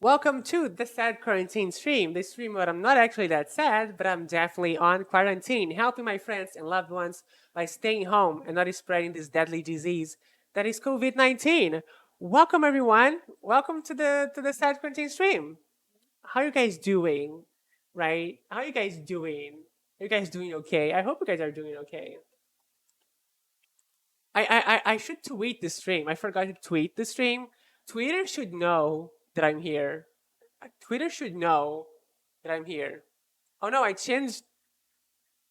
Welcome to the Sad Quarantine stream. This stream where I'm not actually that sad, but I'm definitely on quarantine, helping my friends and loved ones by staying home and not spreading this deadly disease that is COVID-19. Welcome everyone. Welcome to the Sad Quarantine stream. How you guys doing? Right? How you guys doing? Are you guys doing okay? I hope you guys are doing okay. I should tweet the stream. I forgot to tweet the stream. Twitter should know that I'm here. Twitter should know that I'm here. Oh no, I changed.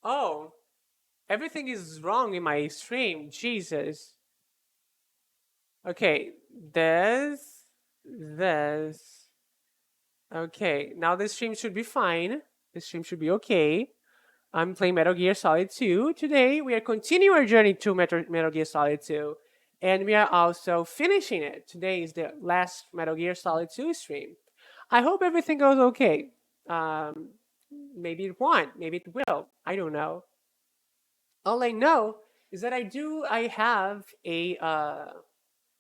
Oh, everything is wrong in my stream. Jesus. Okay, this. Okay, now this stream should be fine. This stream should be okay. I'm playing Metal Gear Solid 2. Today, we are continuing our journey to Metal Gear Solid 2. And we are also finishing it. Today is the last Metal Gear Solid 2 stream. I hope everything goes okay. Um, maybe it won't. Maybe it will. I don't know. All I know is that I have a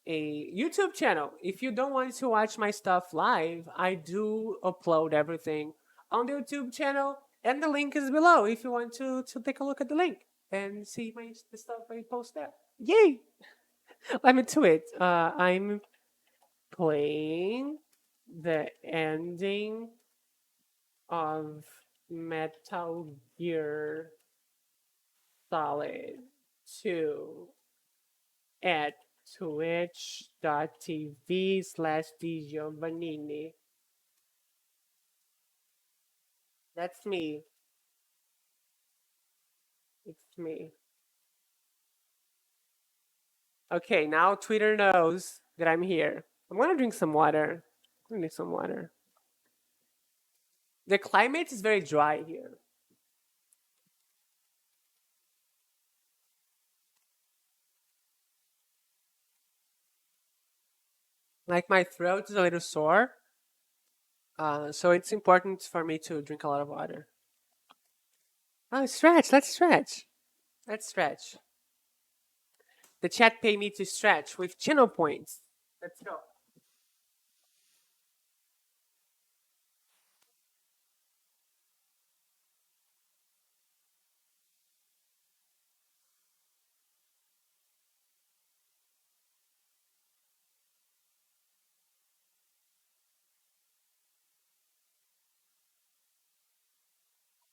YouTube channel. If you don't want to watch my stuff live, I do upload everything on the YouTube channel, and the link is below if you want to take a look at the link and see the stuff I post there. Yay! Let me to it. I'm playing the ending of Metal Gear Solid 2 at twitch.tv/DGiovannini. That's me. It's me. Okay, now Twitter knows that I'm here. I'm gonna drink some water. I'm gonna drink some water. The climate is very dry here. Like my throat is a little sore. So it's important for me to drink a lot of water. Oh, stretch. Let's stretch. Let's stretch. The chat pay me to stretch with channel points. Let's go.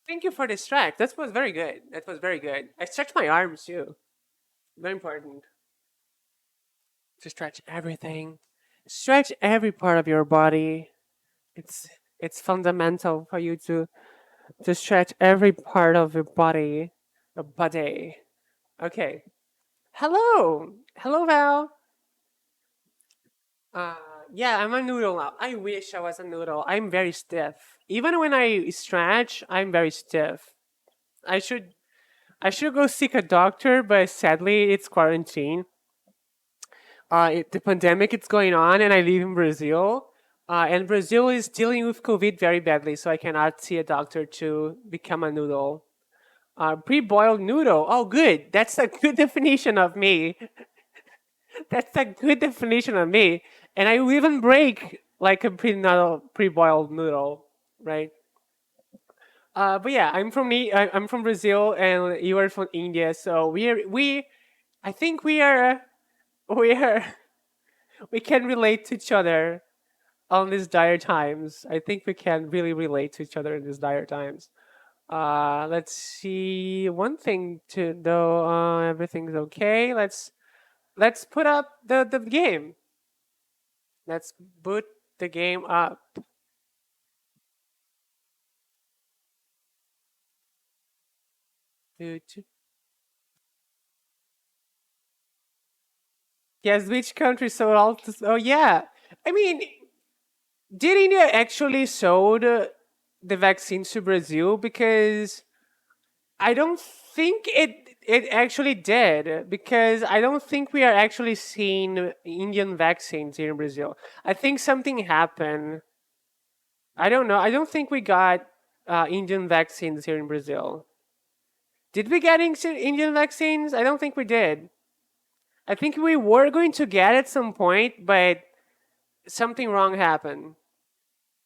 Thank you for the stretch. That was very good. That was very good. I stretched my arms too. Very important to stretch everything. Stretch every part of your body. It's it's fundamental for you to stretch every part of your body. Your body. Okay. Hello. Hello, Val. Uh, yeah, I'm a noodle now. I wish I was a noodle. I'm very stiff. Even when I stretch, I'm very stiff. I should I should go seek a doctor, but sadly, it's quarantine. The pandemic is going on, and I live in Brazil. And Brazil is dealing with COVID very badly, so I cannot see a doctor to become a noodle. Pre-boiled noodle. Oh, good. That's a good definition of me. That's a good definition of me. And I will even break like a pre-boiled noodle, right? But yeah, I'm from Brazil, and you are from India. So I think we are we can relate to each other on these dire times. I think we can really relate to each other in these dire times. Let's see. One thing to though, everything's okay. Let's put up the game. Let's boot the game up. Yes, which country sold all? Oh yeah. I mean, did India actually sold the vaccine to Brazil? Because I don't think it actually did, because I don't think we are actually seeing Indian vaccines here in Brazil. I think something happened. I don't know. I don't think we got Indian vaccines here in Brazil. Did we get Indian vaccines? I don't think we did. I think we were going to get at some point, but something wrong happened.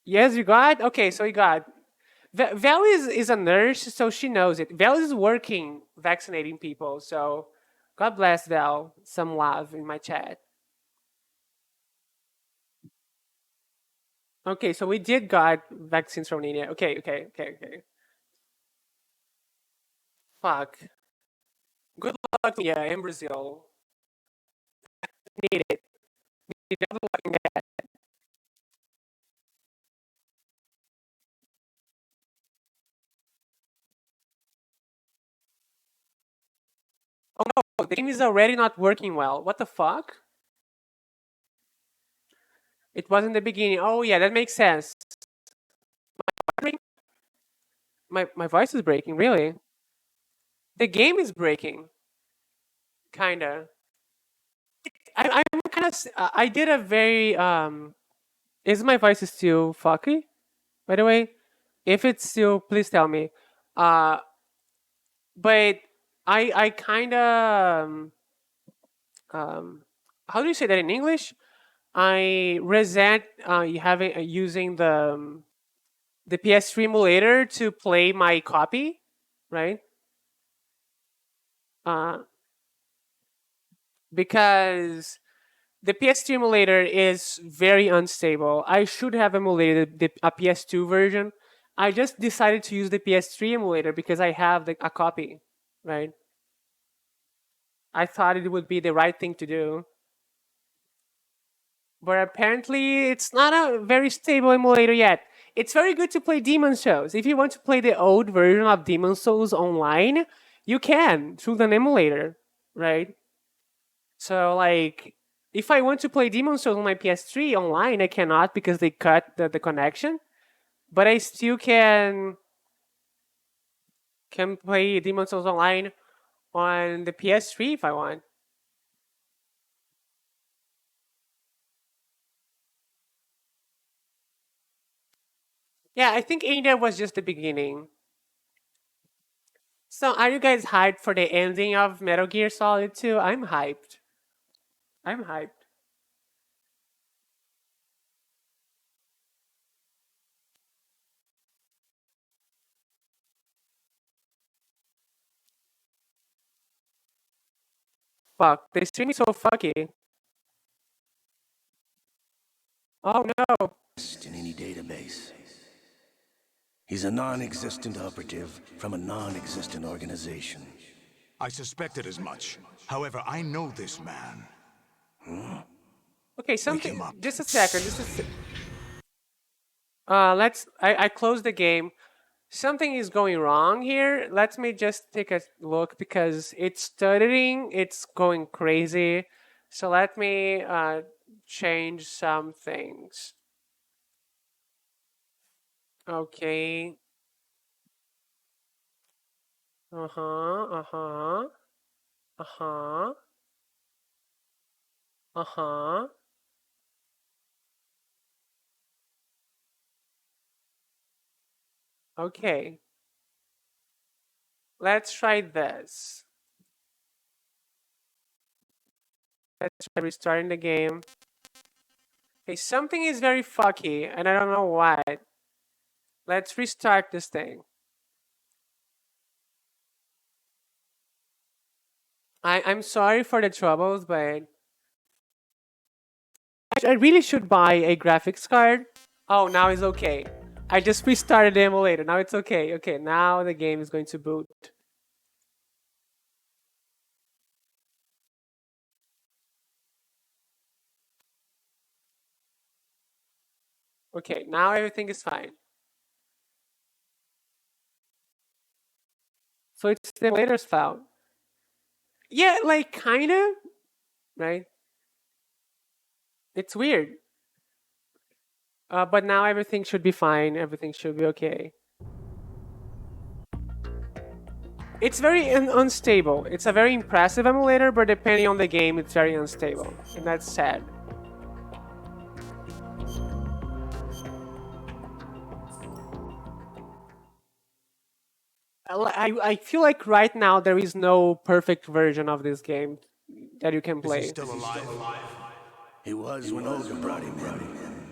Yes, you got? Okay, so you got. Val is a nurse, so she knows it. Val is working vaccinating people, so God bless Val. Some love in my chat. Okay, so we did got vaccines from India. Okay, okay, okay, okay. Fuck. Good luck, yeah, in Brazil. Need it. Need all the luck you can get. Oh no, the game is already not working well. What the fuck? It was in the beginning. Oh yeah, that makes sense. My voice is breaking, really? The game is breaking, kinda. I'm kind of. I did a very. Is my voice still fucky? By the way, if it's still, please tell me. Uh, but I kind of. How do you say that in English? I resent you having using the PS3 emulator to play my copy, right? Uh, because the PS3 emulator is very unstable. I should have emulated a PS2 version. I just decided to use the PS3 emulator because I have a copy, right? I thought it would be the right thing to do. But apparently, it's not a very stable emulator yet. It's very good to play Demon Souls. If you want to play the old version of Demon Souls online, you can through an emulator, right? So, like, if I want to play Demon Souls on my PS3 online, I cannot because they cut the connection. But I still can play Demon Souls online on the PS3 if I want. Yeah, I think India was just the beginning. So, are you guys hyped for the ending of Metal Gear Solid 2? I'm hyped. I'm hyped. Fuck, the stream is so fucky. Oh no. In any database. He's a non-existent operative from a non-existent organization. I suspected as much. However, I know this man. Okay, Wake him something. up. Just a second. Let's. I closed the game. Something is going wrong here. Let me just take a look because it's stuttering. It's going crazy. So let me change some things. Okay. Uh huh. Uh huh. Uh huh. Uh huh. Okay. Let's try this. Let's try restarting the game. Okay, something is very fucky, and I don't know why. Let's restart this thing. I'm sorry for the troubles, but I really should buy a graphics card. Oh, now it's okay. I just restarted the emulator. Now it's okay. Okay, now the game is going to boot. Okay, now everything is fine. So it's the emulator's fault. Yeah, like kinda, right? It's weird. But now everything should be fine. Everything should be okay. It's very unstable. It's a very impressive emulator, but depending on the game, it's very unstable, and that's sad. I feel like right now there is no perfect version of this game that you can Is he play. still alive? He was when Olga brought him in.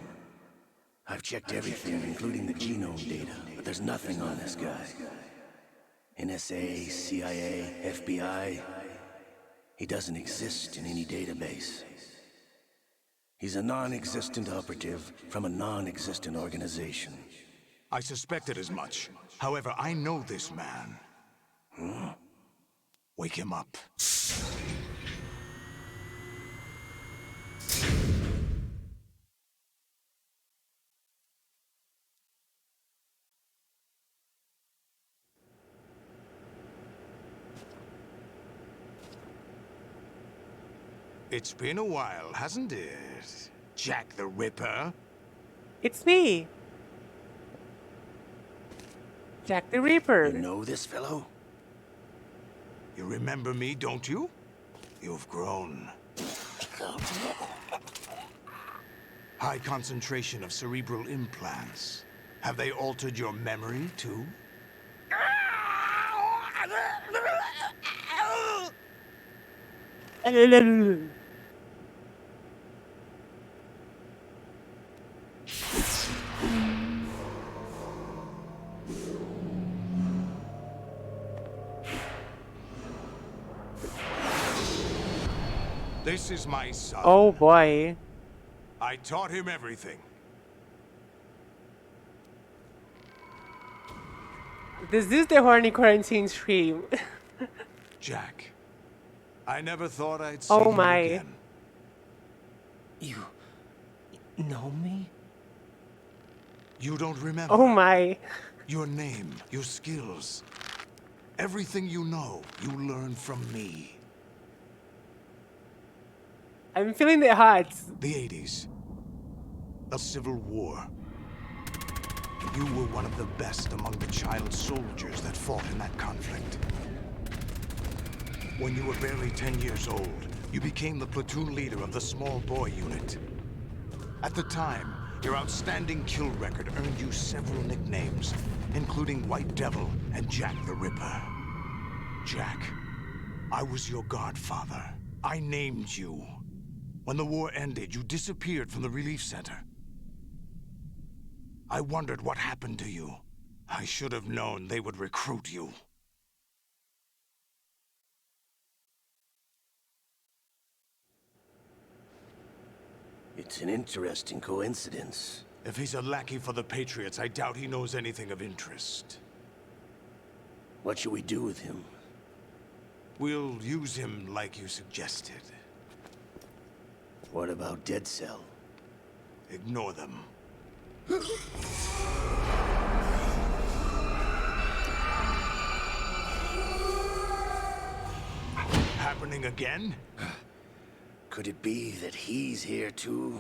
I've checked everything, including the genome data, but there's nothing on this guy. NSA, CIA, FBI. He doesn't exist in any database. He's a non-existent operative from a non-existent organization. I suspected as much. However, I know this man. Wake him up. It's been a while, hasn't it? Jack the Ripper? It's me, Jack the Ripper. You know this fellow? You remember me, don't you? You've grown. High concentration of cerebral implants. Have they altered your memory, too? This is my son. Oh boy. I taught him everything. This is the horny quarantine stream. Jack, I never thought I'd see Oh you my. again. You know me? You don't remember Oh my. your name, your skills. Everything you know, you learned from me. I'm feeling the hearts. The 80s. A civil war. You were one of the best among the child soldiers that fought in that conflict. When you were barely 10 years old, you became the platoon leader of the small boy unit. At the time, your outstanding kill record earned you several nicknames, including White Devil and Jack the Ripper. Jack, I was your godfather. I named you. When the war ended, you disappeared from the relief center. I wondered what happened to you. I should have known they would recruit you. It's an interesting coincidence. If he's a lackey for the Patriots, I doubt he knows anything of interest. What should we do with him? We'll use him like you suggested. What about Dead Cell? Ignore them. Happening again? Could it be that he's here too?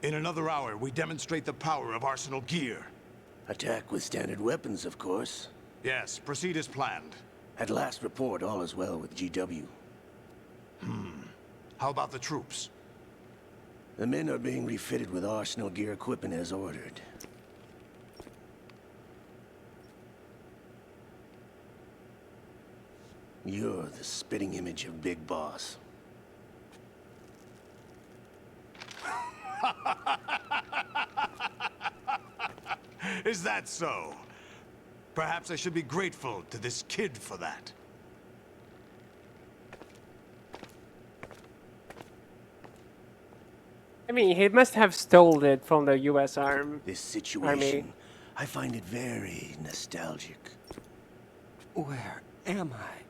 In another hour, we demonstrate the power of Arsenal gear. Attack with standard weapons, of course. Yes, proceed as planned. At last report, all is well with GW. How about the troops? The men are being refitted with Arsenal gear equipment as ordered. You're the spitting image of Big Boss. Is that so? Perhaps I should be grateful to this kid for that. I mean, he must have stolen it from the US arm. This situation, I find it very nostalgic. Where am I?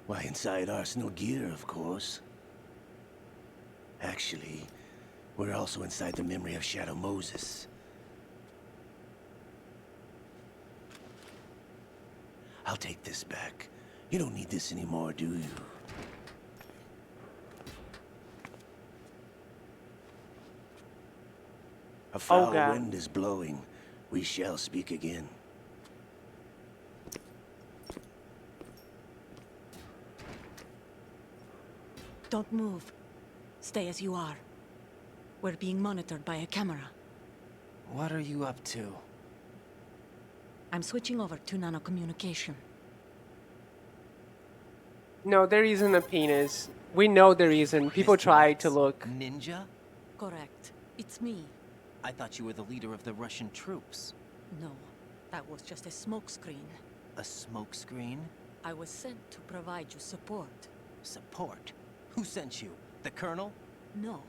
Why, inside Arsenal gear, of course. Actually, we're also inside the memory of Shadow Moses. I'll take this back. You don't need this anymore, do you? A foul God. wind is blowing. We shall speak again. Don't move. Stay as you are. We're being monitored by a camera. What are you up to? I'm switching over to nanocommunication. No, there isn't a penis. We know the reason. People try to Historians. look. Ninja? Correct. It's me. I thought you were the leader of the Russian troops. No, that was just a smokescreen. A smokescreen? I was sent to provide you support. Support? Who sent you? The colonel? No,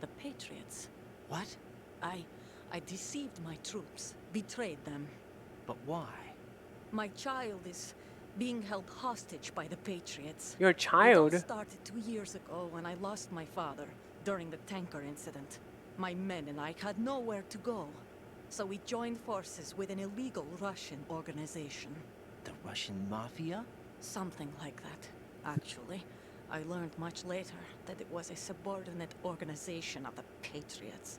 the Patriots. What? I deceived my troops, betrayed them. But why? My child is being held hostage by the Patriots. Your It all child. started 2 years ago when I lost my father during the tanker incident. My men and I had nowhere to go. So we joined forces with an illegal Russian organization. The Russian mafia? Something like that, actually. I learned much later that it was a subordinate organization of the Patriots.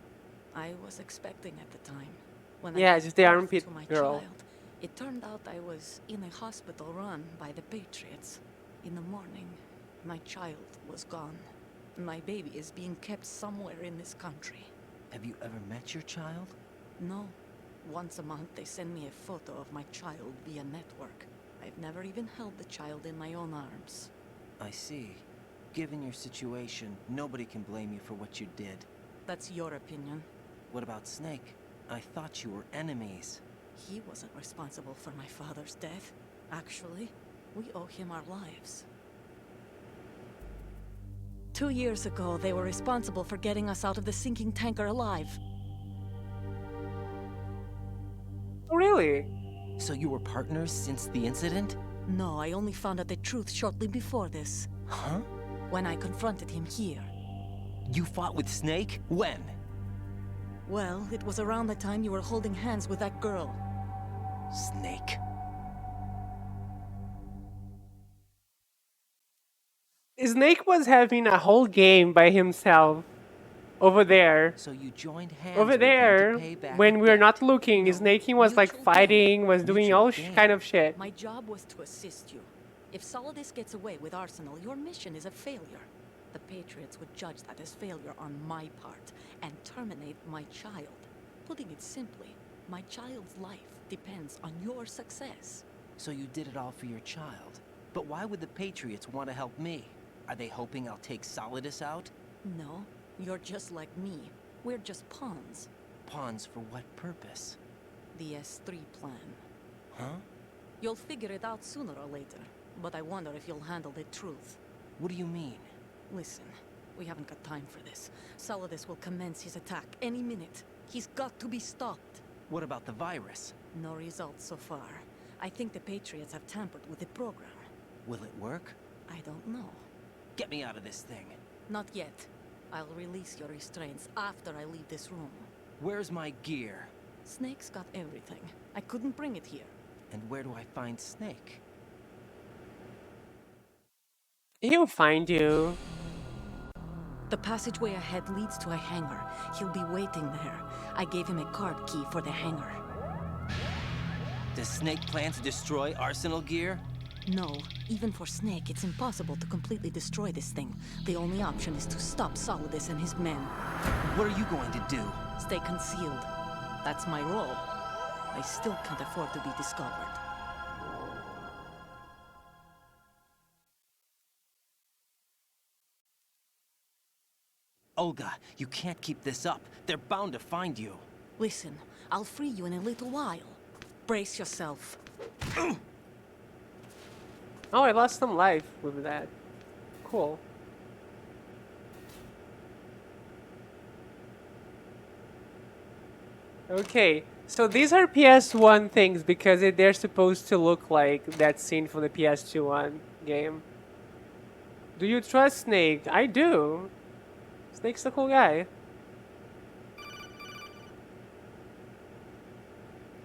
I was expecting at the time. When I Yeah, gave just the birth armpit to my girl. child, it turned out I was in a hospital run by the Patriots. In the morning, my child was gone. My baby is being kept somewhere in this country. Have you ever met your child? No. Once a month, they send me a photo of my child via network. I've never even held the child in my own arms. I see. Given your situation, nobody can blame you for what you did. That's your opinion. What about Snake? I thought you were enemies. He wasn't responsible for my father's death. Actually, we owe him our lives. 2 years ago, they were responsible for getting us out of the sinking tanker alive. Really? So you were partners since the incident? No, I only found out the truth shortly before this, Huh? when I confronted him here. You fought with Snake? When? Well, it was around the time you were holding hands with that girl. Snake. Snake was having a whole game by himself over there. So you joined hands Over with him there, to pay back when a we were debt. not looking, No, Snake was like mutual fighting, was doing Mutual all gain. kind of shit. My job was to assist you. If Solidus gets away with Arsenal, your mission is a failure. The Patriots would judge that as failure on my part and terminate my child. Putting it simply, my child's life depends on your success. So you did it all for your child. But why would the Patriots want to help me? Are they hoping I'll take Solidus out? No, you're just like me. We're just pawns. Pawns for what purpose? The S3 plan. Huh? You'll figure it out sooner or later, but I wonder if you'll handle the truth. What do you mean? Listen, we haven't got time for this. Solidus will commence his attack any minute. He's got to be stopped. What about the virus? No results so far. I think the Patriots have tampered with the program. Will it work? I don't know. Get me out of this thing. Not yet. I'll release your restraints after I leave this room. Where's my gear? Snake's got everything. I couldn't bring it here. And where do I find Snake? He'll find you. The passageway ahead leads to a hangar. He'll be waiting there. I gave him a card key for the hangar. Does Snake plan to destroy Arsenal gear? No, even for Snake, it's impossible to completely destroy this thing. The only option is to stop Solidus and his men. What are you going to do? Stay concealed. That's my role. I still can't afford to be discovered. Olga, you can't keep this up. They're bound to find you. Listen, I'll free you in a little while. Brace yourself. Oh, I lost some life with that. Cool. Okay, so these are PS1 things because they're supposed to look like that scene from the PS2 one game. Do you trust Snake? I do. Snake's a cool guy.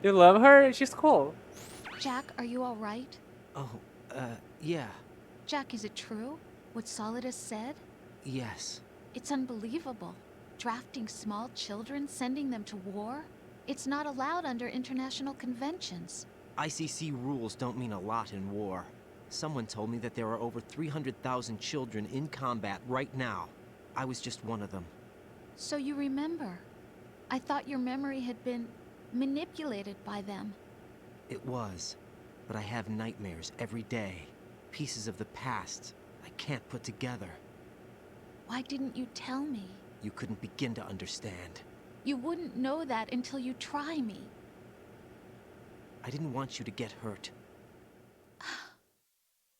You love her? She's cool. Jack, are you all right? Oh, yeah. Jack, is it true? What Solidus said? Yes. It's unbelievable. Drafting small children, sending them to war? It's not allowed under international conventions. ICC rules don't mean a lot in war. Someone told me that there are over 300,000 children in combat right now. I was just one of them. So you remember. I thought your memory had been manipulated by them. It was. But I have nightmares every day. Pieces of the past I can't put together. Why didn't you tell me? You couldn't begin to understand. You wouldn't know that until you try me. I didn't want you to get hurt.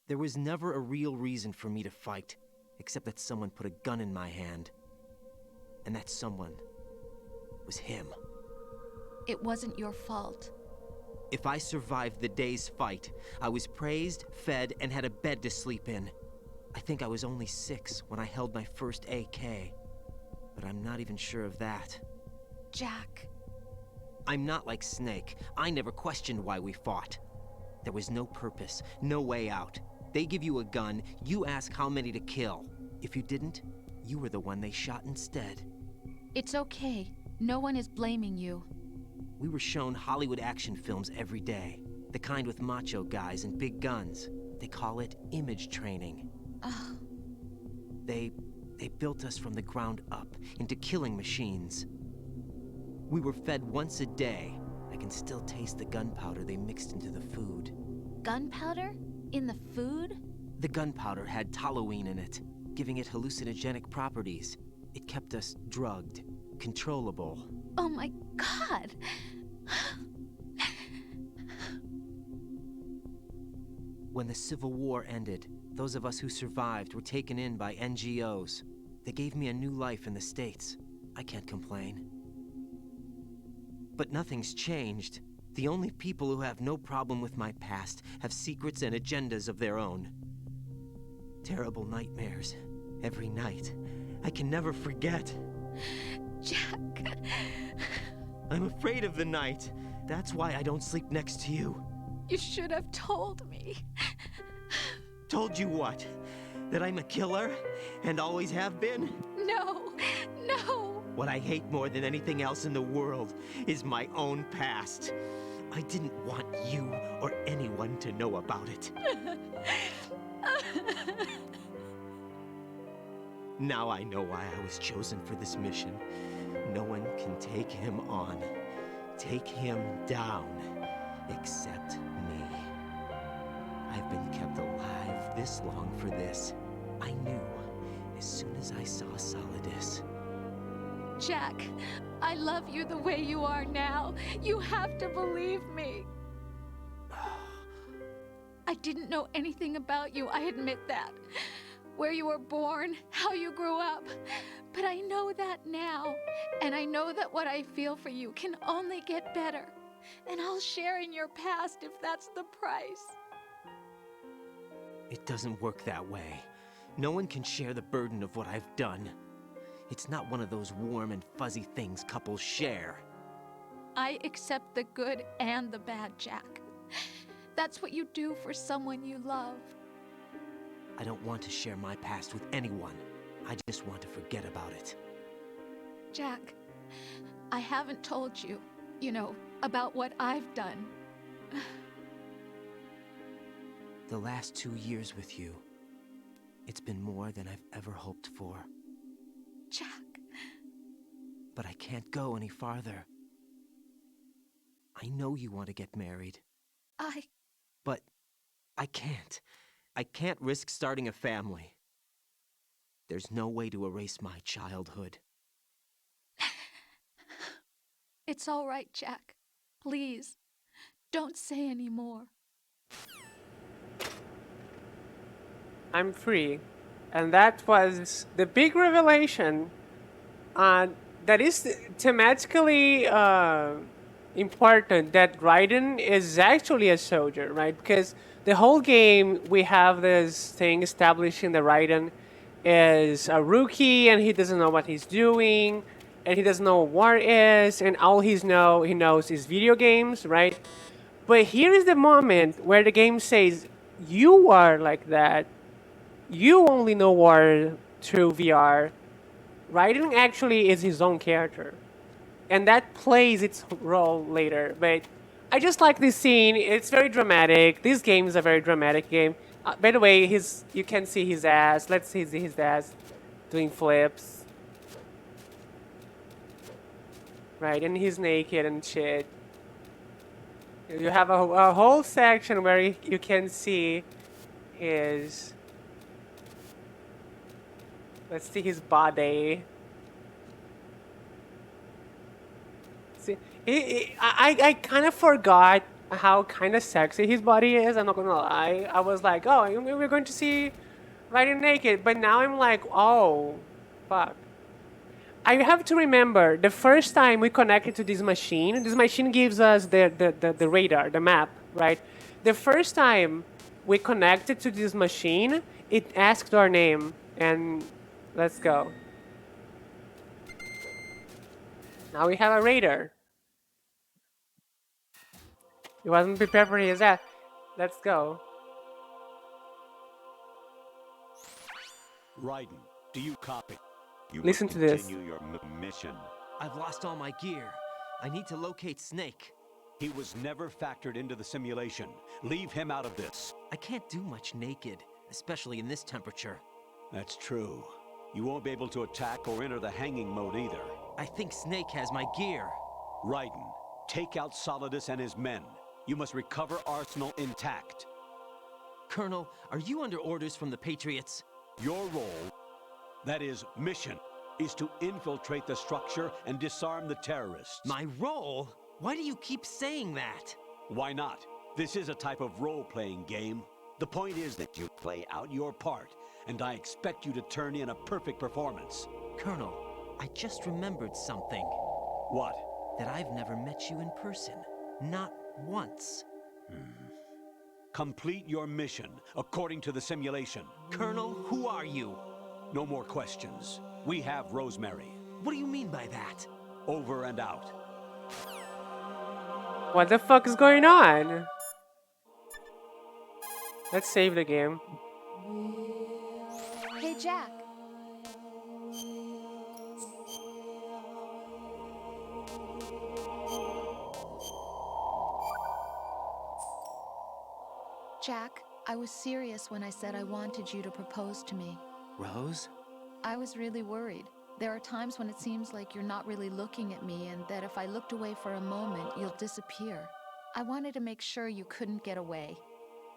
There was never a real reason for me to fight, except that someone put a gun in my hand. And that someone was him. It wasn't your fault. If I survived the day's fight, I was praised, fed, and had a bed to sleep in. I think I was only 6 when I held my first AK. But I'm not even sure of that. Jack. I'm not like Snake. I never questioned why we fought. There was no purpose, no way out. They give you a gun, you ask how many to kill. If you didn't, you were the one they shot instead. It's okay. No one is blaming you. We were shown Hollywood action films every day. The kind with macho guys and big guns. They call it image training. Ugh. They built us from the ground up into killing machines. We were fed once a day. I can still taste the gunpowder they mixed into the food. Gunpowder? In the food? The gunpowder had toluene in it, giving it hallucinogenic properties. It kept us drugged, controllable. Oh my God! When the Civil War ended, those of us who survived were taken in by NGOs. They gave me a new life in the States. I can't complain. But nothing's changed. The only people who have no problem with my past have secrets and agendas of their own. Terrible nightmares. Every night. I can never forget. Jack. I'm afraid of the night. That's why I don't sleep next to you. You should have told me. Told you what? That I'm a killer? And always have been? No, no. What I hate more than anything else in the world is my own past. I didn't want you or anyone to know about it. Now I know why I was chosen for this mission. No one can take him on, take him down, except me. I've been kept alive this long for this. I knew as soon as I saw Solidus. Jack, I love you the way you are now. You have to believe me. I didn't know anything about you, I admit that. Where you were born, how you grew up. But I know that now. And I know that what I feel for you can only get better. And I'll share in your past if that's the price. It doesn't work that way. No one can share the burden of what I've done. It's not one of those warm and fuzzy things couples share. I accept the good and the bad, Jack. That's what you do for someone you love. I don't want to share my past with anyone. I just want to forget about it. Jack, I haven't told you, about what I've done. The last 2 years with you, it's been more than I've ever hoped for. Jack. But I can't go any farther. I know you want to get married. But I can't. I can't risk starting a family. There's no way to erase my childhood. It's all right, Jack. Please, don't say any more. I'm free. And that was the big revelation that is thematically important, that Raiden is actually a soldier, right? Because the whole game we have this thing establishing that Raiden is a rookie and he doesn't know what he's doing and he doesn't know what war is, and all he knows is video games, right? But here is the moment where the game says, you are like that. You only know war through VR. Raiden actually is his own character. And that plays its role later. But I just like this scene. It's very dramatic. This game is a very dramatic game. By the way, you can see his ass. Let's see his ass doing flips. Right, and he's naked and shit. You have a whole section where you can see his Let's see his body. See, I kind of forgot how kind of sexy his body is. I'm not gonna lie. I was like, oh, we're going to see Raiden naked, but now I'm like, oh, fuck. I have to remember the first time we connected to this machine gives us the radar, the map, right? The first time we connected to this machine, it asked our name, and let's go. Now we have a radar. He wasn't prepared for his ass. Let's go. Raiden, do you copy? You Listen must to this. continue your mission. I've lost all my gear. I need to locate Snake. He was never factored into the simulation. Leave him out of this. I can't do much naked, especially in this temperature. That's true. You won't be able to attack or enter the hanging mode either. I think Snake has my gear. Raiden, take out Solidus and his men. You must recover Arsenal intact. Colonel, are you under orders from the Patriots? Your role, that is, mission, is to infiltrate the structure and disarm the terrorists. My role? Why do you keep saying that? Why not? This is a type of role-playing game. The point is that you play out your part, and I expect you to turn in a perfect performance. Colonel, I just remembered something. What? That I've never met you in person. Not once. Complete your mission according to the simulation. Colonel, who are you? No more questions. We have Rosemary. What do you mean by that? Over and out. What the fuck is going on? Let's save the game. Hey, Jack. Jack, I was serious when I said I wanted you to propose to me. Rose? I was really worried. There are times when it seems like you're not really looking at me and that if I looked away for a moment, you'll disappear. I wanted to make sure you couldn't get away.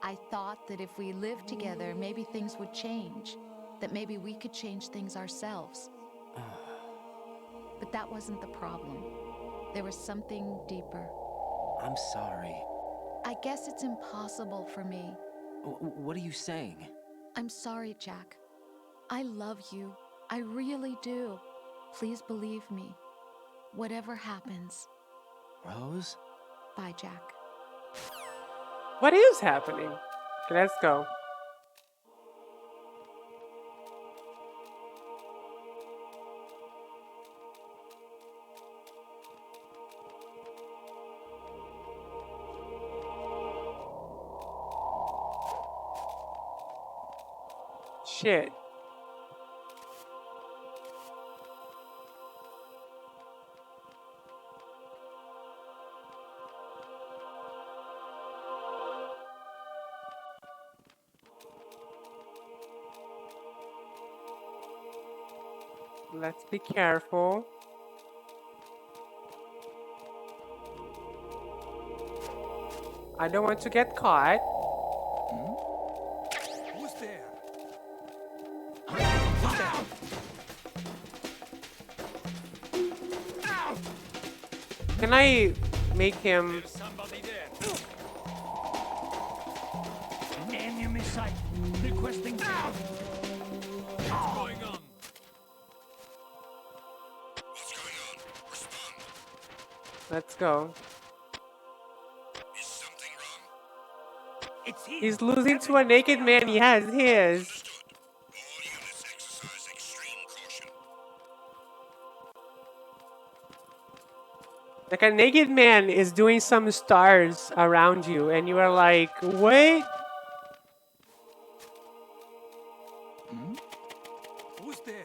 I thought that if we lived together, maybe things would change. That maybe we could change things ourselves. But that wasn't the problem. There was something deeper. I'm sorry. I guess it's impossible for me. What are you saying? I'm sorry, Jack. I love you. I really do. Please believe me. Whatever happens. Rose? Bye, Jack. What is happening? Okay, let's go. Shit. Let's be careful. I don't want to get caught. Who's there? Can I make him... Somebody there. Enemy sight. Requesting. What's going on? Let's go. It's here. He's losing to a naked man. Yes, he is. Like a naked man is doing some stars around you, and you are like, wait. Who's there?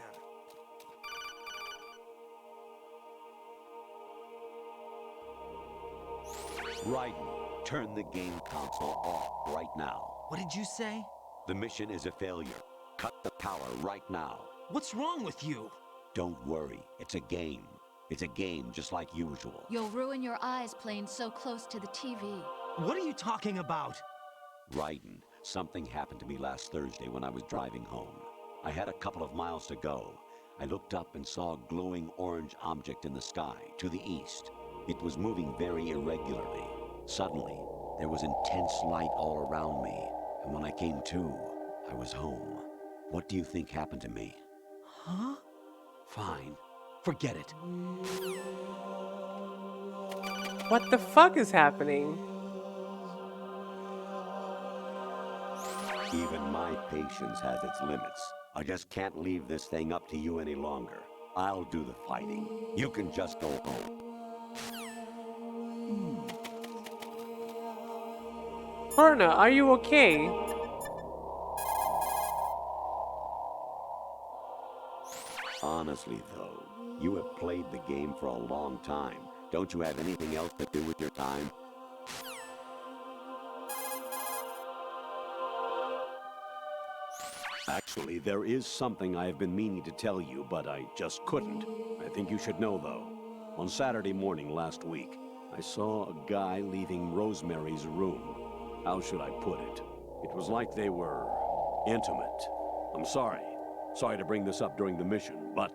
Raiden, turn the game console off right now. What did you say? The mission is a failure. Cut the power right now. What's wrong with you? Don't worry, it's a game. It's a game just like usual. You'll ruin your eyes playing so close to the TV. What are you talking about? Raiden, something happened to me last Thursday when I was driving home. I had a couple of miles to go. I looked up and saw a glowing orange object in the sky to the east. It was moving very irregularly. Suddenly, there was intense light all around me, and when I came to, I was home. What do you think happened to me? Huh? Fine. Forget it. What the fuck is happening? Even my patience has its limits. I just can't leave this thing up to you any longer. I'll do the fighting. You can just go home. Horna, are you okay? Honestly, though, you have played the game for a long time. Don't you have anything else to do with your time? Actually, there is something I have been meaning to tell you, but I just couldn't. I think you should know, though. On Saturday morning last week, I saw a guy leaving Rosemary's room. How should I put it? It was like they were intimate. I'm sorry. Sorry to bring this up during the mission, but...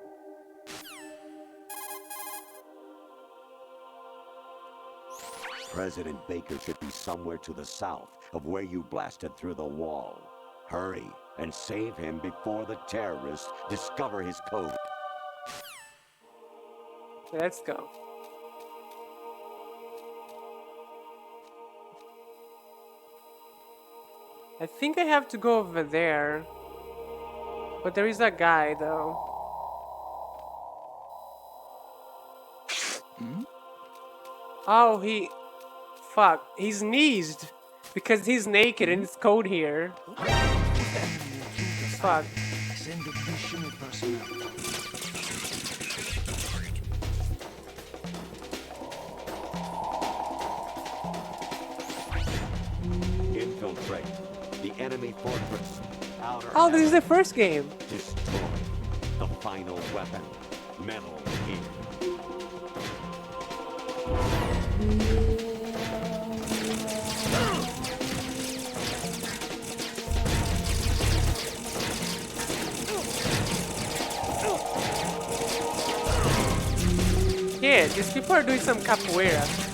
President Baker should be somewhere to the south of where you blasted through the wall. Hurry and save him before the terrorists discover his code. Let's go. I think I have to go over there. But there is a guy, though. Oh, he... Fuck. He sneezed. Because he's naked and it's cold here. Fuck. Send additional personnel. Infiltrate the enemy fortress. Outer Oh, this is the first game. Destroy the final weapon. Metal Gear. Yeah, these people are doing some capoeira.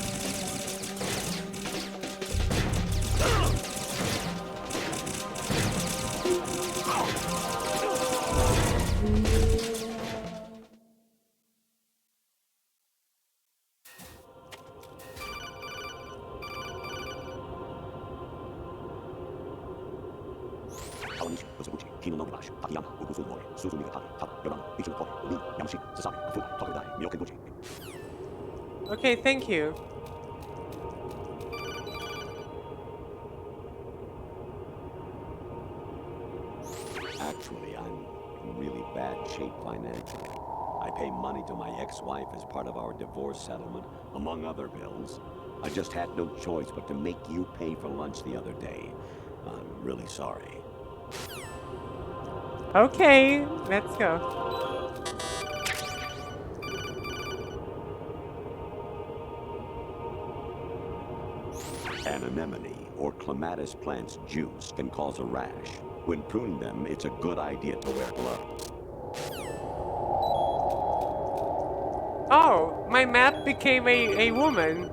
Okay, thank you. Actually, I'm in really bad shape financially. I pay money to my ex-wife as part of our divorce settlement, among other bills. I just had no choice but to make you pay for lunch the other day. I'm really sorry. Okay, let's go. An anemone or clematis plant's juice can cause a rash. When pruning them, it's a good idea to wear gloves. Oh, my map became a woman.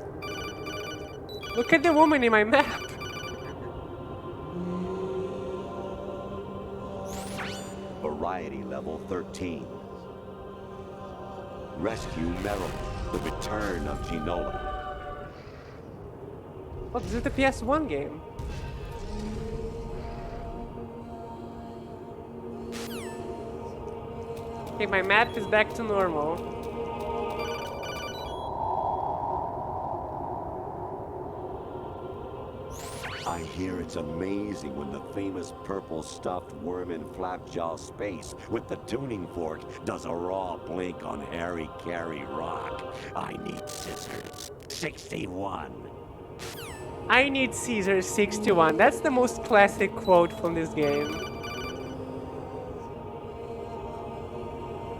Look at the woman in my map. Variety level 13. Rescue Merrill, the return of Ginola. Oh, this is the PS1 game. Okay, my map is back to normal. I hear it's amazing when the famous purple stuffed worm in Flapjaw Space with the tuning fork does a raw blink on Harry Carey Rock. I need scissors. 61. I need Caesar 61. That's the most classic quote from this game.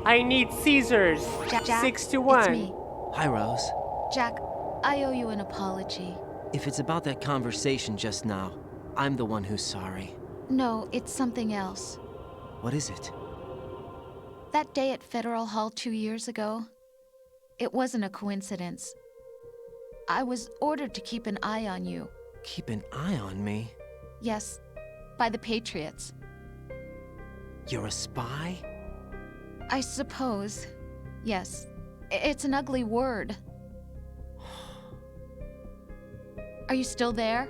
I need Caesars Jack, 61. it's me. Hi, Rose. Jack, I owe you an apology. If it's about that conversation just now, I'm the one who's sorry. No, it's something else. What is it? That day at Federal Hall 2 years ago, it wasn't a coincidence. I was ordered to keep an eye on you. Keep an eye on me? Yes, by the Patriots. You're a spy? I suppose. Yes. It's an ugly word. Are you still there?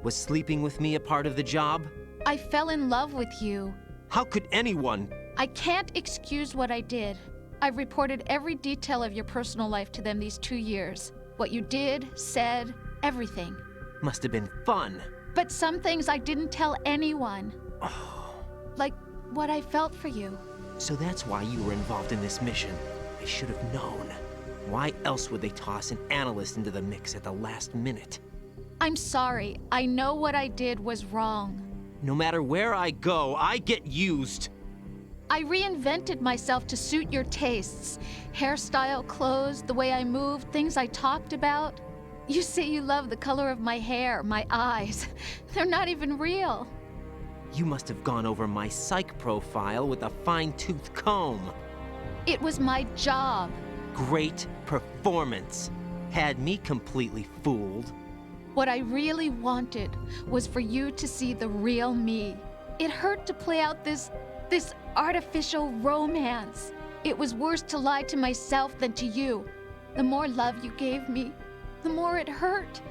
Was sleeping with me a part of the job? I fell in love with you. How could anyone? I can't excuse what I did. I've reported every detail of your personal life to them these 2 years. What you did, said, everything. Must have been fun. But some things I didn't tell anyone. Like what I felt for you. So that's why you were involved in this mission. I should have known. Why else would they toss an analyst into the mix at the last minute? I'm sorry. I know what I did was wrong. No matter where I go, I get used. I reinvented myself to suit your tastes. Hairstyle, clothes, the way I moved, things I talked about. You say you love the color of my hair, my eyes. They're not even real. You must have gone over my psych profile with a fine-tooth comb. It was my job. Great performance. Had me completely fooled. What I really wanted was for you to see the real me. It hurt to play out this artificial romance. It was worse to lie to myself than to you. The more love you gave me, the more it hurt.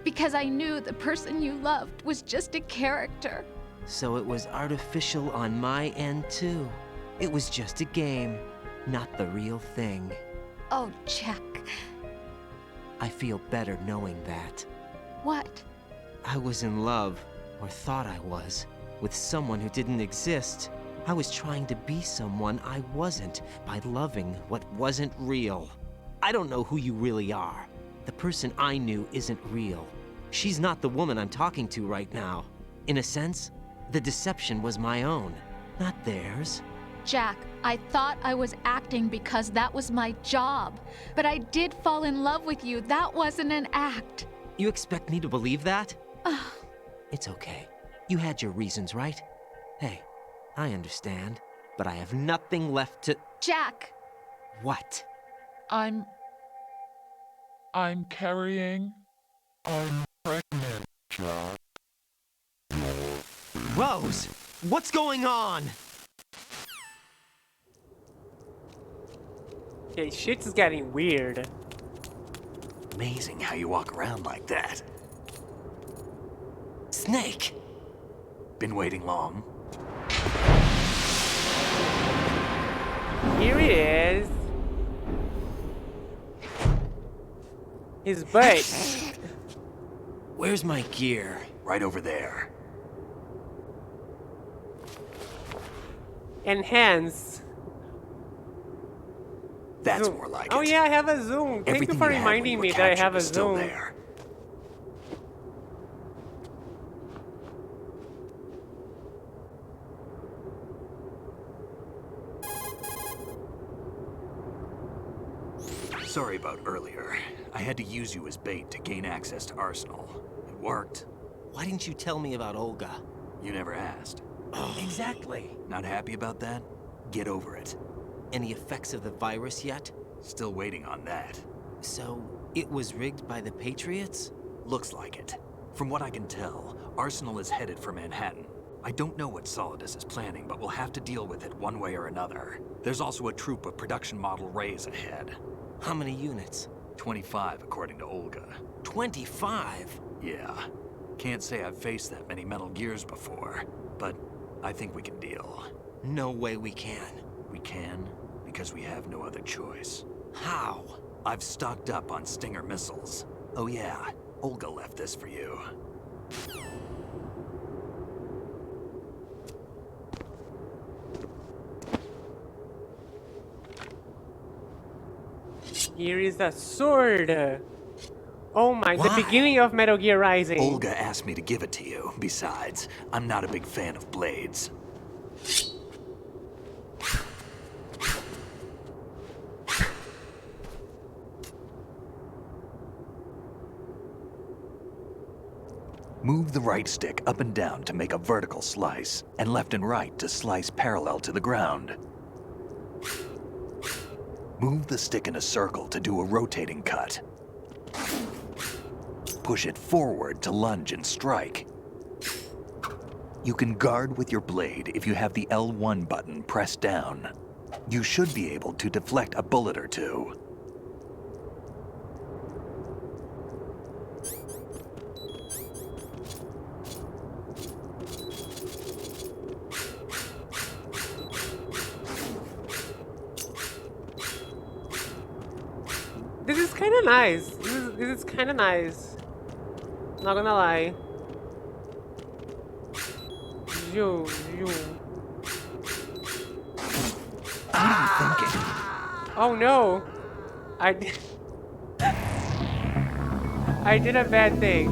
Because I knew the person you loved was just a character. So it was artificial on my end, too. It was just a game, not the real thing. Oh, Jack. I feel better knowing that. What? I was in love, or thought I was, with someone who didn't exist. I was trying to be someone I wasn't by loving what wasn't real. I don't know who you really are. The person I knew isn't real. She's not the woman I'm talking to right now. In a sense, the deception was my own, not theirs. Jack, I thought I was acting because that was my job. But I did fall in love with you. That wasn't an act. You expect me to believe that? It's okay. You had your reasons, right? Hey, I understand, but I have nothing left to... Jack! What? I'm carrying. I'm pregnant, Jack. Rose! What's going on? Okay, shit's getting weird. Amazing how you walk around like that. Snake! Been waiting long? Here he is. His butt. Where's my gear? Right over there. Enhance. That's Zoom. more like Oh it. yeah, I have a zoom. Thank Everything you for you had when reminding you were me that I captured have a is still zoom. there. Sorry about earlier. I had to use you as bait to gain access to Arsenal. It worked. Why didn't you tell me about Olga? You never asked. Exactly. Not happy about that? Get over it. Any effects of the virus yet? Still waiting on that. So, it was rigged by the Patriots? Looks like it. From what I can tell, Arsenal is headed for Manhattan. I don't know what Solidus is planning, but we'll have to deal with it one way or another. There's also a troop of production model Rays ahead. How many units? 25, according to Olga. 25? Yeah. Can't say I've faced that many Metal Gears before, but I think we can deal. No way we can. We can, because we have no other choice. How? I've stocked up on Stinger missiles. Oh yeah, Olga left this for you. Here is the sword. Oh my, Why? the beginning of Metal Gear Rising. Olga asked me to give it to you. Besides, I'm not a big fan of blades. Move the right stick up and down to make a vertical slice, and left and right to slice parallel to the ground. Move the stick in a circle to do a rotating cut. Push it forward to lunge and strike. You can guard with your blade if you have the L1 button pressed down. You should be able to deflect a bullet or two. This is kind of nice. This is kind of nice. Not gonna lie. You. What are you thinking? Oh no! I did. I did a bad thing.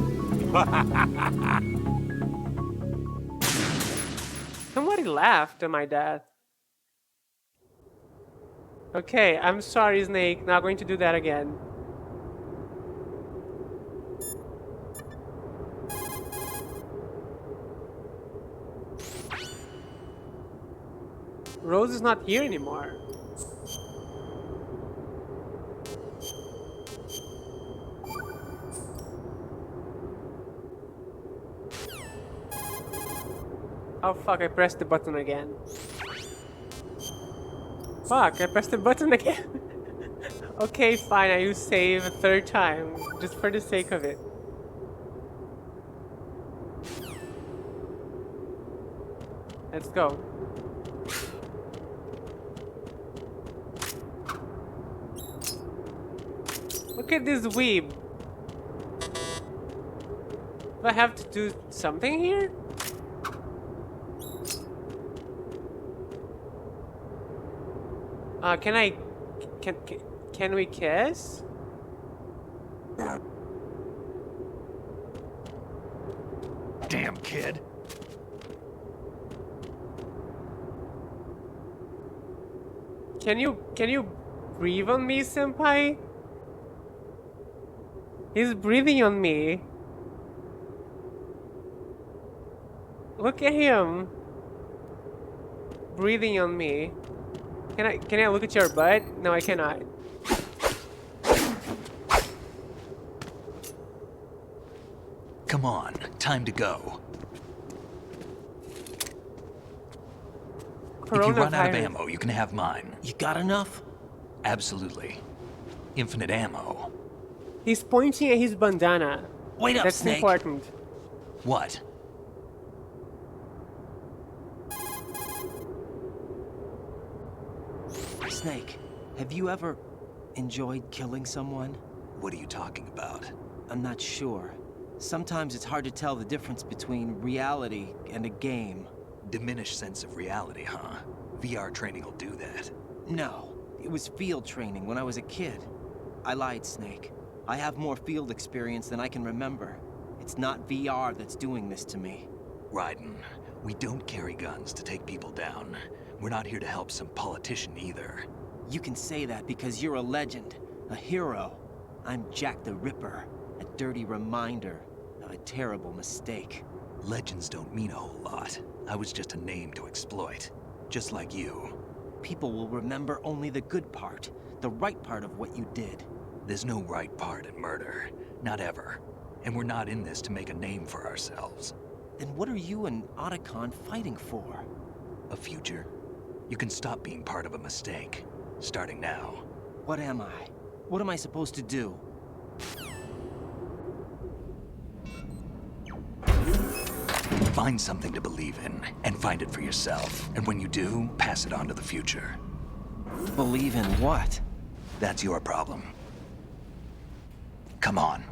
Somebody laughed at my death. Okay, I'm sorry, Snake. Not going to do that again. Rose is not here anymore. Oh fuck, I pressed the button again. Fuck, I pressed the button again. Okay, fine, I use save a third time, just for the sake of it. Let's go. Look at this weeb. Do I have to do something here? Can we kiss? Damn kid. Can you breathe on me, senpai? He's breathing on me. Look at him. Breathing on me. Can I look at your butt? No, I cannot. Come on, time to go. If you run out of ammo, you can have mine. You got enough? Absolutely. Infinite ammo. He's pointing at his bandana. Wait up, That's Snake. important. What? Snake, have you ever enjoyed killing someone? What are you talking about? I'm not sure. Sometimes it's hard to tell the difference between reality and a game. Diminished sense of reality, huh? VR training will do that. No, it was field training when I was a kid. I lied, Snake. I have more field experience than I can remember. It's not VR that's doing this to me. Raiden, we don't carry guns to take people down. We're not here to help some politician either. You can say that because you're a legend, a hero. I'm Jack the Ripper, a dirty reminder of a terrible mistake. Legends don't mean a whole lot. I was just a name to exploit, just like you. People will remember only the good part, the right part of what you did. There's no right part in murder, not ever. And we're not in this to make a name for ourselves. Then what are you and Otacon fighting for? A future? You can stop being part of a mistake, starting now. What am I? What am I supposed to do? Find something to believe in, and find it for yourself. And when you do, pass it on to the future. Believe in what? That's your problem. Come on.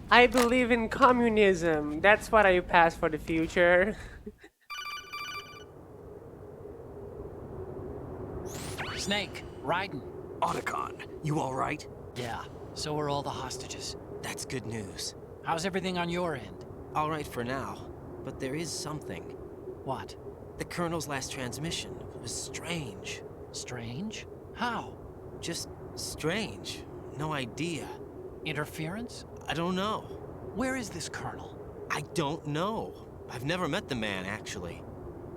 I believe in communism. That's what I pass for the future. Snake, Raiden. Otacon, you all right? Yeah, so are all the hostages. That's good news. How's everything on your end? All right for now, but there is something. What? The Colonel's last transmission was strange. Strange? How? Just strange. No idea. Interference? I don't know. Where is this colonel? I don't know. I've never met the man, actually.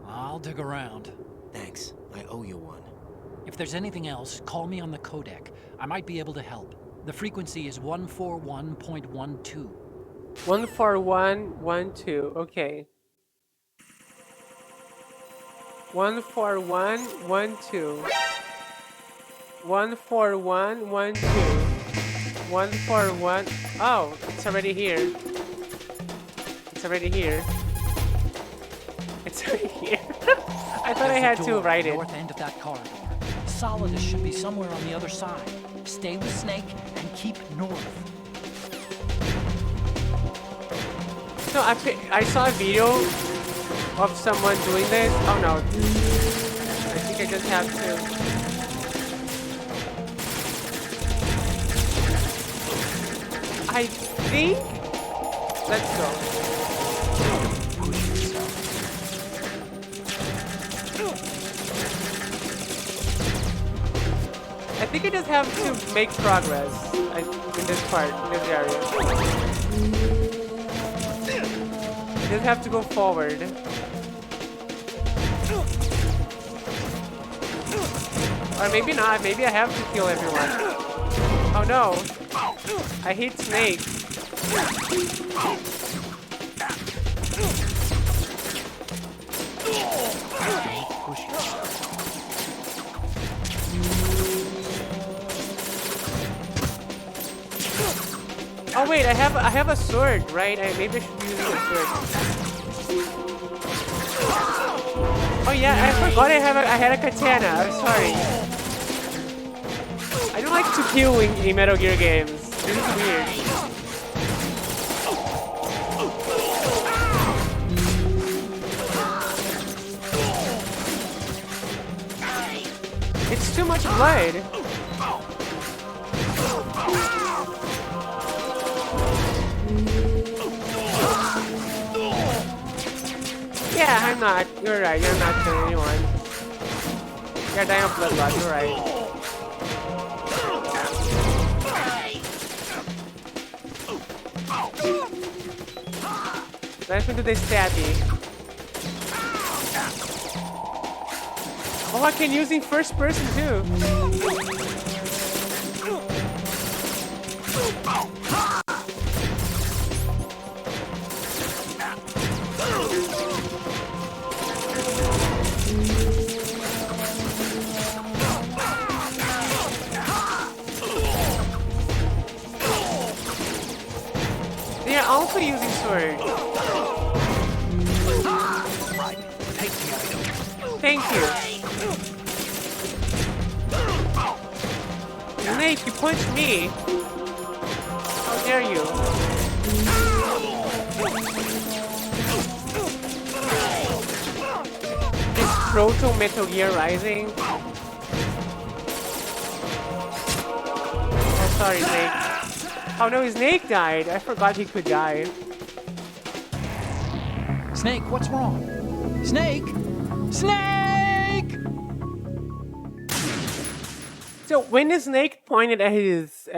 I'll dig around. Thanks. I owe you one. If there's anything else, call me on the codec. I might be able to help. The frequency is 141.12. 14112. Okay. 14112. 14112. 141. Oh, it's already here. It's already here. It's already here. I thought I had to write it. North end of that corridor. Solidus should be somewhere on the other side. Stay with Snake and keep north. So I saw a video of someone doing this. Oh no. I think I just have to. I think. Let's go. I think I just have to make progress in this part, in this area. I just have to go forward. Or maybe not, maybe I have to kill everyone. Oh no! I hate snakes. Oh wait, I have a sword, right? Maybe I should be using a sword. Oh yeah, I forgot I had a katana. I'm sorry. I don't like to kill in Metal Gear games. This is weird. It's too much blood. Yeah, I'm not. You're right. You're not killing anyone. You're dying of blood loss. You're right. Let's do this stabby. Oh, I can use in first person too. They are also using sword. Thank you. Snake, you punched me. How dare you? Is Proto Metal Gear Rising? Oh, sorry, Snake. Oh no, Snake died. I forgot he could die. Snake, what's wrong? Snake! Snake! So when the Snake pointed at his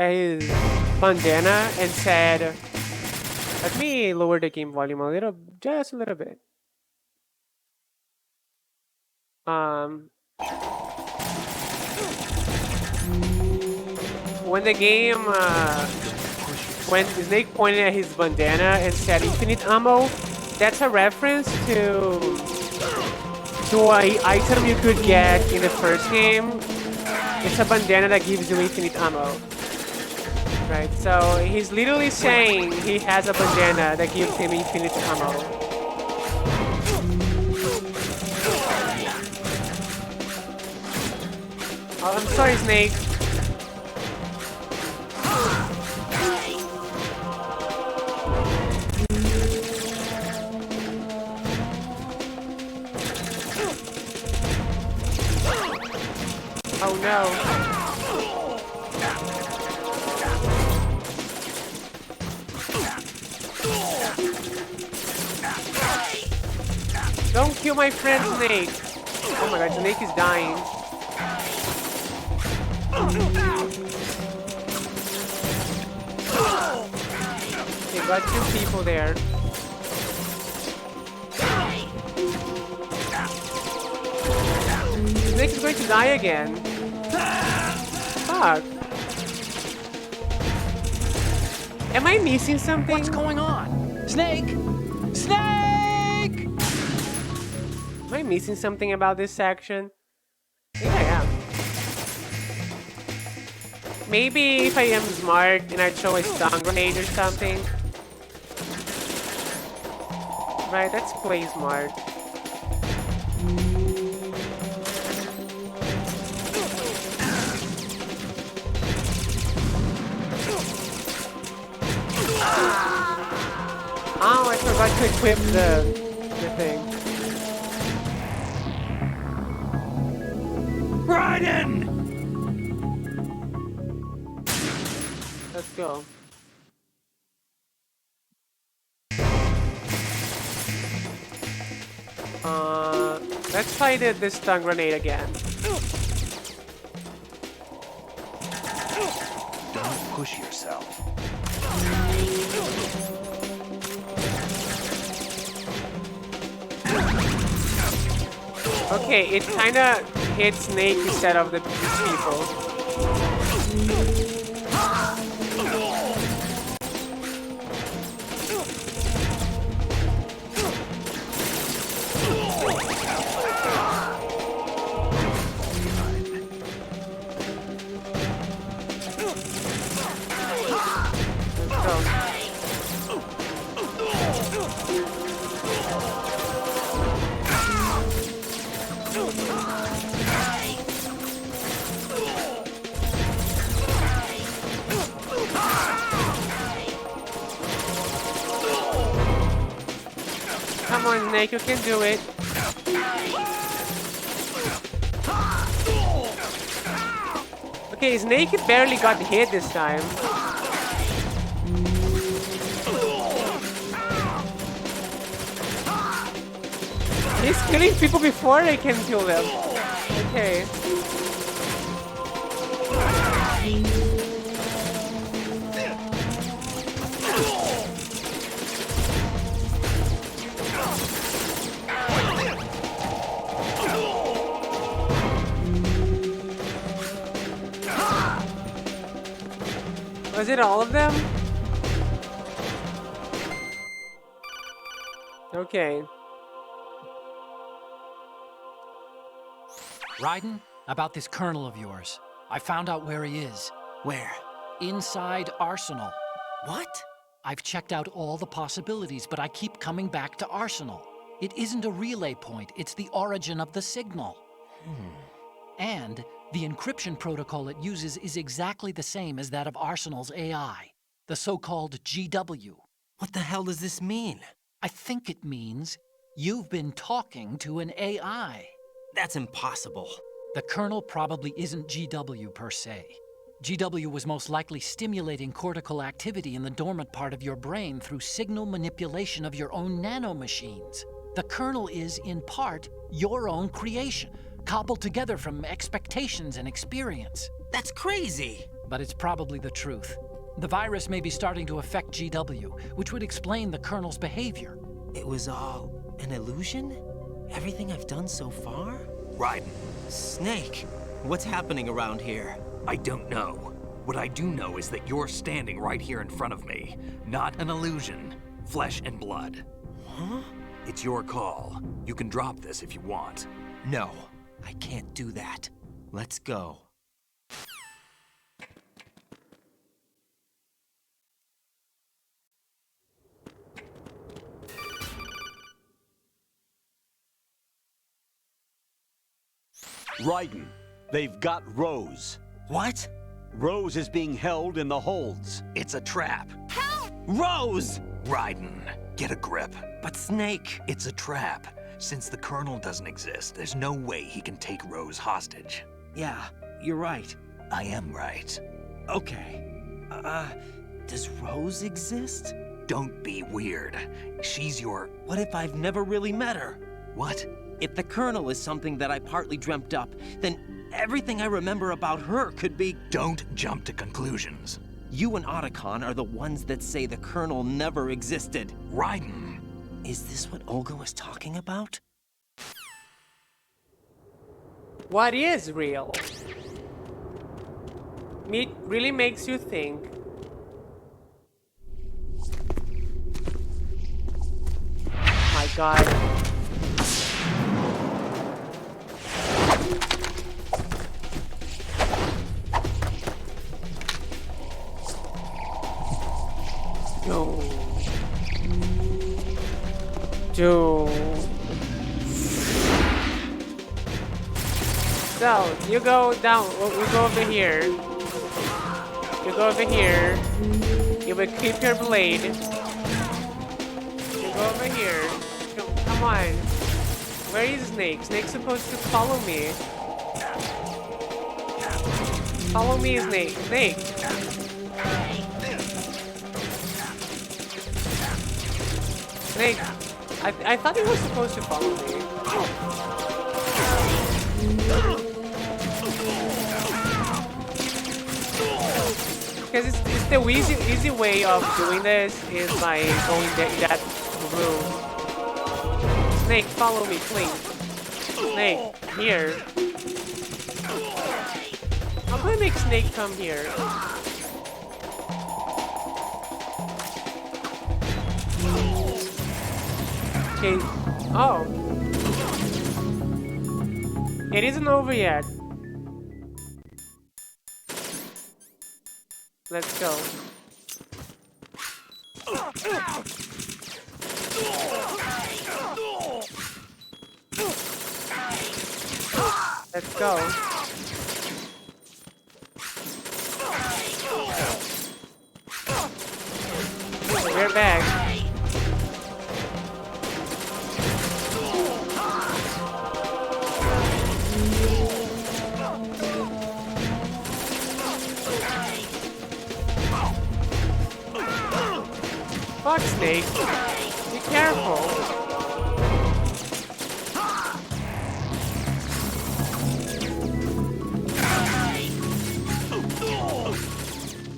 bandana and said, "Let me lower the game volume a little, just a little bit." When the game, when Snake pointed at his bandana and said "infinite ammo," that's a reference to an item you could get in the first game. It's a bandana that gives you infinite ammo. Right, so he's literally saying he has a bandana that gives him infinite ammo. Oh, I'm sorry, Snake. Oh no. Don't kill my friend Snake. Oh my god, Snake is dying. Okay, got two people there. Snake is going to die again. Fuck. Am I missing something? What's going on? Snake! Snake! Am I missing something about this section? I think I am. Maybe if I am smart and I throw a stun grenade or something. Right, let's play smart. Oh, I forgot to equip the thing. Raiden! Let's go. Let's try this stun grenade again. Don't push yourself. Okay, it kinda hits Snake instead of the people. Come on, Snake, you can do it. Okay, Snake barely got hit this time. He's killing people before they can kill them. Okay. Was it all of them? Okay. Raiden, about this colonel of yours. I found out where he is. Where? Inside Arsenal. What? I've checked out all the possibilities, but I keep coming back to Arsenal. It isn't a relay point, it's the origin of the signal. And the encryption protocol it uses is exactly the same as that of Arsenal's AI, the so-called GW. What the hell does this mean? I think it means you've been talking to an AI. That's impossible. The kernel probably isn't GW per se. GW was most likely stimulating cortical activity in the dormant part of your brain through signal manipulation of your own nanomachines. The kernel is, in part, your own creation, cobbled together from expectations and experience. That's crazy. But it's probably the truth. The virus may be starting to affect GW, which would explain the kernel's behavior. It was all an illusion? Everything I've done so far? Raiden, Snake, what's happening around here? I don't know. What I do know is that you're standing right here in front of me. Not an illusion. Flesh and blood. Huh? It's your call. You can drop this if you want. No, I can't do that. Let's go. Raiden, they've got Rose. What? Rose is being held in the holds. It's a trap. Rose! Raiden, get a grip. But Snake... It's a trap. Since the Colonel doesn't exist, there's no way he can take Rose hostage. Yeah, you're right. I am right. Okay. Does Rose exist? Don't be weird. She's your... What if I've never really met her? What? If the Colonel is something that I partly dreamt up, then everything I remember about her could be... Don't jump to conclusions. You and Otacon are the ones that say the Colonel never existed. Raiden. Is this what Olga was talking about? What is real? It really makes you think. My God. No. Dude. So, you go down, we go over here. You go over here. You will keep your blade. You go over here. Come on. Where is Snake? Snake's supposed to follow me. Follow me, Snake. Snake. Snake. I thought he was supposed to follow me. Because it's the easy way of doing this is by going in that room. Snake, follow me, please. Snake, here. I'm gonna make Snake come here. Okay. Oh. It isn't over yet. Let's go. Let's go. We're back. Fuck, Snake. Be careful.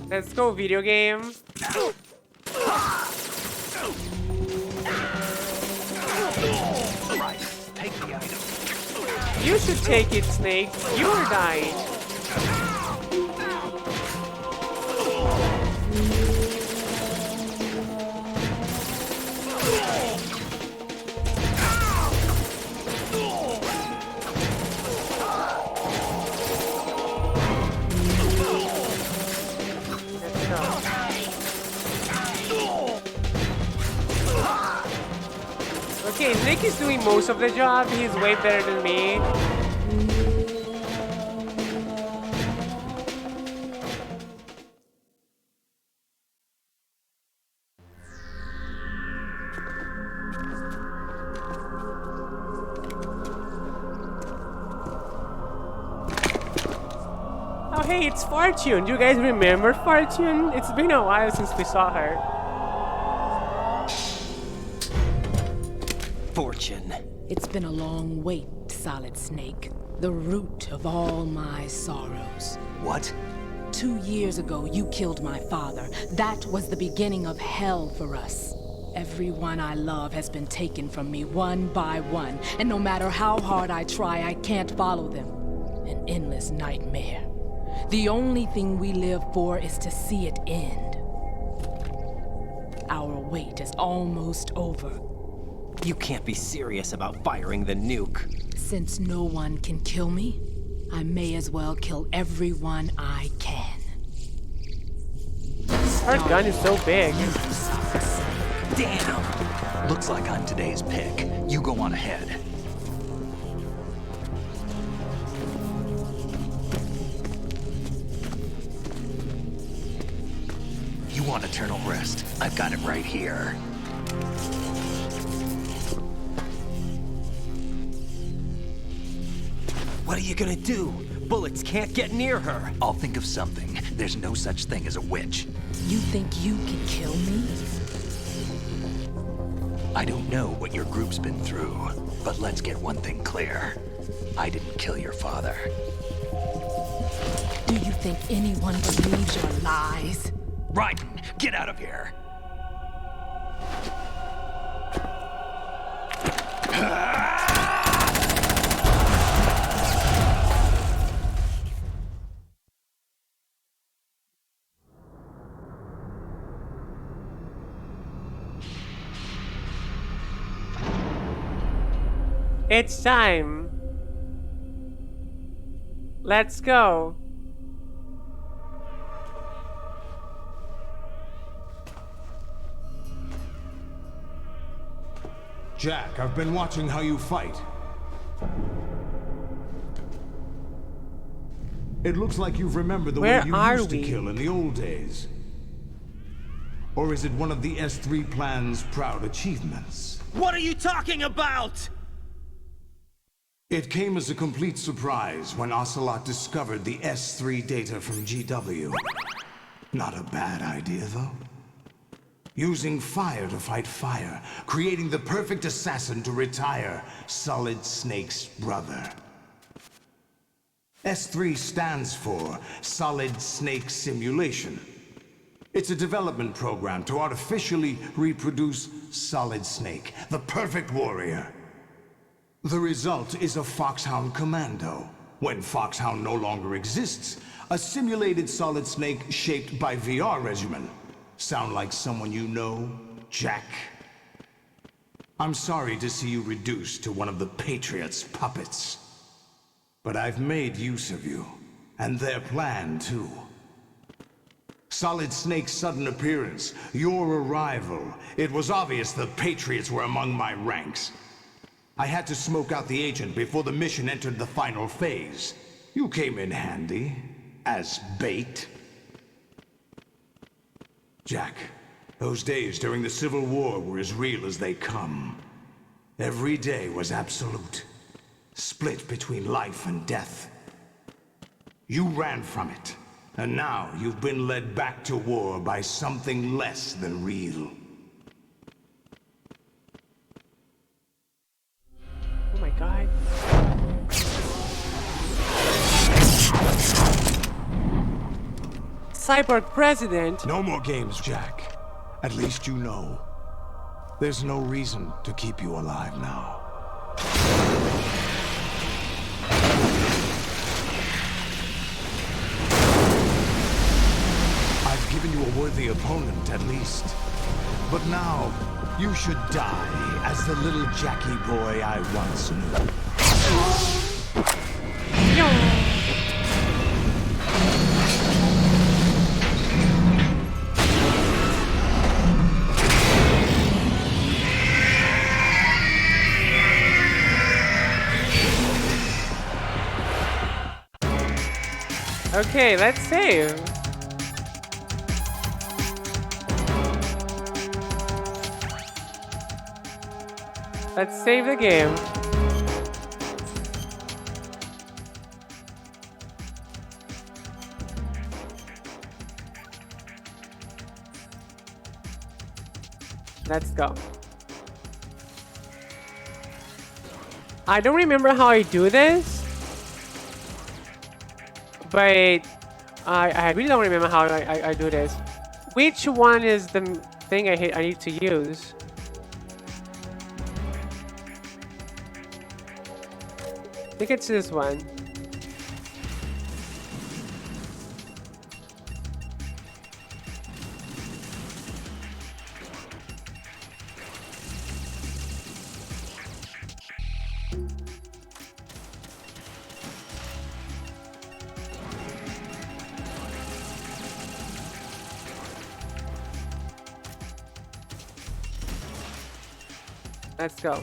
Let's go, video game. You should take it, Snake. You're dying. Okay, Nick is doing most of the job. He's way better than me. Oh hey, it's Fortune. Do you guys remember Fortune? It's been a while since we saw her. Fortune. It's been a long wait, Solid Snake. The root of all my sorrows. What? 2 years ago, you killed my father. That was the beginning of hell for us. Everyone I love has been taken from me one by one, and no matter how hard I try, I can't follow them. An endless nightmare. The only thing we live for is to see it end. Our wait is almost over. You can't be serious about firing the nuke. Since no one can kill me, I may as well kill everyone I can. Her gun is so big. Damn! Looks like I'm today's pick. You go on ahead. You want eternal rest? I've got it right here. What are you gonna do? Bullets can't get near her. I'll think of something. There's no such thing as a witch. You think you can kill me? I don't know what your group's been through, but let's get one thing clear. I didn't kill your father. Do you think anyone believes your lies? Raiden, get out of here! It's time. Let's go. Jack, I've been watching how you fight. It looks like you've remembered the Where way you are used to we? kill in the old days. Or is it one of the S3 plan's proud achievements? What are you talking about? It came as a complete surprise when Ocelot discovered the S3 data from GW. Not a bad idea, though. Using fire to fight fire, creating the perfect assassin to retire Solid Snake's brother. S3 stands for Solid Snake Simulation. It's a development program to artificially reproduce Solid Snake, the perfect warrior. The result is a Foxhound Commando. When Foxhound no longer exists, a simulated Solid Snake shaped by VR regimen. Sound like someone you know, Jack? I'm sorry to see you reduced to one of the Patriots' puppets. But I've made use of you, and their plan too. Solid Snake's sudden appearance, your arrival, it was obvious the Patriots were among my ranks. I had to smoke out the agent before the mission entered the final phase. You came in handy, as bait. Jack, those days during the Civil War were as real as they come. Every day was absolute, split between life and death. You ran from it, and now you've been led back to war by something less than real. Oh my god. Cyborg President? No more games, Jack. At least you know. There's no reason to keep you alive now. I've given you a worthy opponent, at least. But now, you should die as the little Jackie boy I once knew. Okay, let's save. Let's save the game. Let's go. I don't remember how I do this, but I really don't remember how I do this. Which one is the thing I need to use? I think it's this one. Let's go.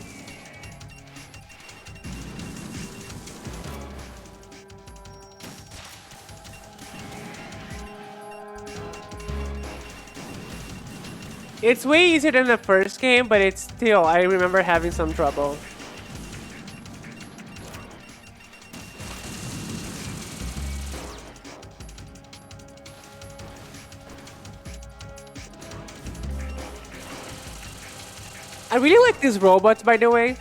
It's way easier than the first game, but it's still, I remember having some trouble. I really like these robots, by the way.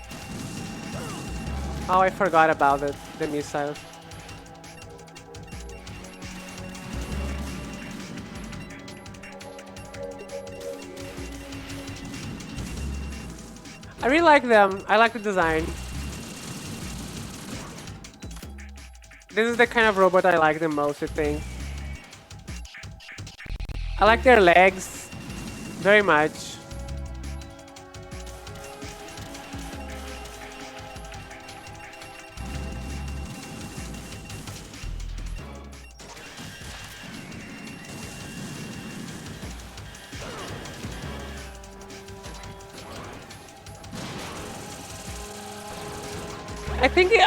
Oh, I forgot about the missiles. I really like them. I like the design. This is the kind of robot I like the most, I think. I like their legs very much.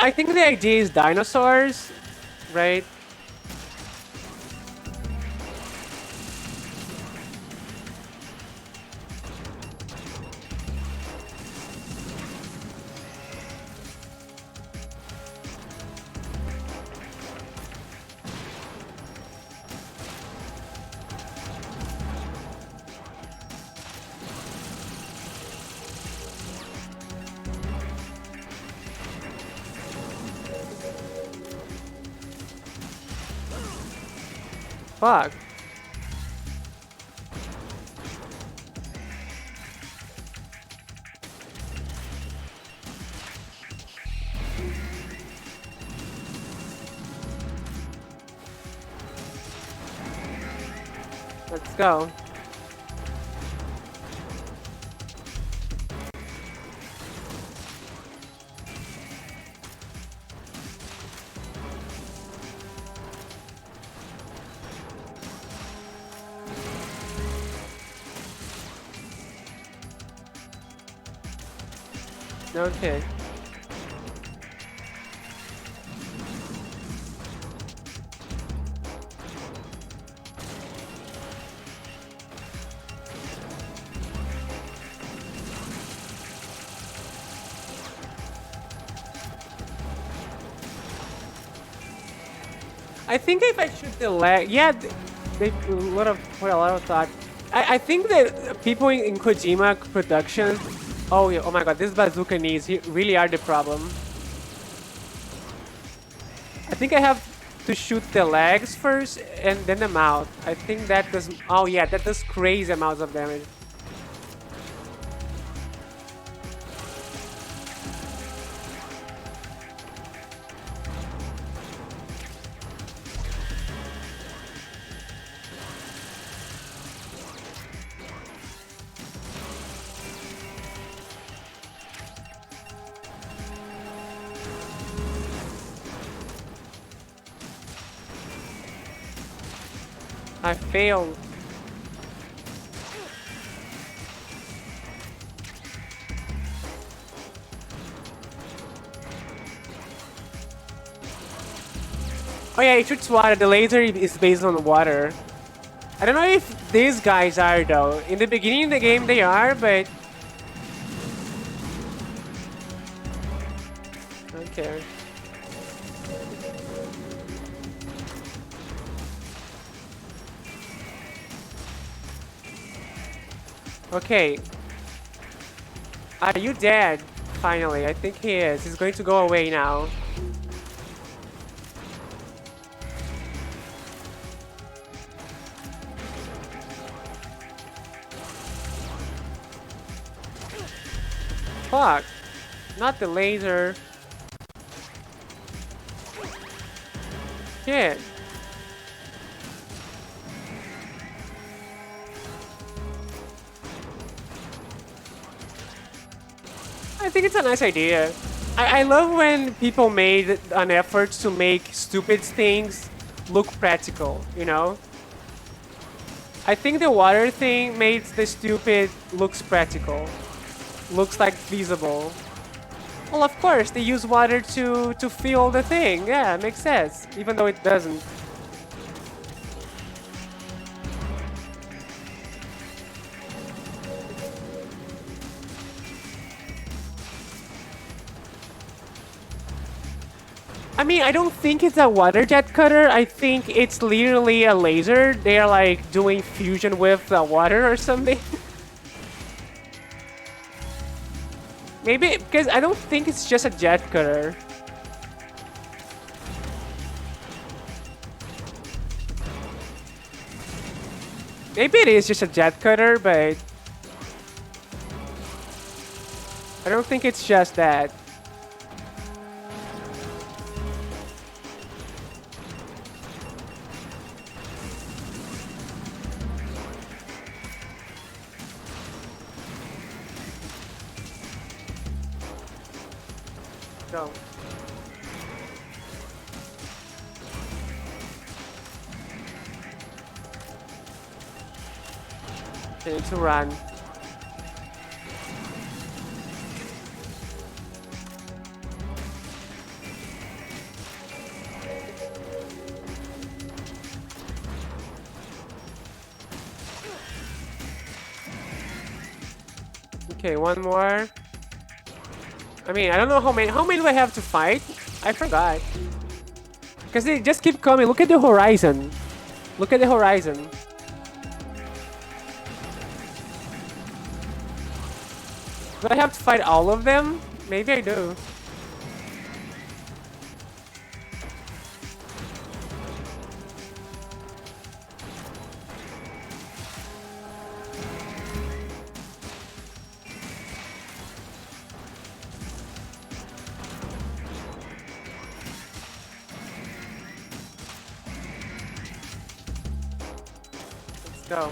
I think the idea is dinosaurs, right? Fuck. Let's go. Okay. I think if I shoot the leg, yeah, they put a lot of thought. I think that people in Kojima Productions, oh yeah, oh my god, this bazooka knees really are the problem. I think I have to shoot the legs first and then the mouth. I think that does, oh yeah, that does crazy amounts of damage. I failed. Oh yeah, it shoots water. The laser is based on water. I don't know if these guys are though. In the beginning of the game they are, but... Okay. Okay. Are you dead? Finally, I think he is. He's going to go away now. Fuck. Not the laser. Shit. I think it's a nice idea. I love when people made an effort to make stupid things look practical, you know? I think the water thing makes the stupid looks practical. Looks like feasible. Well, of course, they use water to fill the thing. Yeah, it makes sense, even though it doesn't. I mean, I don't think it's a water jet cutter. I think it's literally a laser. They are like doing fusion with the water or something. Maybe, because I don't think it's just a jet cutter. Maybe it is just a jet cutter, but... I don't think it's just that. Go. I need to run. Okay, one more. I mean, I don't know how many. How many do I have to fight? I forgot. Because they just keep coming. Look at the horizon. Look at the horizon. Do I have to fight all of them? Maybe I do. Let's go.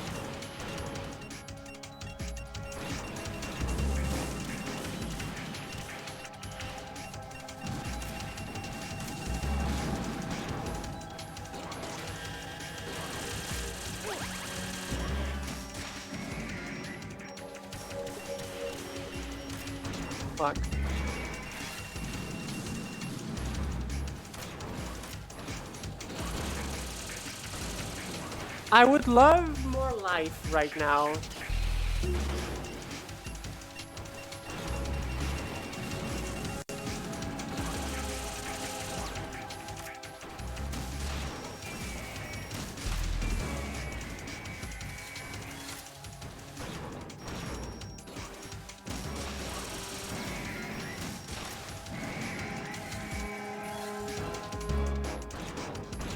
Fuck. I would love more life right now.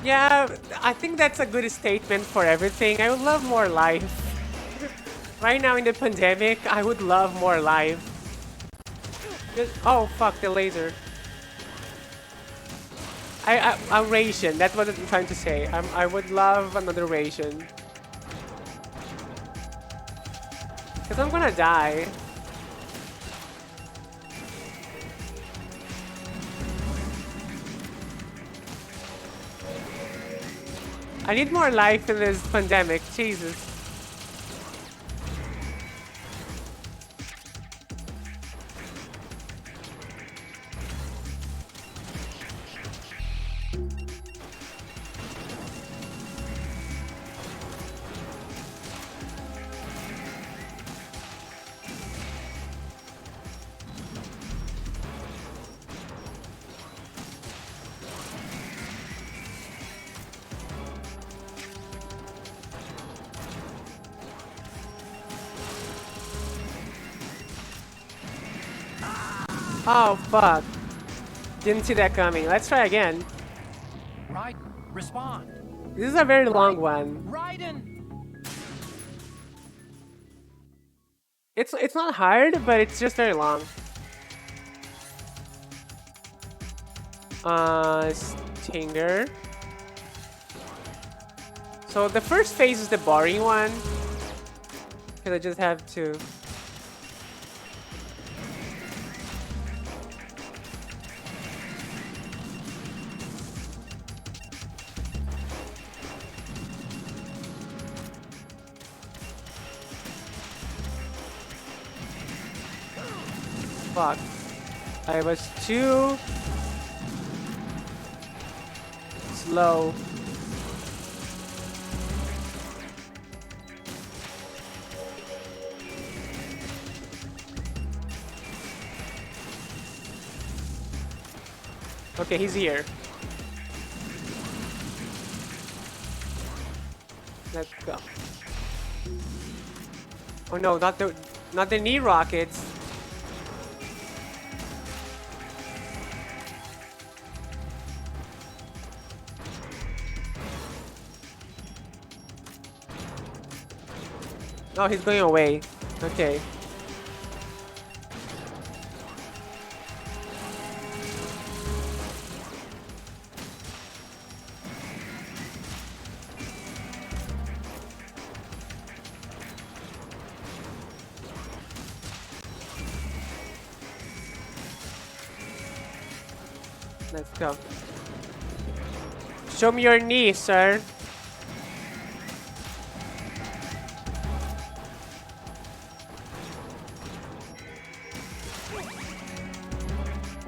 Yeah, I think that's a good statement for everything. I would love more life. Right now in the pandemic, I would love more life. Oh, fuck, the laser. A ration, that's what I'm trying to say. I would love another ration. Because I'm gonna die. I need more life in this pandemic, Jesus. Oh, fuck. Didn't see that coming. Let's try again. Raiden, respond. This is a very long one. Raiden! It's not hard, but it's just very long. Stinger. So the first phase is the boring one. Because I just have to... Fuck. I was too slow. Okay, he's here. Let's go. Oh no, not the knee rockets. Oh, he's going away. Okay. Let's go. Show me your knee, sir.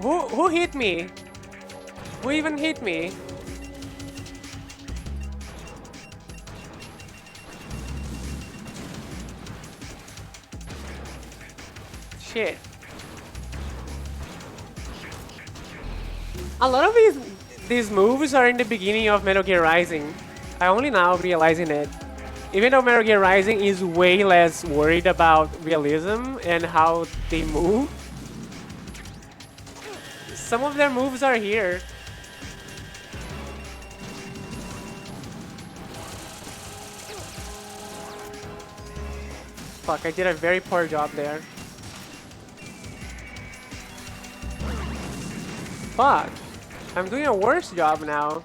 Who hit me? Who even hit me? Shit. A lot of these moves are in the beginning of Metal Gear Rising. I only now realizing it. Even though Metal Gear Rising is way less worried about realism and how they move, some of their moves are here. Fuck, I did a very poor job there. Fuck, I'm doing a worse job now.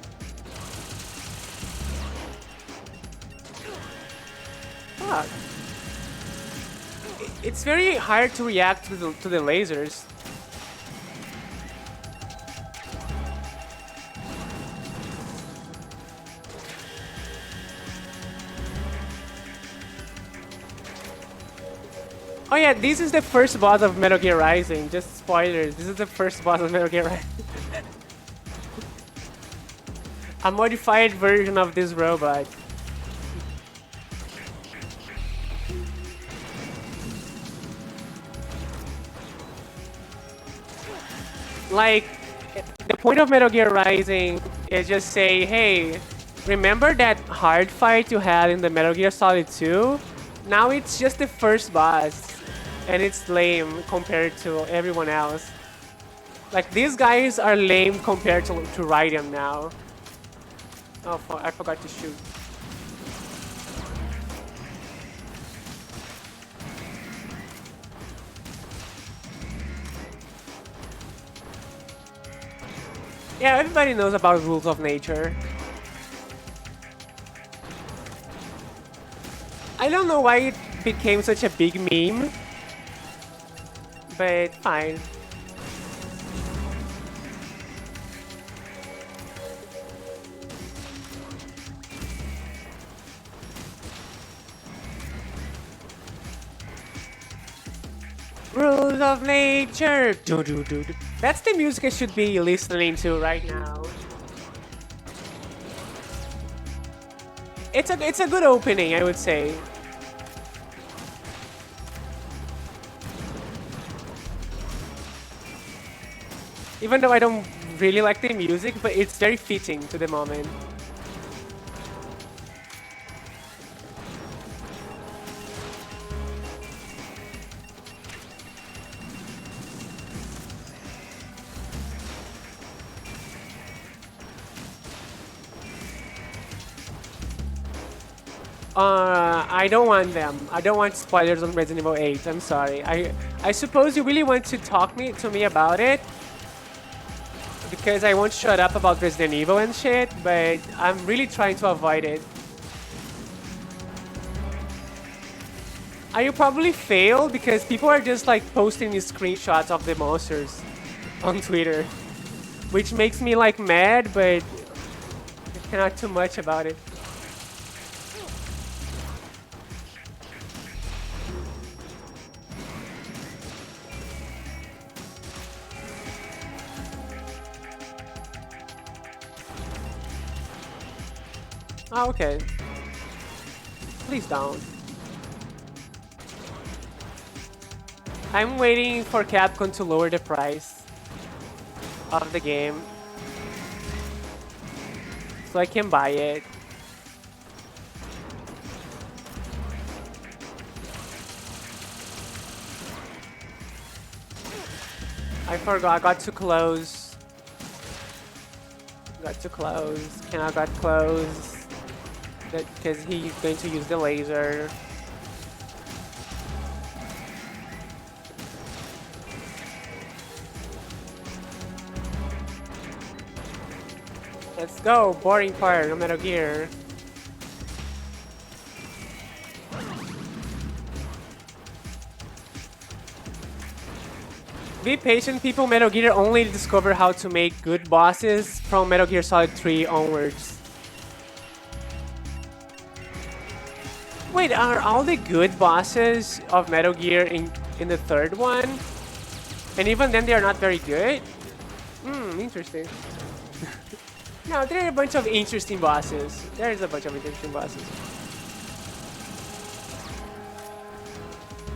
Fuck. It's very hard to react to the lasers. Oh yeah, this is the first boss of Metal Gear Rising. Just spoilers. This is the first boss of Metal Gear Rising. A modified version of this robot. Like, the point of Metal Gear Rising is just say, hey, remember that hard fight you had in the Metal Gear Solid 2? Now it's just the first boss. And it's lame compared to everyone else. Like, these guys are lame compared to Raiden now. Oh fuck, I forgot to shoot. Yeah, everybody knows about rules of nature. I don't know why it became such a big meme. But fine. Rules of nature. Do do do. That's the music I should be listening to right now. It's a good opening, I would say. Even though I don't really like the music, but it's very fitting to the moment. I don't want them. I don't want spoilers on Resident Evil 8. I'm sorry. I suppose you really want to talk to me about it, because I won't shut up about Resident Evil and shit, but I'm really trying to avoid it. I probably fail because people are just like posting these screenshots of the monsters on Twitter, which makes me like mad, but I cannot do much about it. Oh, okay. Please don't. I'm waiting for Capcom to lower the price of the game so I can buy it. I forgot, I got too close. Got too close. Cannot got close. Because he's going to use the laser. Let's go, boring part, no Metal Gear. Be patient, people. Metal Gear only discover how to make good bosses from Metal Gear Solid 3 onwards. Wait, are all the good bosses of Metal Gear in the third one? And even then they are not very good? Interesting. No, there are a bunch of interesting bosses. There's a bunch of interesting bosses.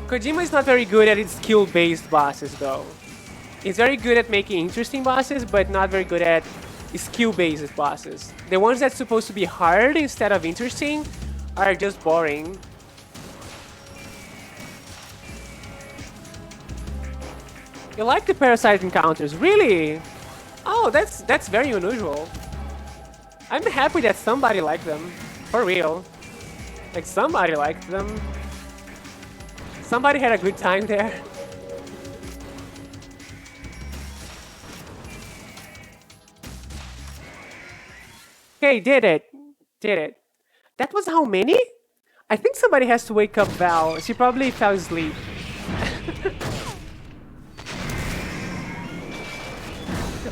Kojima is not very good at its skill-based bosses, though. He's very good at making interesting bosses, but not very good at skill-based bosses. The ones that's supposed to be hard instead of interesting are just boring. You like the parasite encounters, really? Oh, that's very unusual. I'm happy that somebody liked them, for real. Like somebody liked them. Somebody had a good time there. Okay, did it. Did it. That was how many? I think somebody has to wake up Val. She probably fell asleep.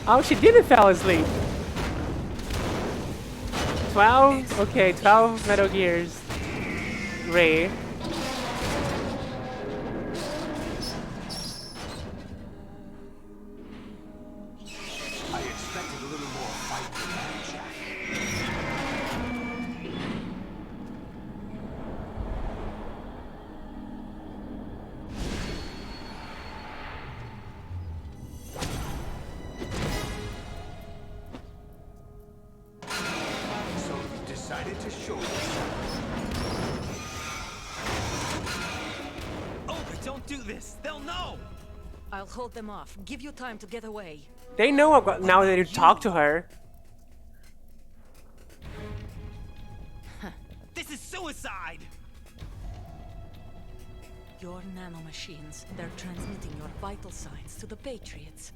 Oh, she didn't fall asleep. 12? Okay, 12 Metal Gears. Ray. I expected a little more fight than that, Jack. So you decided to show yourself. Oh, but don't do this. They'll know. I'll hold them off. Give you time to get away. They know about now that you talk to her. This is suicide. Your nanomachines, they're transmitting your vital signs to the Patriots.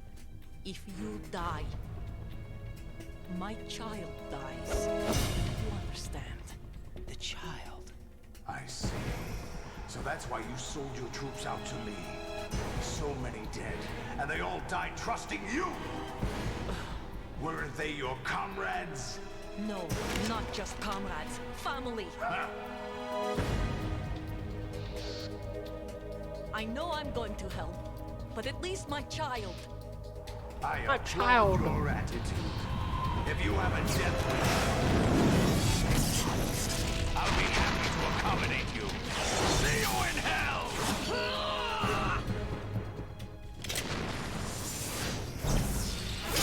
If you die, my child dies. You understand? The child. I see. So that's why you sold your troops out to me. So many dead, and they all died trusting you! Weren't they your comrades? No, not just comrades. Family. I know I'm going to help, but at least my child. I My applaud child. your attitude. If you have a death wish, I'll be happy to accommodate you. See you in hell!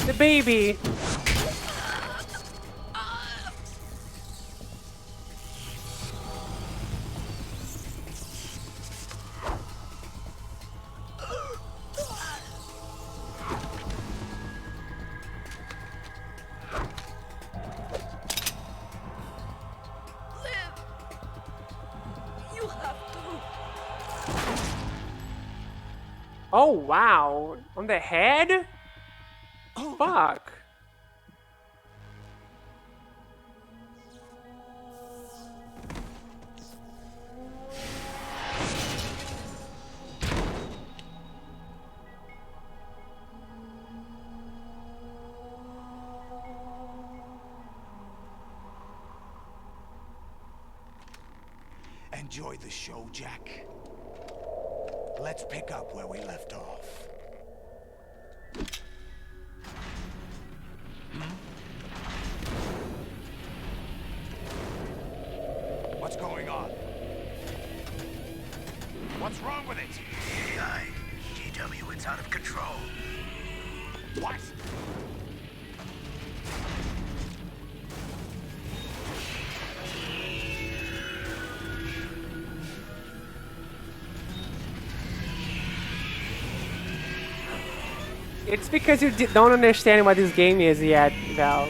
The baby. You have to. Oh, wow. On the head? Oh, fuck. Enjoy the show, Jack. Let's pick up where we left off. What's going on? What's wrong with it? AI, GW, it's out of control. What? It's because you don't understand what this game is yet, Val.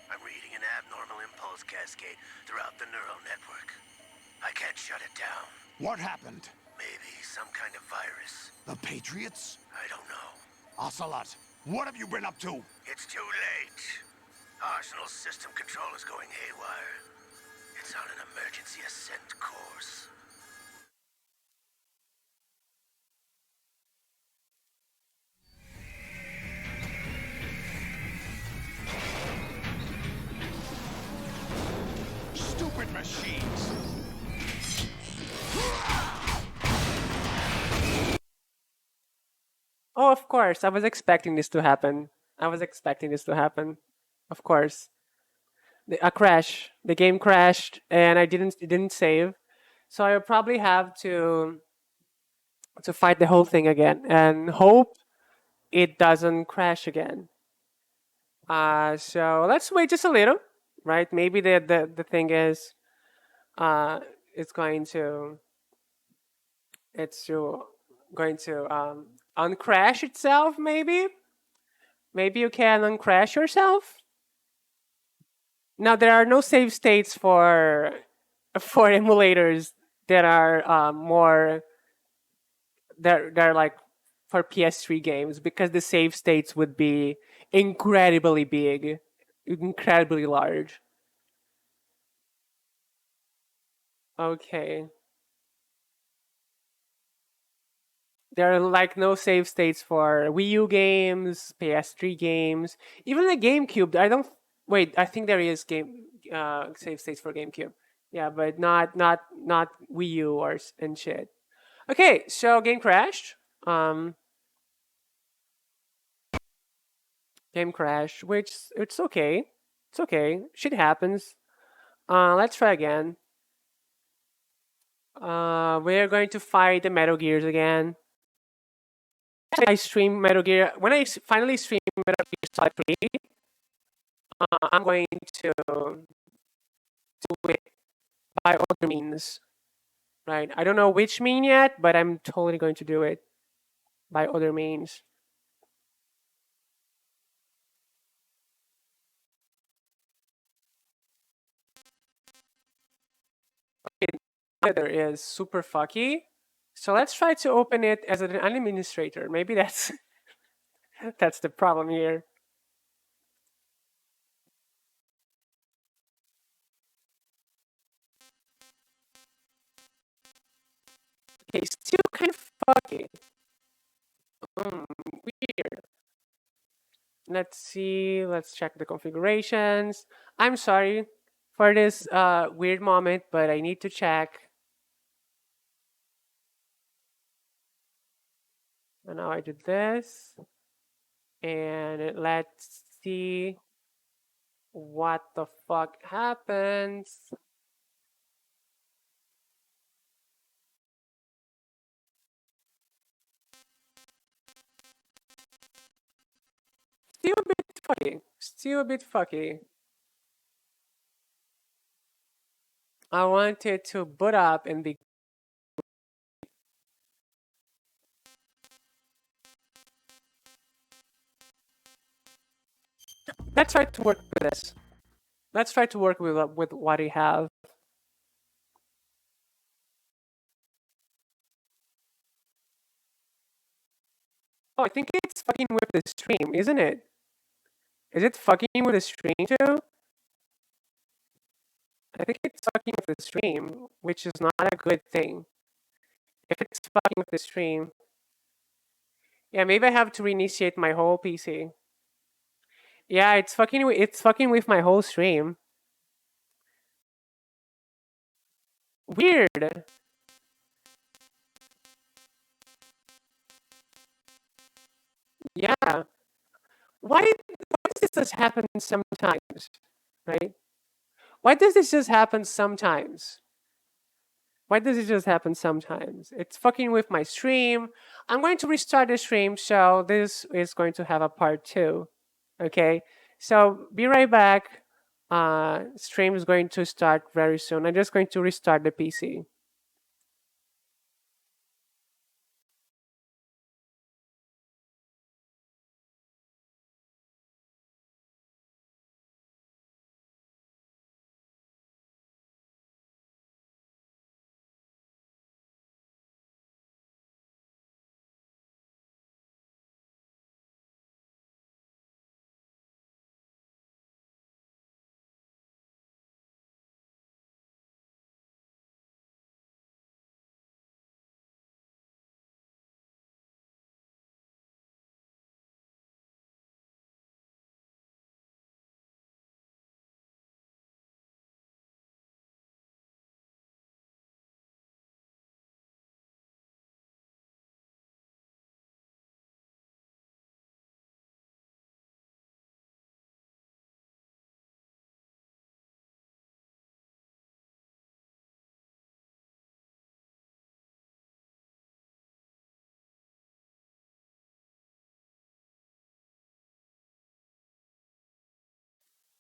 I'm reading an abnormal impulse cascade throughout the neural network. I can't shut it down. What happened? Maybe some kind of virus. The Patriots? I don't know. Ocelot, what have you been up to? It's too late. Arsenal system control is going haywire. It's on an emergency ascent course. Stupid machines! Oh, of course. I was expecting this to happen. I was expecting this to happen. Of course. A crash. The game crashed and it didn't save. So I'll probably have to fight the whole thing again and hope it doesn't crash again. So let's wait just a little, right? Maybe the thing is it's going to it's to going to uncrash itself maybe. Maybe you can uncrash yourself. Now there are no save states for emulators that are more they're like for PS3 games because the save states would be incredibly big, incredibly large. Okay. There are like no save states for Wii U games, PS3 games, even the GameCube. I don't wait. I think there is game save states for GameCube. Yeah, but not Wii U and shit. Okay, so game crashed. Um, game crashed, which it's okay. It's okay. Shit happens. Let's try again. We're going to fight the Metal Gears again. I stream Metal Gear. When I finally stream Metal Gear Solid 3, I'm going to do it by other means, right? I don't know which mean yet, but I'm totally going to do it by other means. Okay, there is super fucky. So let's try to open it as an administrator. Maybe that's that's the problem here. Okay, still kind of fucky. Weird. Let's see. Let's check the configurations. I'm sorry for this weird moment, but I need to check. And now I did this. And let's see what the fuck happens. Still a bit fucky. Still a bit fucky. I want it to boot up and be. Let's try to work with this. Let's try to work with what we have. Oh, I think it's fucking with the stream, isn't it? Is it fucking with the stream too? I think it's fucking with the stream, which is not a good thing. If it's fucking with the stream, yeah, maybe I have to reinitiate my whole PC. Yeah, it's fucking with my whole stream. Weird. Yeah. Why does this just happen sometimes? Right? Why does this just happen sometimes? Why does it just happen sometimes? It's fucking with my stream. I'm going to restart the stream, so this is going to have a part 2. Okay? So be right back. Stream is going to start very soon. I'm just going to restart the PC.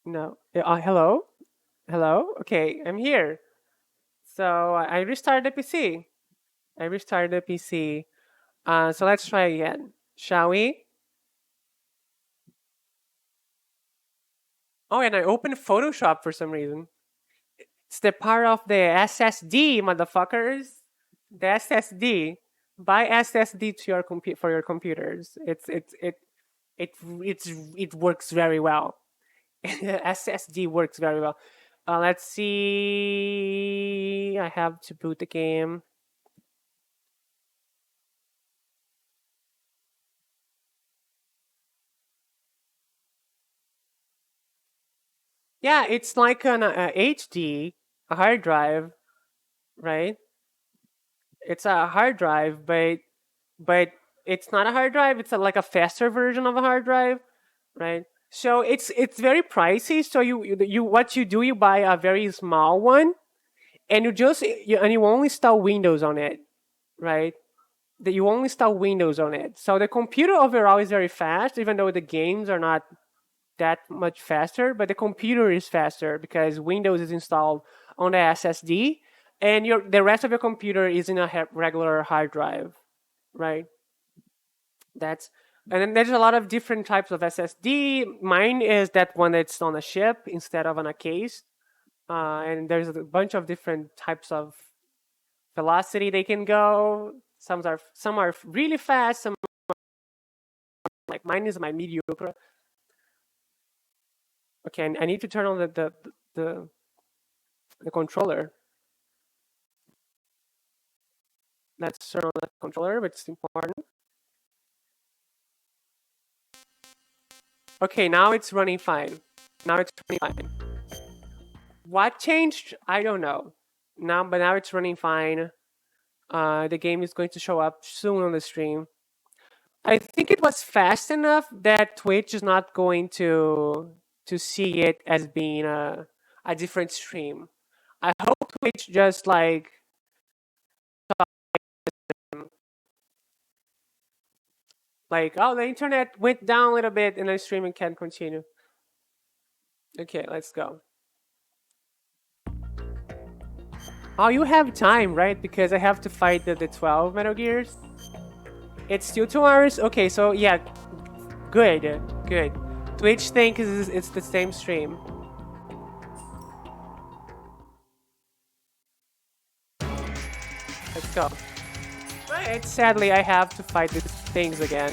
No. Hello? Hello? Okay, I'm here. So I restarted the PC. I restarted the PC. So let's try again. Shall we? Oh, and I opened Photoshop for some reason. It's the power of the SSD, motherfuckers. The SSD. Buy SSD to your for your computers. It works very well. SSD works very well. Let's see. I have to boot the game. Yeah, it's like an HD, a hard drive, right? It's a hard drive, but it's not a hard drive. It's like a faster version of a hard drive, right? So it's very pricey. So you what you do, you buy a very small one, and you only install Windows on it, right? That you only install Windows on it. So the computer overall is very fast, even though the games are not that much faster, but the computer is faster because Windows is installed on the SSD, and the rest of your computer is in a regular hard drive, right? That's and then there's a lot of different types of SSD. Mine is that one that's on a ship instead of on a case, and there's a bunch of different types of velocity they can go. Some are really fast. Some like mine is my mediocre. Okay, I need to turn on the the controller. Let's turn on the controller, which is important. Okay, now it's running fine. Now it's running fine. What changed? I don't know. But now it's running fine. The game is going to show up soon on the stream. I think it was fast enough that Twitch is not going to see it as being a different stream. I hope Twitch just like, oh, the internet went down a little bit and the streaming can continue. Okay, let's go. Oh, you have time, right? Because I have to fight the 12 Metal Gears. It's still 2 hours? Okay, so yeah, good, good. Twitch thinks it's the same stream. Let's go. But sadly, I have to fight these things again.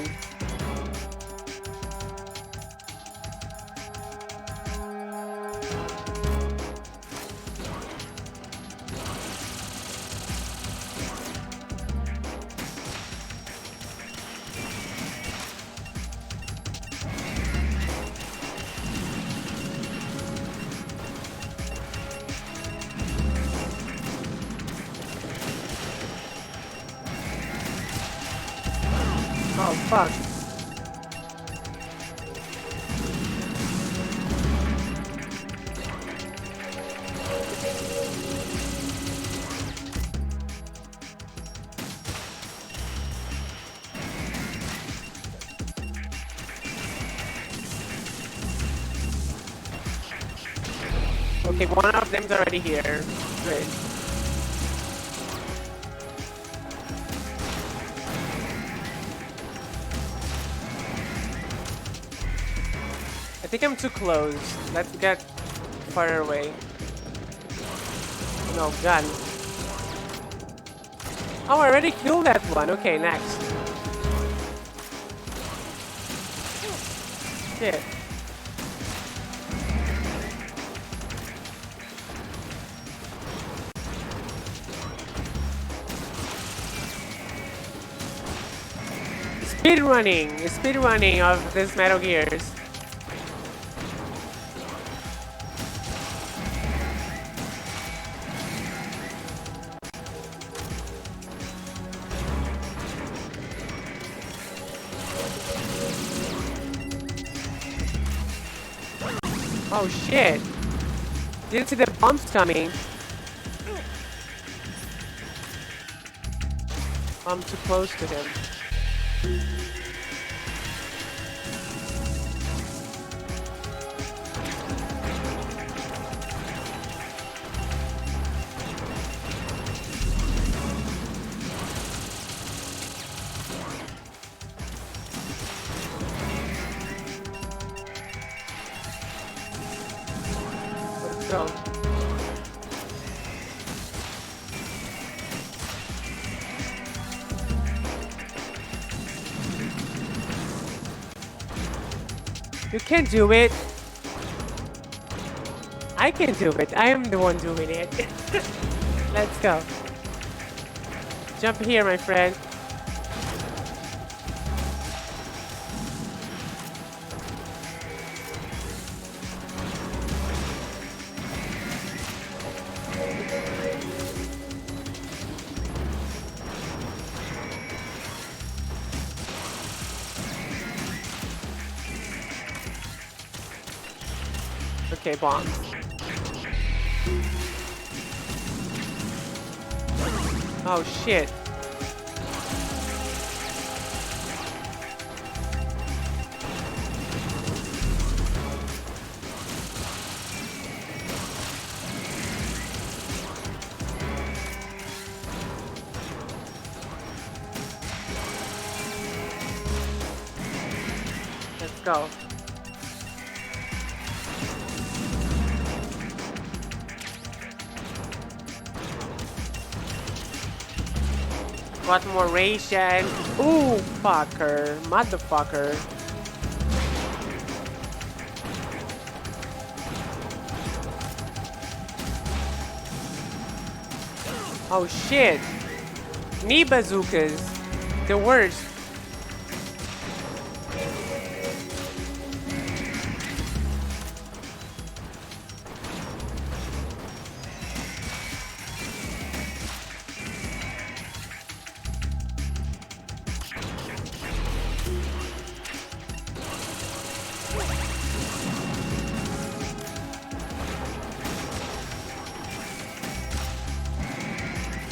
Oh, fuck. Okay, one of them's already here. Great. I think I'm too close. Let's get farther away. No, gun. Oh, I already killed that one. Okay, next. Shit. Speedrunning of this Metal Gears. Oh shit! Didn't see the bombs coming. I'm too close to him. go. You can do it. I can do it. I am the one doing it. Let's go. Jump here, my friend. Okay, bombs. Oh shit. Let's go. What more ration? Ooh, fucker. Motherfucker. Oh shit. Knee bazookas. The worst.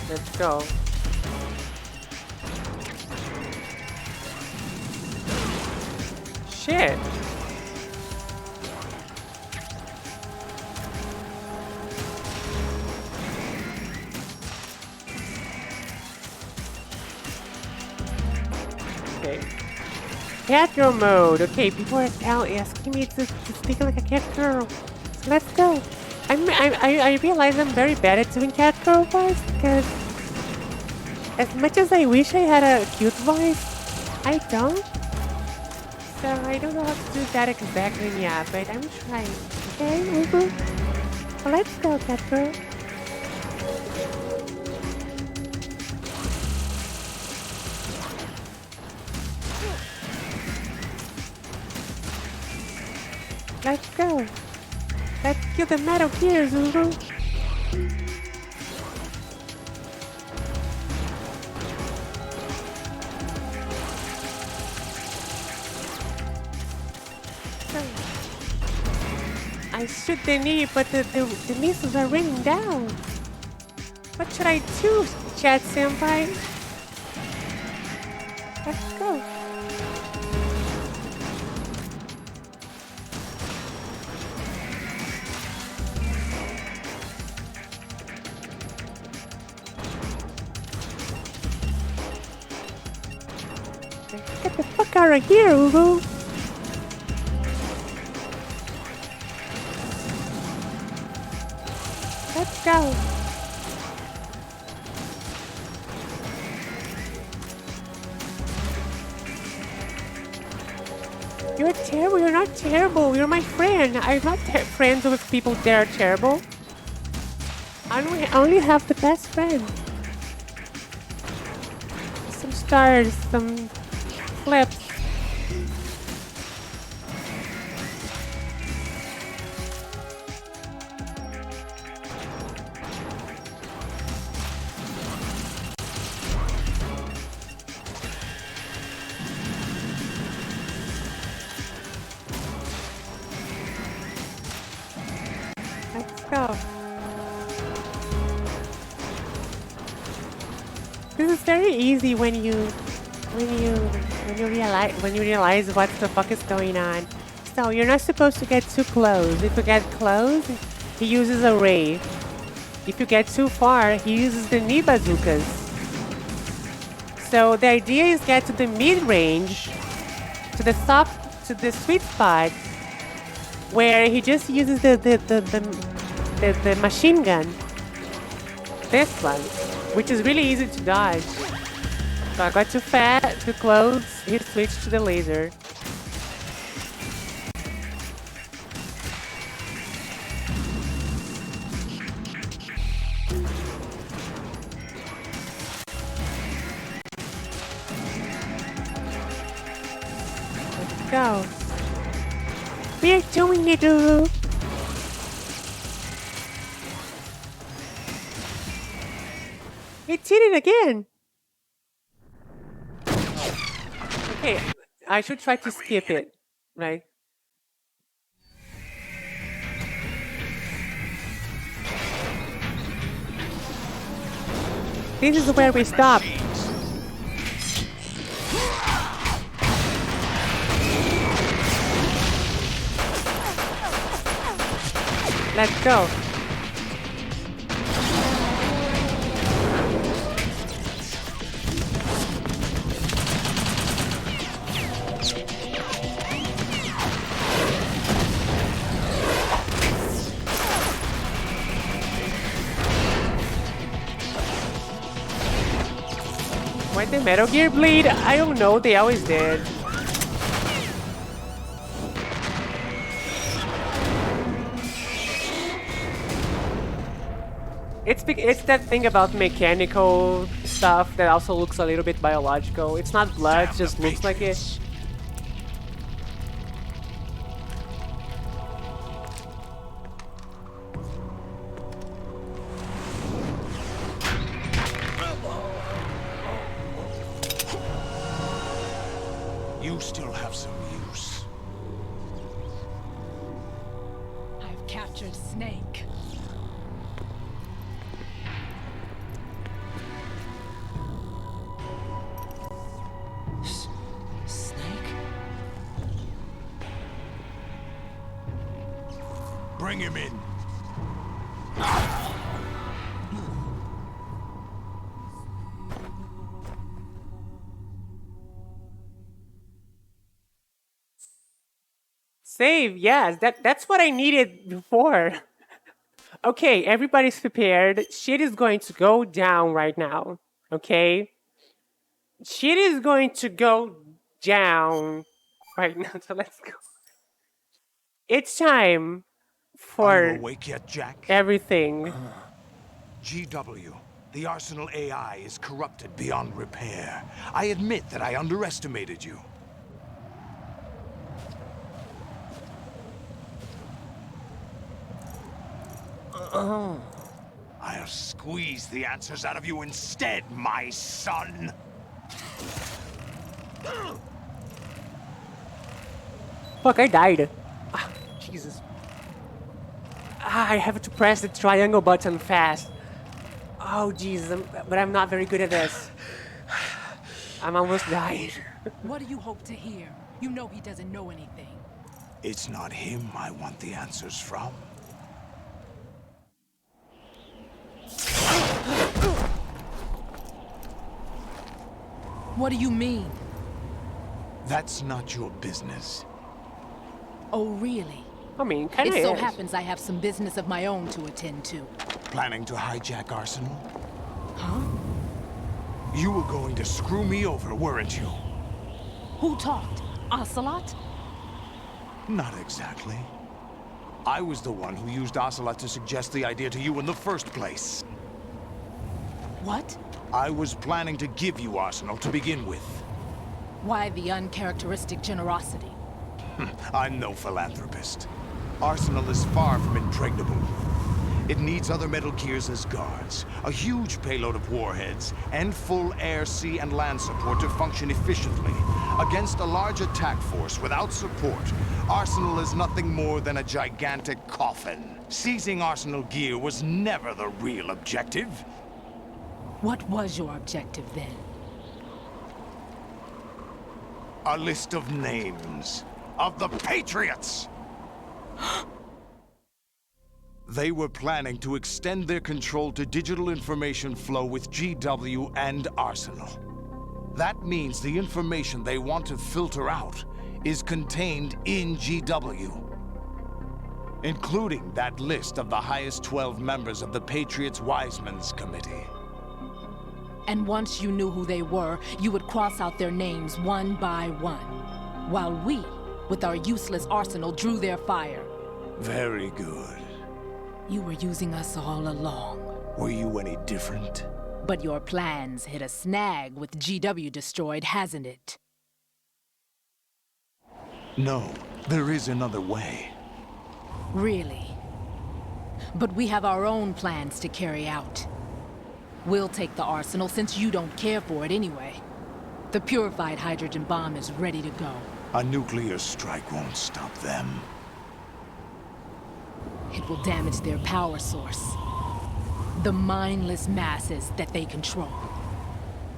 Let's go. Shit. Okay. Cat girl mode. Okay, people are asking me to speak like a cat girl. So let's go. I realize I'm very bad at doing cat girl voice because as much as I wish I had a cute voice, I don't. So I don't know how to do that exactly yet, but I'm trying. Okay, Ubu? Well, let's go, cat girl. Let's go. Let's kill the Metal Gear, Zulu. I shoot the knee, but the missiles are raining down. What should I do, Chat Senpai? Let's go. Get the fuck out of here, Ulu. Let's go. You're terrible. You're not terrible. You're my friend. I'm not friends with people that are terrible. I only have the best friend. Some stars, some flips. Let's go. This is very easy when you realize what the fuck is going on. So you're not supposed to get too close. If you get close, he uses a ray. If you get too far, he uses the knee bazookas. So the idea is get to the mid-range, to the sweet spot, where he just uses the the machine gun. This one, which is really easy to dodge. So I got too fat, too close. He switched to the laser. Let's go. We're doing it, Lulu. It did it again. Okay, I should try to skip it, right? This is where we stop. Let's go. Why did Metal Gear bleed? I don't know, they always did. It's that thing about mechanical stuff that also looks a little bit biological. It's not blood, it just looks like it. You still have some use. I've captured Snake. Snake? Bring him in. Save, yes, that's what I needed before. Okay, everybody's prepared. Shit is going to go down right now. Okay? Shit is going to go down right now, so let's go. It's time Are for you awake yet, Jack? everything. GW, the Arsenal AI is corrupted beyond repair. I admit that I underestimated you. I'll squeeze the answers out of you instead, my son. Fuck, I died. Ah, Jesus. Ah, I have to press the triangle button fast. Oh, Jesus, but I'm not very good at this. I'm almost dying. What do you hope to hear? You know he doesn't know anything. It's not him I want the answers from. What do you mean? That's not your business. Oh, really? I mean, kind of It so is. happens I have some business of my own to attend to. Planning to hijack Arsenal? Huh? You were going to screw me over, weren't you? Who talked? Ocelot? Not exactly. I was the one who used Ocelot to suggest the idea to you in the first place. What? I was planning to give you Arsenal to begin with. Why the uncharacteristic generosity? I'm no philanthropist. Arsenal is far from impregnable. It needs other Metal Gears as guards, a huge payload of warheads, and full air, sea, and land support to function efficiently. Against a large attack force without support, Arsenal is nothing more than a gigantic coffin. Seizing Arsenal gear was never the real objective. What was your objective then? A list of names of the Patriots! They were planning to extend their control to digital information flow with GW and Arsenal. That means the information they want to filter out is contained in GW. including that list of the highest 12 members of the Patriots Wiseman's Committee. And once you knew who they were, you would cross out their names one by one, while we, with our useless arsenal, drew their fire. Very good. You were using us all along. Were you any different? But your plans hit a snag with GW destroyed, hasn't it? No, there is another way. Really? But we have our own plans to carry out. We'll take the arsenal since you don't care for it anyway. The purified hydrogen bomb is ready to go. A nuclear strike won't stop them. It will damage their power source. The mindless masses that they control.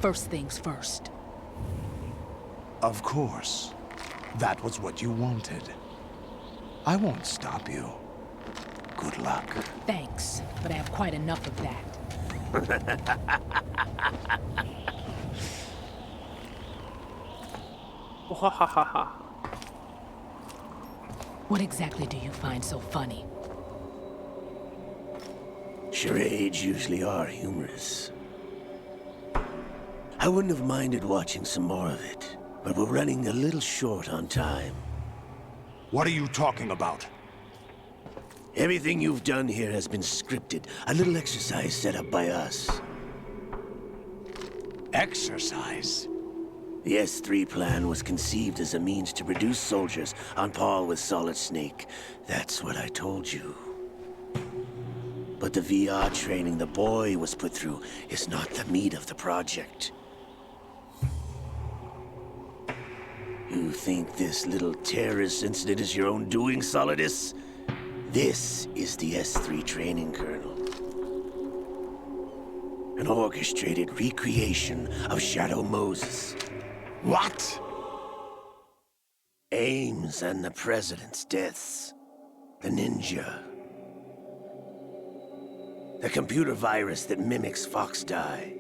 First things first. Of course. That was what you wanted. I won't stop you. Good luck. Thanks, but I have quite enough of that. What exactly do you find so funny? Charades usually are humorous. I wouldn't have minded watching some more of it, but we're running a little short on time. What are you talking about? Everything you've done here has been scripted. A little exercise set up by us. Exercise? The S3 plan was conceived as a means to produce soldiers on par with Solid Snake. That's what I told you. But the VR training the boy was put through is not the meat of the project. You think this little terrorist incident is your own doing, Solidus? This is the S3 training kernel. An orchestrated recreation of Shadow Moses. What? Ames and the President's deaths. The ninja. The computer virus that mimics Foxdie.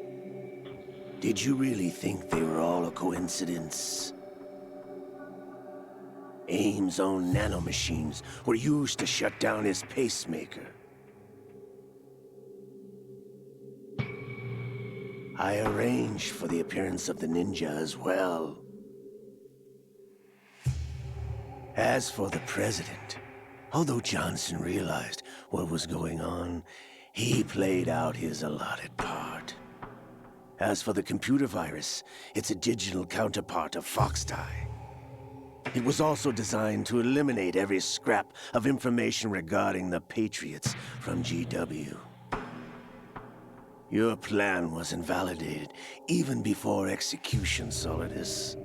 Did you really think they were all a coincidence? Ames' own nanomachines were used to shut down his pacemaker. I arranged for the appearance of the ninja as well. As for the president, although Johnson realized what was going on, he played out his allotted part. As for the computer virus, it's a digital counterpart of Foxdie. It was also designed to eliminate every scrap of information regarding the Patriots from GW. Your plan was invalidated even before execution, Solidus.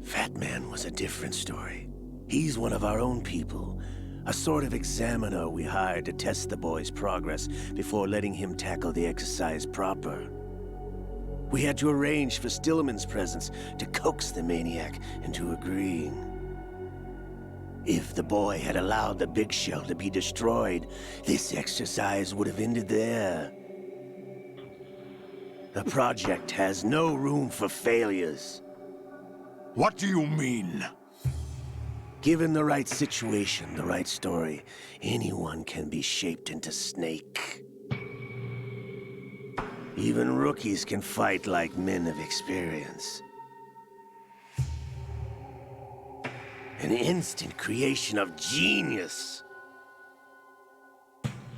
Fat Man was a different story. He's one of our own people, a sort of examiner we hired to test the boy's progress before letting him tackle the exercise proper. We had to arrange for Stillman's presence to coax the maniac into agreeing. If the boy had allowed the big shell to be destroyed, this exercise would have ended there. The project has no room for failures. What do you mean? Given the right situation, the right story, anyone can be shaped into Snake. Even rookies can fight like men of experience. An instant creation of genius.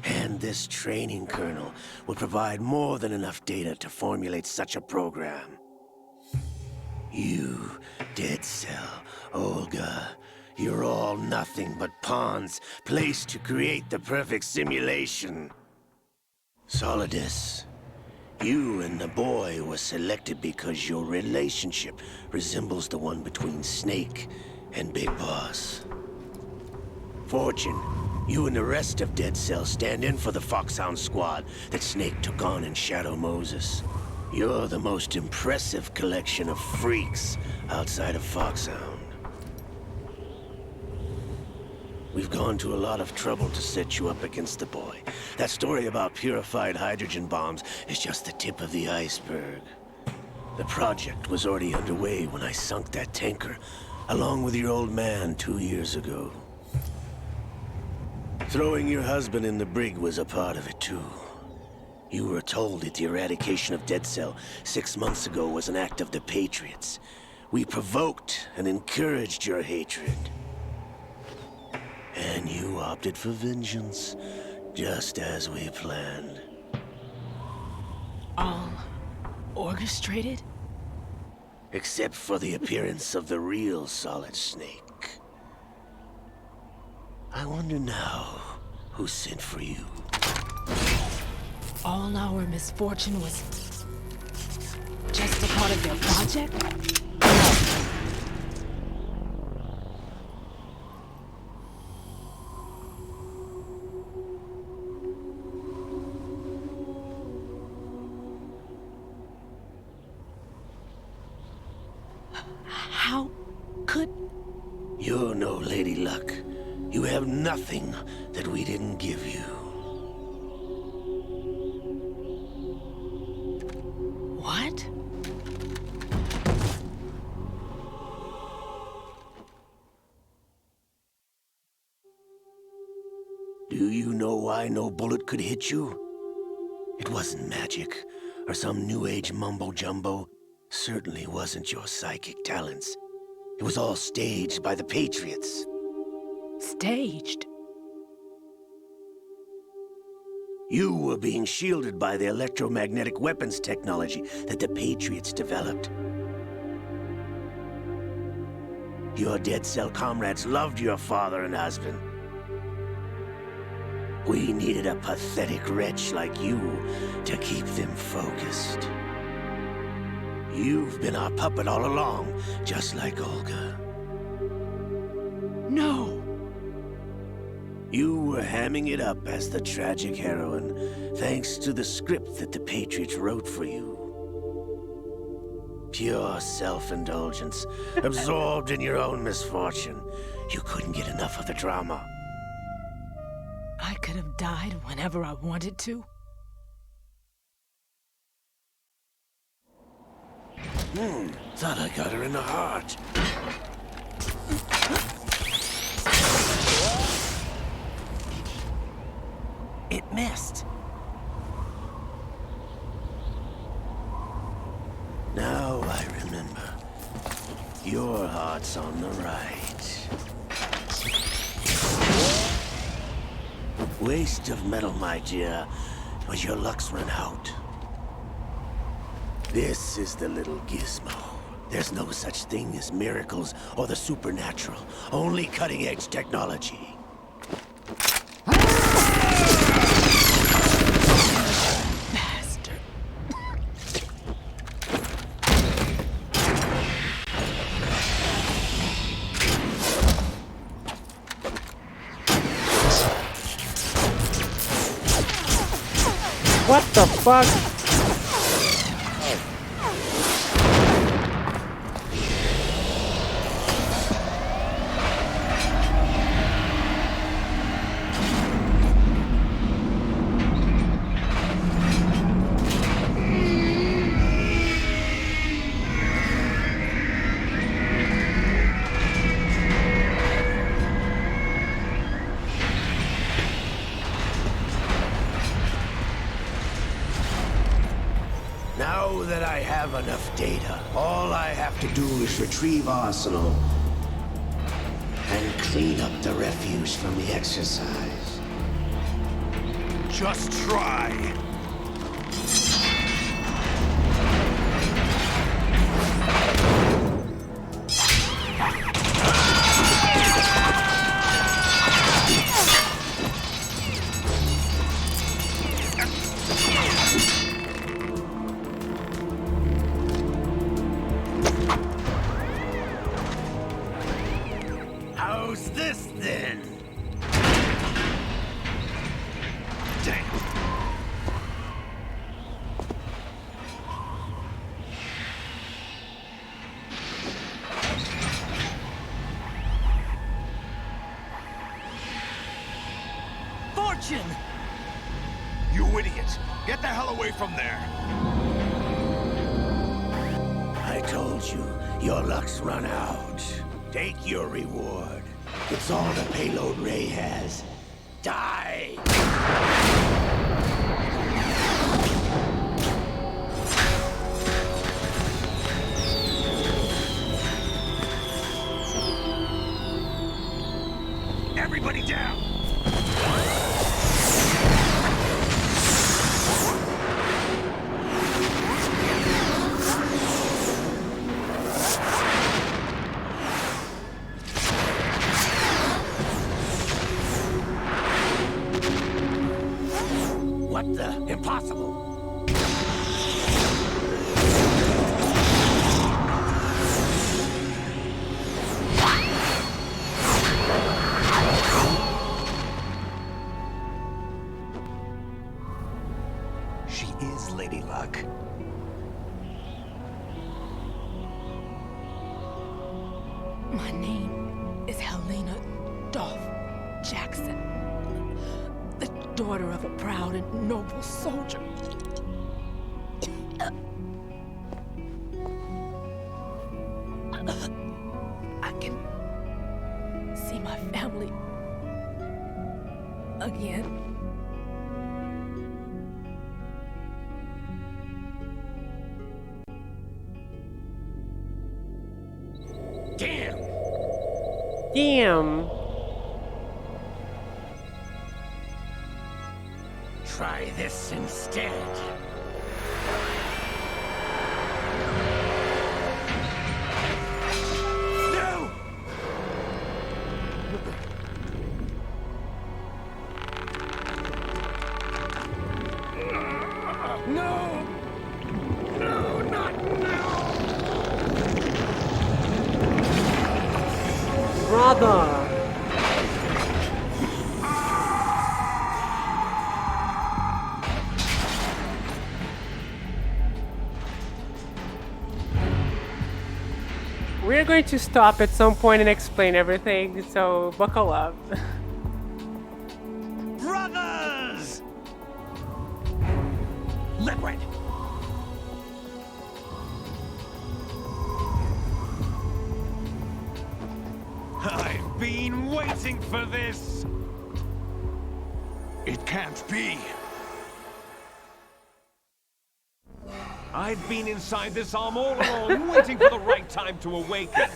And this training kernel will provide more than enough data to formulate such a program. You, Dead Cell, Olga, you're all nothing but pawns placed to create the perfect simulation. Solidus, you and the boy were selected because your relationship resembles the one between Snake and Big Boss. Fortune, you and the rest of Dead Cell stand in for the Foxhound squad that Snake took on in Shadow Moses. You're the most impressive collection of freaks outside of Foxhound. We've gone to a lot of trouble to set you up against the boy. That story about purified hydrogen bombs is just the tip of the iceberg. The project was already underway when I sunk that tanker, along with your old man 2 years ago. Throwing your husband in the brig was a part of it, too. You were told that the eradication of Dead Cell 6 months ago was an act of the Patriots. We provoked and encouraged your hatred. And you opted for vengeance, just as we planned. All orchestrated? Except for the appearance of the real Solid Snake. I wonder now who sent for you. All our misfortune was just a part of their project? How could... You're no Lady Luck. You have nothing that we didn't give you. What? Do you know why no bullet could hit you? It wasn't magic, or some new age mumbo-jumbo. Certainly wasn't your psychic talents. It was all staged by the Patriots. Staged? You were being shielded by the electromagnetic weapons technology that the Patriots developed. Your Dead Cell comrades loved your father and husband. We needed a pathetic wretch like you to keep them focused. You've been our puppet all along, just like Olga. No! You were hamming it up as the tragic heroine, thanks to the script that the Patriots wrote for you. Pure self-indulgence, absorbed in your own misfortune. You couldn't get enough of the drama. I could have died whenever I wanted to. Thought I got her in the heart. It missed. Now I remember. Your heart's on the right. Waste of metal, my dear, but your luck's run out. This is the little gizmo. There's no such thing as miracles or the supernatural. Only cutting-edge technology. Bastard. What the fuck? Now that I have enough data, all I have to do is retrieve Arsenal and clean up the refuse from the exercise. Just try. How's this then? Damn. Fortune! You idiot! Get the hell away from there! I told you, your luck's run out. Take your reward. It's all the payload Ray has. Die! Everybody down! What the? Impossible! She is Lady Luck. My name is Helena Dolph Jackson, the daughter of a proud and noble soldier. I can see my family again. Damn! Damn. Try this instead. No! No! No, not now! Brother. We're going to stop at some point and explain everything, so buckle up. Brothers! Liquid! I've been waiting for this! It can't be. I've been inside this arm all along, waiting for the right time to awaken.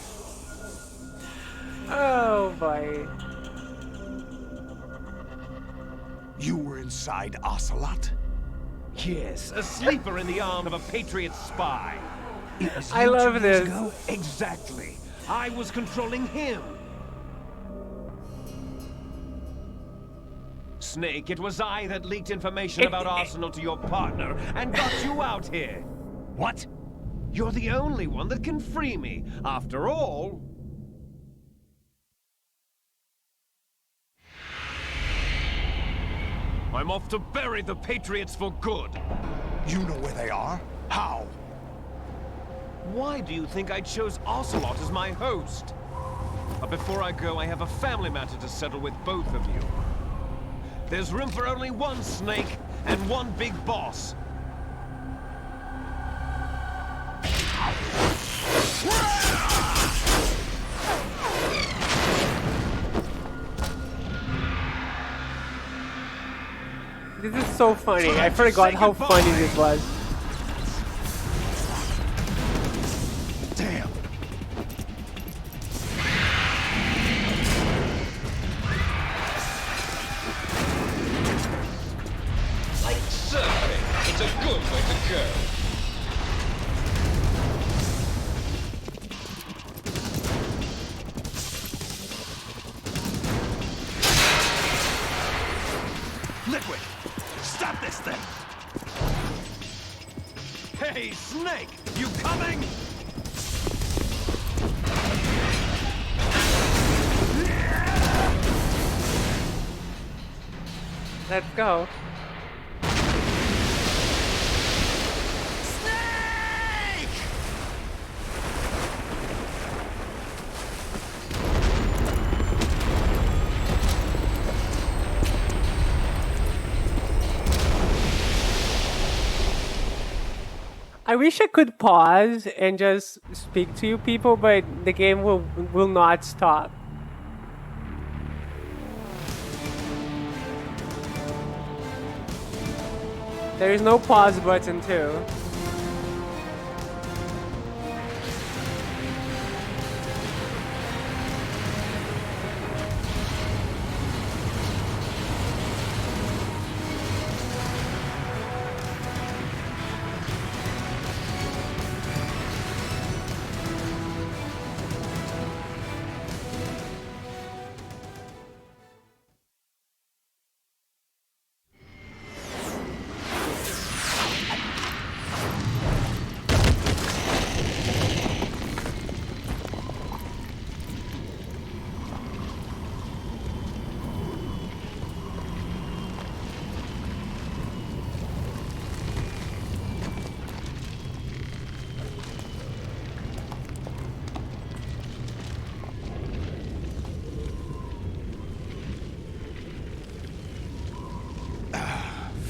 Oh boy. You were inside Ocelot? Yes, a sleeper in the arm of a Patriot spy. It was I you love 2 years this. ago? Exactly. I was controlling him. Snake, it was I that leaked information about Arsenal to your partner and got you out here. What? You're the only one that can free me. After all... I'm off to bury the Patriots for good. You know where they are? How? Why do you think I chose Ocelot as my host? But before I go, I have a family matter to settle with both of you. There's room for only one Snake and one big boss. This is so funny. I forgot how funny this was. Damn. Like surfing, it's a good way to go. Liquid! Stop this thing! Hey, Snake! You coming? Let's go. I wish I could pause and just speak to you people, but the game will not stop. There is no pause button too.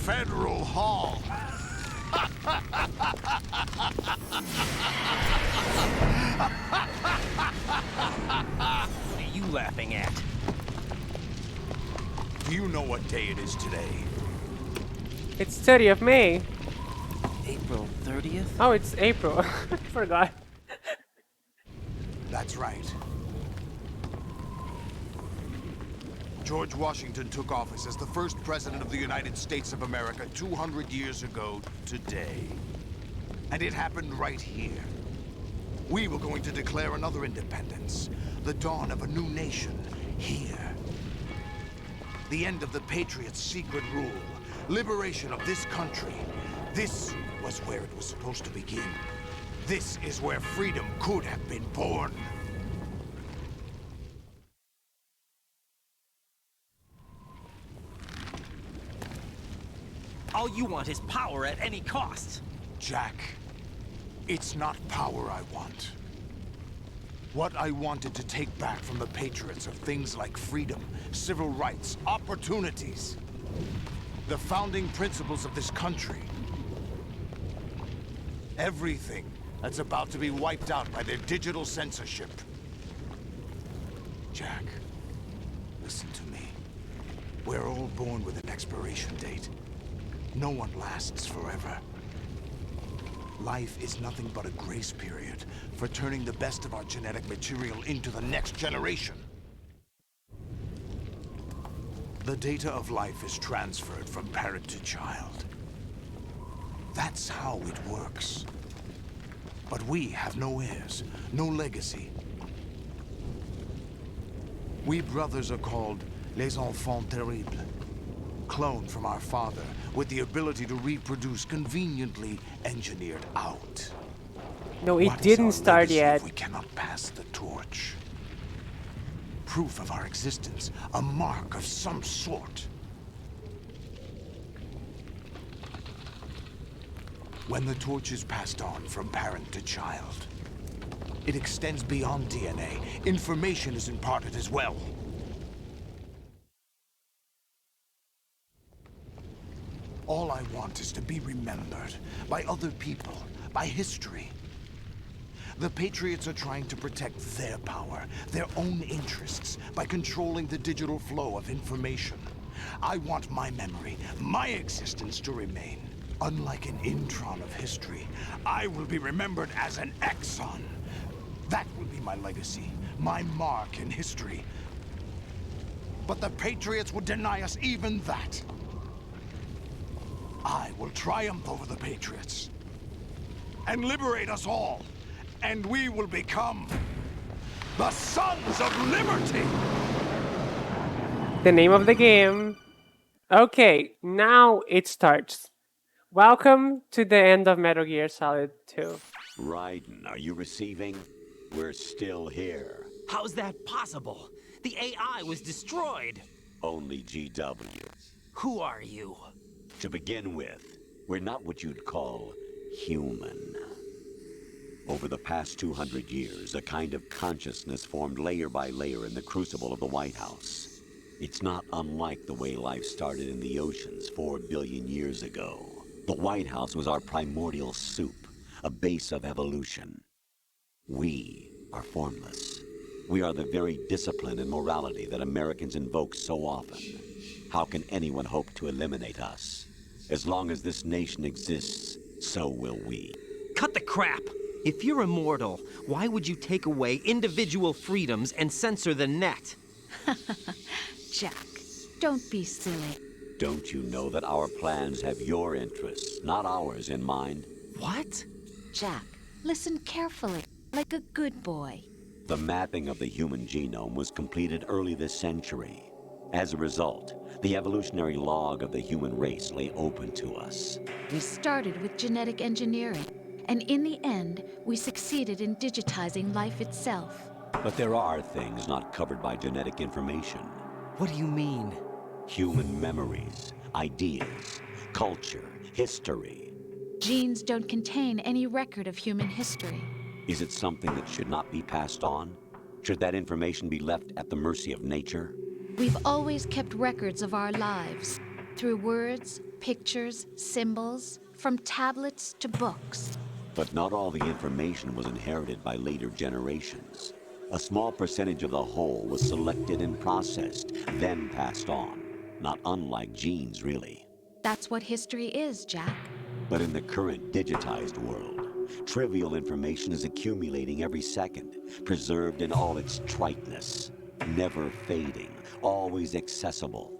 Federal Hall. What are you laughing at? Do you know what day it is today? It's 30th of May. April 30th? Oh, it's April. I forgot. That's right. George Washington took office as the first president of the United States of America 200 years ago today. And it happened right here. We were going to declare another independence, the dawn of a new nation, here. The end of the Patriots' secret rule, liberation of this country. This was where it was supposed to begin. This is where freedom could have been born. All you want is power at any cost. Jack, it's not power I want. What I wanted to take back from the Patriots are things like freedom, civil rights, opportunities. The founding principles of this country. Everything that's about to be wiped out by their digital censorship. Jack, listen to me. We're all born with an expiration date. No one lasts forever. Life is nothing but a grace period for turning the best of our genetic material into the next generation. The data of life is transferred from parent to child. That's how it works. But we have no heirs, no legacy. We brothers are called les enfants terribles. Cloned from our father, with the ability to reproduce conveniently engineered out. No, it What is didn't our start legacy yet. if we cannot pass the torch? Proof of our existence, a mark of some sort. When the torch is passed on from parent to child, it extends beyond DNA. Information is imparted as well. All I want is to be remembered by other people, by history. The Patriots are trying to protect their power, their own interests, by controlling the digital flow of information. I want my memory, my existence to remain. Unlike an intron of history, I will be remembered as an exon. That will be my legacy, my mark in history. But the Patriots would deny us even that. I will triumph over the Patriots and liberate us all, and we will become the Sons of Liberty! The name of the game. Okay, now it starts. Welcome to the end of Metal Gear Solid 2. Raiden, are you receiving? We're still here. How's that possible? The AI was destroyed. Only GW. Who are you? To begin with, we're not what you'd call human. Over the past 200 years, a kind of consciousness formed layer by layer in the crucible of the White House. It's not unlike the way life started in the oceans 4 billion years ago. The White House was our primordial soup, a base of evolution. We are formless. We are the very discipline and morality that Americans invoke so often. How can anyone hope to eliminate us? As long as this nation exists, so will we. Cut the crap! If you're immortal, why would you take away individual freedoms and censor the net? Jack, don't be silly. Don't you know that our plans have your interests, not ours, in mind? What? Jack, listen carefully, like a good boy. The mapping of the human genome was completed early this century. As a result, the evolutionary log of the human race lay open to us. We started with genetic engineering, and in the end, we succeeded in digitizing life itself. But there are things not covered by genetic information. What do you mean? Human memories, ideas, culture, history. Genes don't contain any record of human history. Is it something that should not be passed on? Should that information be left at the mercy of nature? We've always kept records of our lives, through words, pictures, symbols, from tablets to books. But not all the information was inherited by later generations. A small percentage of the whole was selected and processed, then passed on. Not unlike genes, really. That's what history is, Jack. But in the current digitized world, trivial information is accumulating every second, preserved in all its triteness, never fading, always accessible.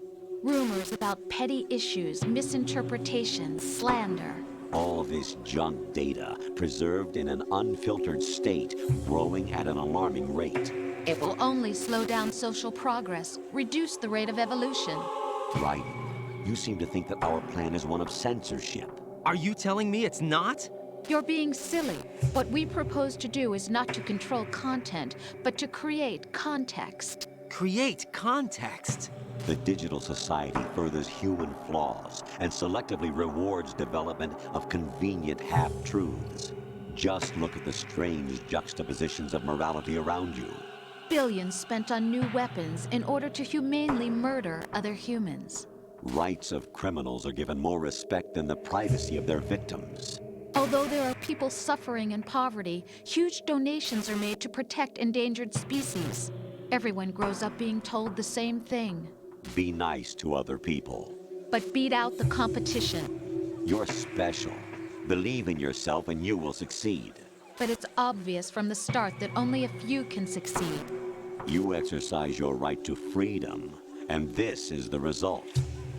Rumors about petty issues, misinterpretations, slander. All this junk data, preserved in an unfiltered state, growing at an alarming rate. It will only slow down social progress, reduce the rate of evolution. Right. You seem to think that our plan is one of censorship. Are you telling me it's not? You're being silly. What we propose to do is not to control content, but to create context. Create context? The digital society furthers human flaws and selectively rewards development of convenient half-truths. Just look at the strange juxtapositions of morality around you. Billions spent on new weapons in order to humanely murder other humans. Rights of criminals are given more respect than the privacy of their victims. Although there are people suffering in poverty, huge donations are made to protect endangered species. Everyone grows up being told the same thing. Be nice to other people. But beat out the competition. You're special. Believe in yourself and you will succeed. But it's obvious from the start that only a few can succeed. You exercise your right to freedom, and this is the result.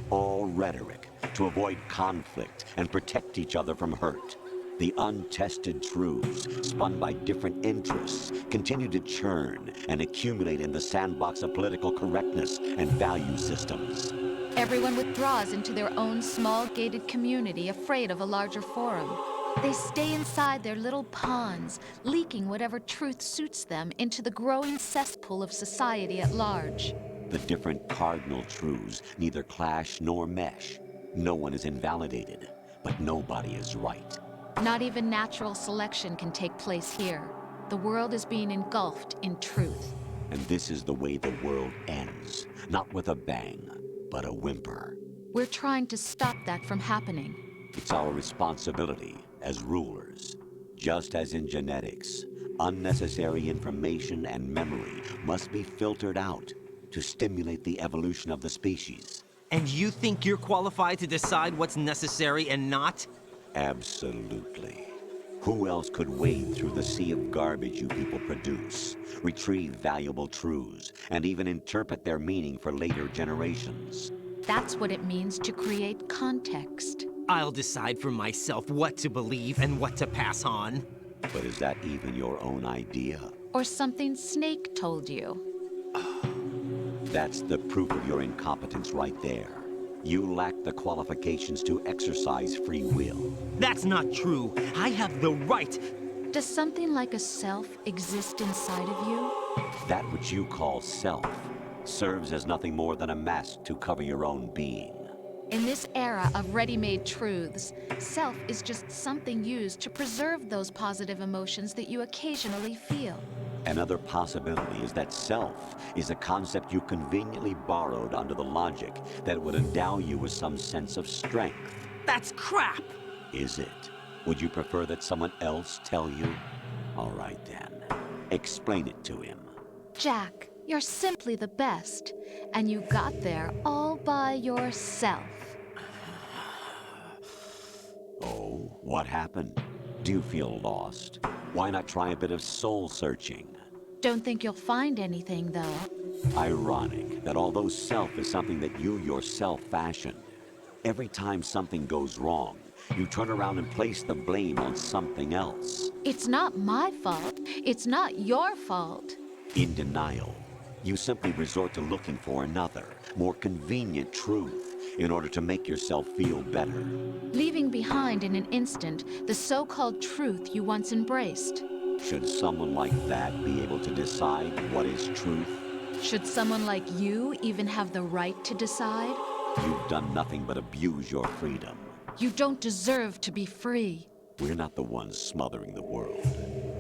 All rhetoric to avoid conflict and protect each other from hurt. The untested truths, spun by different interests, continue to churn and accumulate in the sandbox of political correctness and value systems. Everyone withdraws into their own small gated community, afraid of a larger forum. They stay inside their little ponds, leaking whatever truth suits them into the growing cesspool of society at large. The different cardinal truths neither clash nor mesh. No one is invalidated, but nobody is right. Not even natural selection can take place here. The world is being engulfed in truth. And this is the way the world ends. Not with a bang, but a whimper. We're trying to stop that from happening. It's our responsibility as rulers. Just as in genetics, unnecessary information and memory must be filtered out to stimulate the evolution of the species. And you think you're qualified to decide what's necessary and not? Absolutely. Who else could wade through the sea of garbage you people produce, retrieve valuable truths, and even interpret their meaning for later generations? That's what it means to create context. I'll decide for myself what to believe and what to pass on. But is that even your own idea? Or something Snake told you? That's the proof of your incompetence right there. You lack the qualifications to exercise free will. That's not true. I have the right. Does something like a self exist inside of you? That which you call self serves as nothing more than a mask to cover your own being. In this era of ready-made truths, self is just something used to preserve those positive emotions that you occasionally feel. Another possibility is that self is a concept you conveniently borrowed under the logic that would endow you with some sense of strength. That's crap! Is it? Would you prefer that someone else tell you? All right then. Explain it to him. Jack, you're simply the best. And you got there all by yourself. Oh, what happened? Do you feel lost? Why not try a bit of soul searching? Don't think you'll find anything, though. Ironic that although self is something that you yourself fashioned, every time something goes wrong, you turn around and place the blame on something else. It's not my fault. It's not your fault. In denial, you simply resort to looking for another, more convenient truth in order to make yourself feel better. Leaving behind in an instant the so-called truth you once embraced. Should someone like that be able to decide what is truth? Should someone like you even have the right to decide? You've done nothing but abuse your freedom. You don't deserve to be free. We're not the ones smothering the world.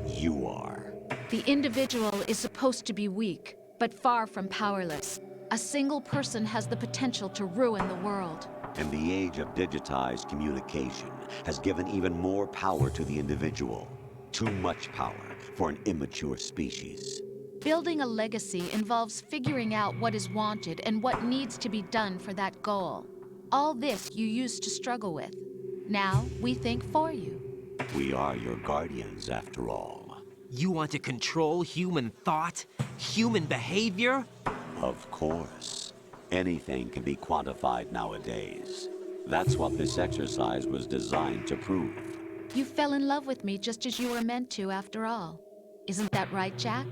You are. The individual is supposed to be weak, but far from powerless. A single person has the potential to ruin the world. And the age of digitized communication has given even more power to the individual. Too much power for an immature species. Building a legacy involves figuring out what is wanted and what needs to be done for that goal. All this you used to struggle with. Now we think for you. We are your guardians, after all. You want to control human thought? Human behavior? Of course. Anything can be quantified nowadays. That's what this exercise was designed to prove. You fell in love with me just as you were meant to, after all. Isn't that right, Jack?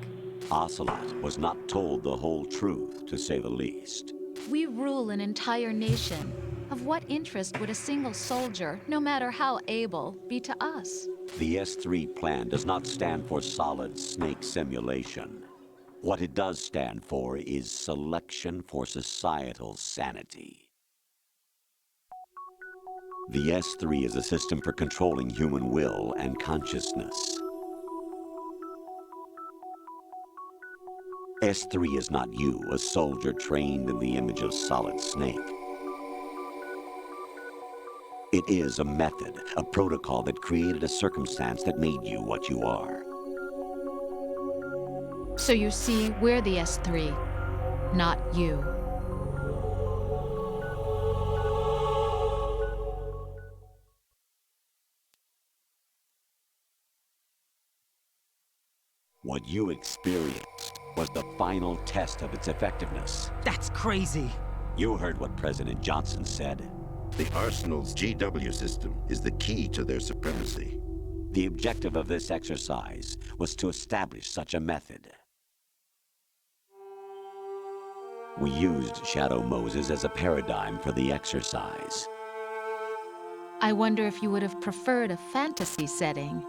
Ocelot was not told the whole truth, to say the least. We rule an entire nation. Of what interest would a single soldier, no matter how able, be to us? The S3 plan does not stand for solid snake simulation. What it does stand for is selection for societal sanity. The S3 is a system for controlling human will and consciousness. S3 is not you, a soldier trained in the image of Solid Snake. It is a method, a protocol that created a circumstance that made you what you are. So you see, we're the S3, not you. What you experienced was the final test of its effectiveness. That's crazy. You heard what President Johnson said. The Arsenal's GW system is the key to their supremacy. The objective of this exercise was to establish such a method. We used Shadow Moses as a paradigm for the exercise. I wonder if you would have preferred a fantasy setting.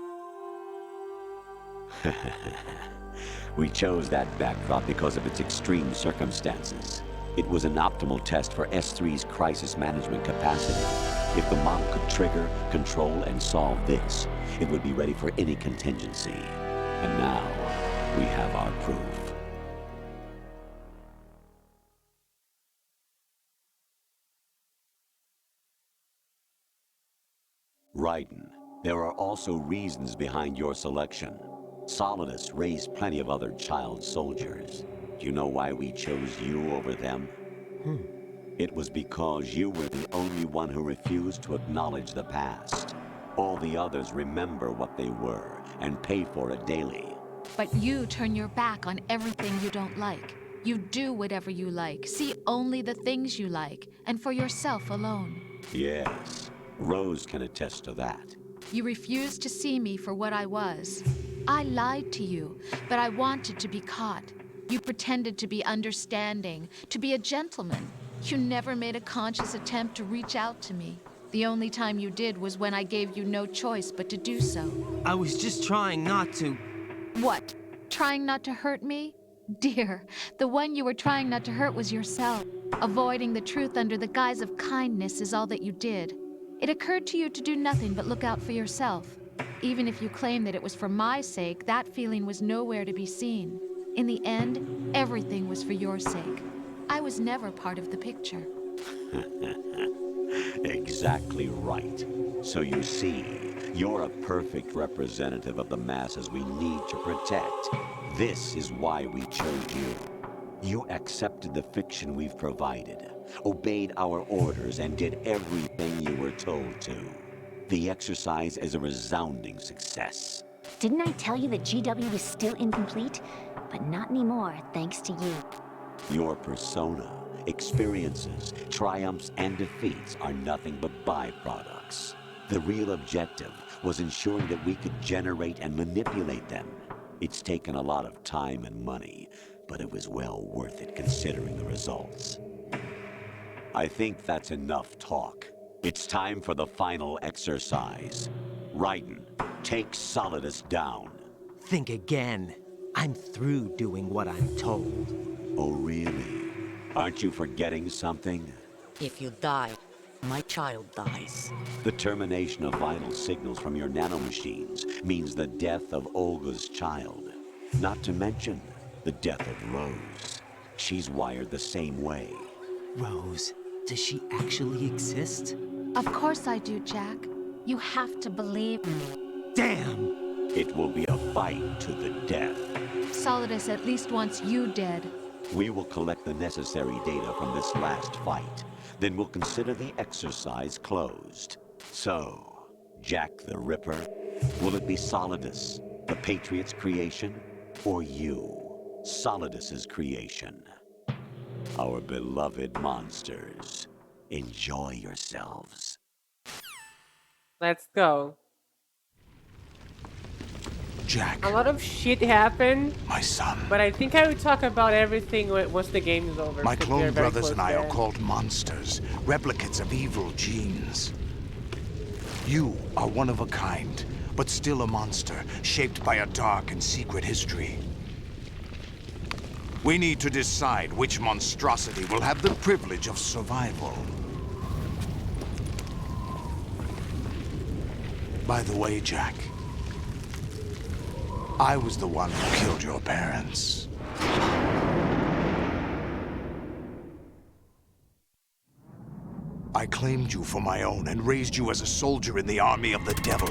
We chose that backdrop because of its extreme circumstances. It was an optimal test for S3's crisis management capacity. If the model could trigger, control, and solve this, it would be ready for any contingency. And now, we have our proof. Raiden, there are also reasons behind your selection. Solidus raised plenty of other child soldiers. Do you know why we chose you over them? It was because you were the only one who refused to acknowledge the past. All the others remember what they were and pay for it daily. But you turn your back on everything you don't like. You do whatever you like, see only the things you like, and for yourself alone. Yes, Rose can attest to that. You refused to see me for what I was. I lied to you, but I wanted to be caught. You pretended to be understanding, to be a gentleman. You never made a conscious attempt to reach out to me. The only time you did was when I gave you no choice but to do so. I was just trying not to. What? Trying not to hurt me? Dear, the one you were trying not to hurt was yourself. Avoiding the truth under the guise of kindness is all that you did. It occurred to you to do nothing but look out for yourself. Even if you claim that it was for my sake, that feeling was nowhere to be seen. In the end, everything was for your sake. I was never part of the picture. Exactly right. So you see, You're a perfect representative of the masses we need to protect. This is why we chose you. You accepted the fiction we've provided, obeyed our orders, and did everything you were told to. The exercise is a resounding success. Didn't I tell you that GW is still incomplete? But not anymore, thanks to you. Your persona, experiences, triumphs, and defeats are nothing but byproducts. The real objective was ensuring that we could generate and manipulate them. It's taken a lot of time and money, but it was well worth it considering the results. I think that's enough talk. It's time for the final exercise. Raiden, take Solidus down. Think again. I'm through doing what I'm told. Oh, really? Aren't you forgetting something? If you die, my child dies. The termination of vital signals from your nanomachines means the death of Olga's child. Not to mention the death of Rose. She's wired the same way. Rose, does she actually exist? Of course I do, Jack. You have to believe me. Damn! It will be a fight to the death. Solidus at least wants you dead. We will collect the necessary data from this last fight. Then we'll consider the exercise closed. So, Jack the Ripper, will it be Solidus, the Patriot's creation, or you, Solidus's creation? Our beloved monsters, enjoy yourselves. Let's go. Jack. A lot of shit happened. My son. But I think I would talk about everything once the game is over. My because we are clone very brothers close and I to are it. called monsters, replicates of evil genes. You are one of a kind, but still a monster, shaped by a dark and secret history. We need to decide which monstrosity will have the privilege of survival. By the way, Jack, I was the one who killed your parents. I claimed you for my own and raised you as a soldier in the army of the devil.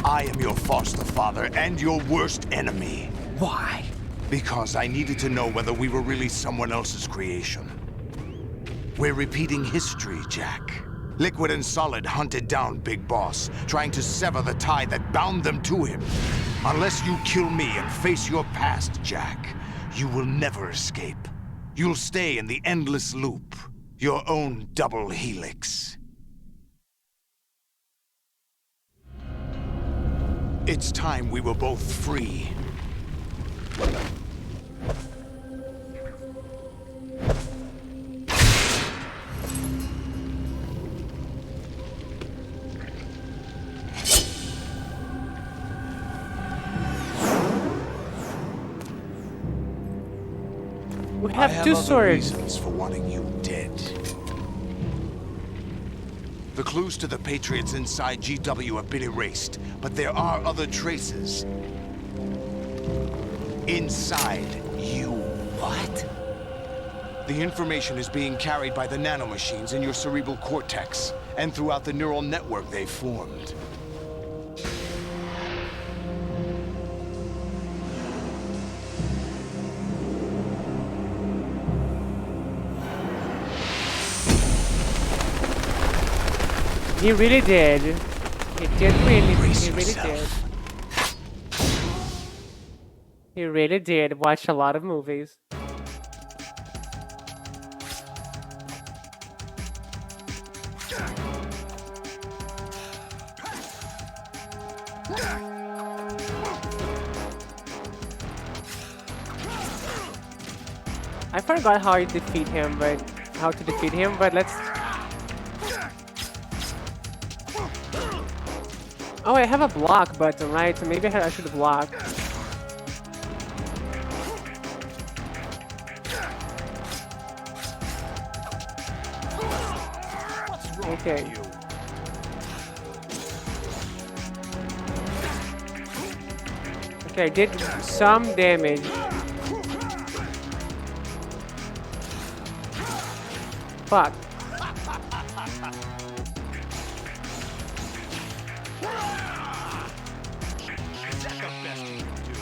I am your foster father and your worst enemy. Why? Because I needed to know whether we were really someone else's creation. We're repeating history, Jack. Liquid and Solid hunted down Big Boss, trying to sever the tie that bound them to him. Unless you kill me and face your past, Jack, you will never escape. You'll stay in the endless loop, your own double helix. It's time we were both free. We I have two other swords. reasons for wanting you dead. The clues to the Patriots inside GW have been erased, but there are other traces. Inside you. What? The information is being carried by the nanomachines in your cerebral cortex, and throughout the neural network they formed. He really did. He did really. Brace He really did. yourself. He really did watch a lot of movies. I forgot how to defeat him, but let's. Oh, I have a block button, right? So maybe I should block. Okay. Okay, I did some damage. Fuck. Is that the best you can do?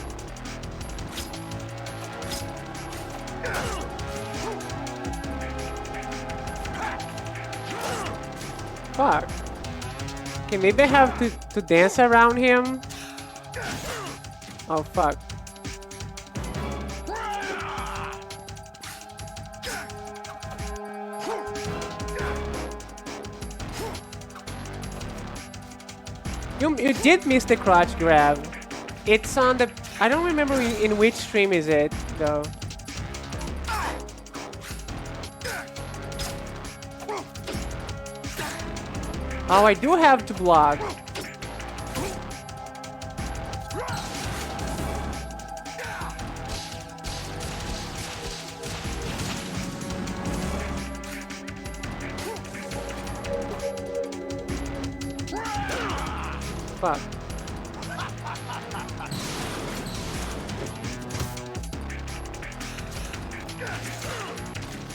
Fuck. Okay, maybe I have to dance around him. Oh fuck. You did miss the crotch grab. It's on the... I don't remember in which stream is it, though. Oh, I do have to block. Fuck.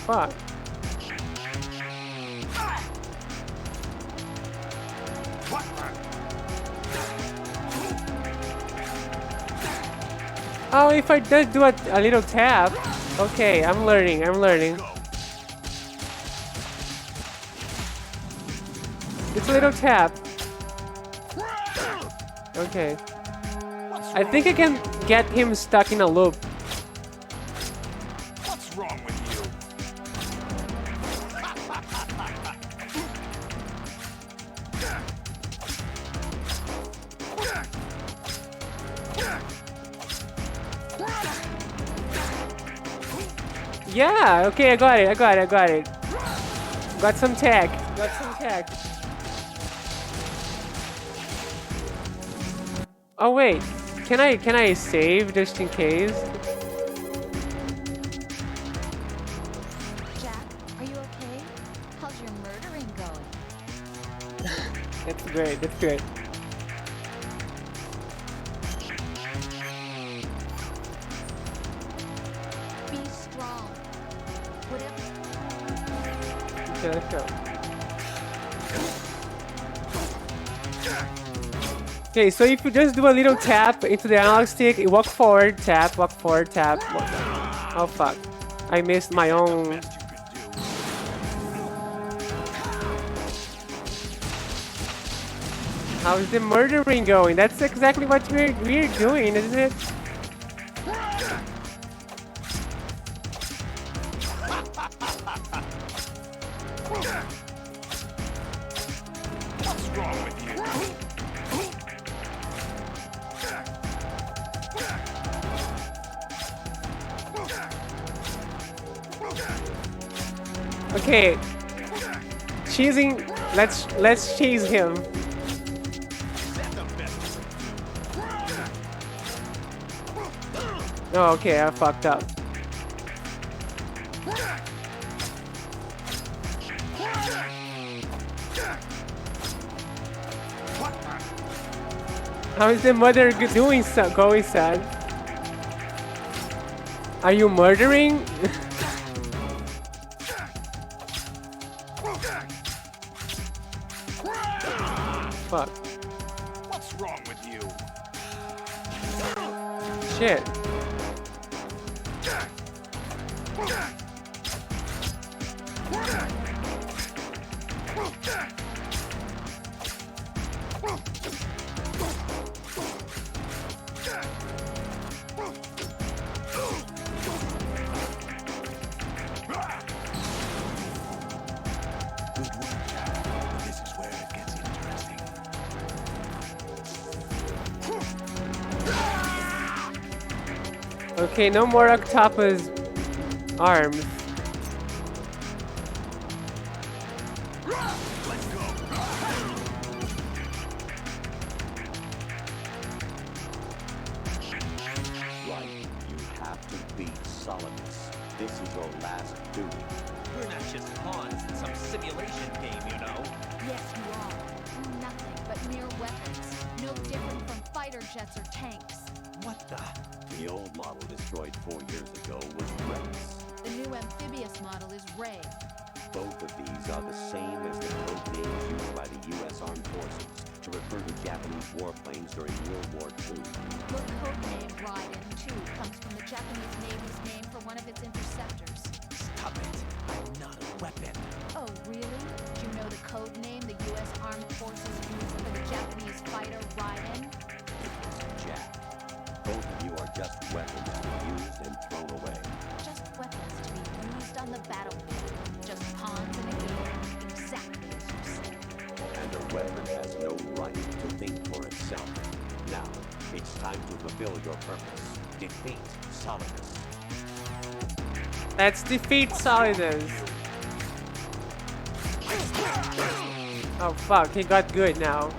Fuck. Oh, if I just do a little tap. Okay, I'm learning, I'm learning. It's a little tap. Okay. I think I can get him stuck in a loop. What's wrong with you? Yeah, okay, I got it. Got some tech. Oh wait, can I save just in case? Jack, are you okay? How's your murdering going? That's great, that's great. Be strong. Whatever. Okay, let's go. Okay, so if you just do a little tap into the analog stick, you walk forward, tap, walk forward, tap. Oh fuck. I missed my own. How's the murdering going? That's exactly what we're doing, isn't it? What's wrong with you? Okay. Cheesing. Let's cheese him. Oh, okay, I fucked up. How is the mother doing, going, son? Are you murdering? Fuck. What's wrong with you? Shit. This is where it gets interesting. Okay, no more octopus arms. Right, you have to beat Solidus. This is your last duty. We're not just pawns in some simulation game, you know. Yes, you are. You're nothing but mere weapons. No different from fighter jets or tanks. What the? The old model destroyed 4 years ago was Rex. The new amphibious model is Ray. Both of these are the same as the code names used by the U.S. Armed Forces to refer to Japanese warplanes during World War II. Your codename, Raiden, too, comes from the Japanese Navy's name for one of its interceptors. Stop it. I'm not a weapon. Oh, really? Do you know the code name the U.S. Armed Forces used for the Japanese fighter Raiden? Jack, both of you are just weapons to be used and thrown away. Just weapons to be used on the battlefield. Just pawns in a game, exactly as you said. And a weapon has no right to think for itself. Now, it's time to fulfill your purpose. Defeat Solidus. Let's defeat Solidus. Oh fuck, he got good now.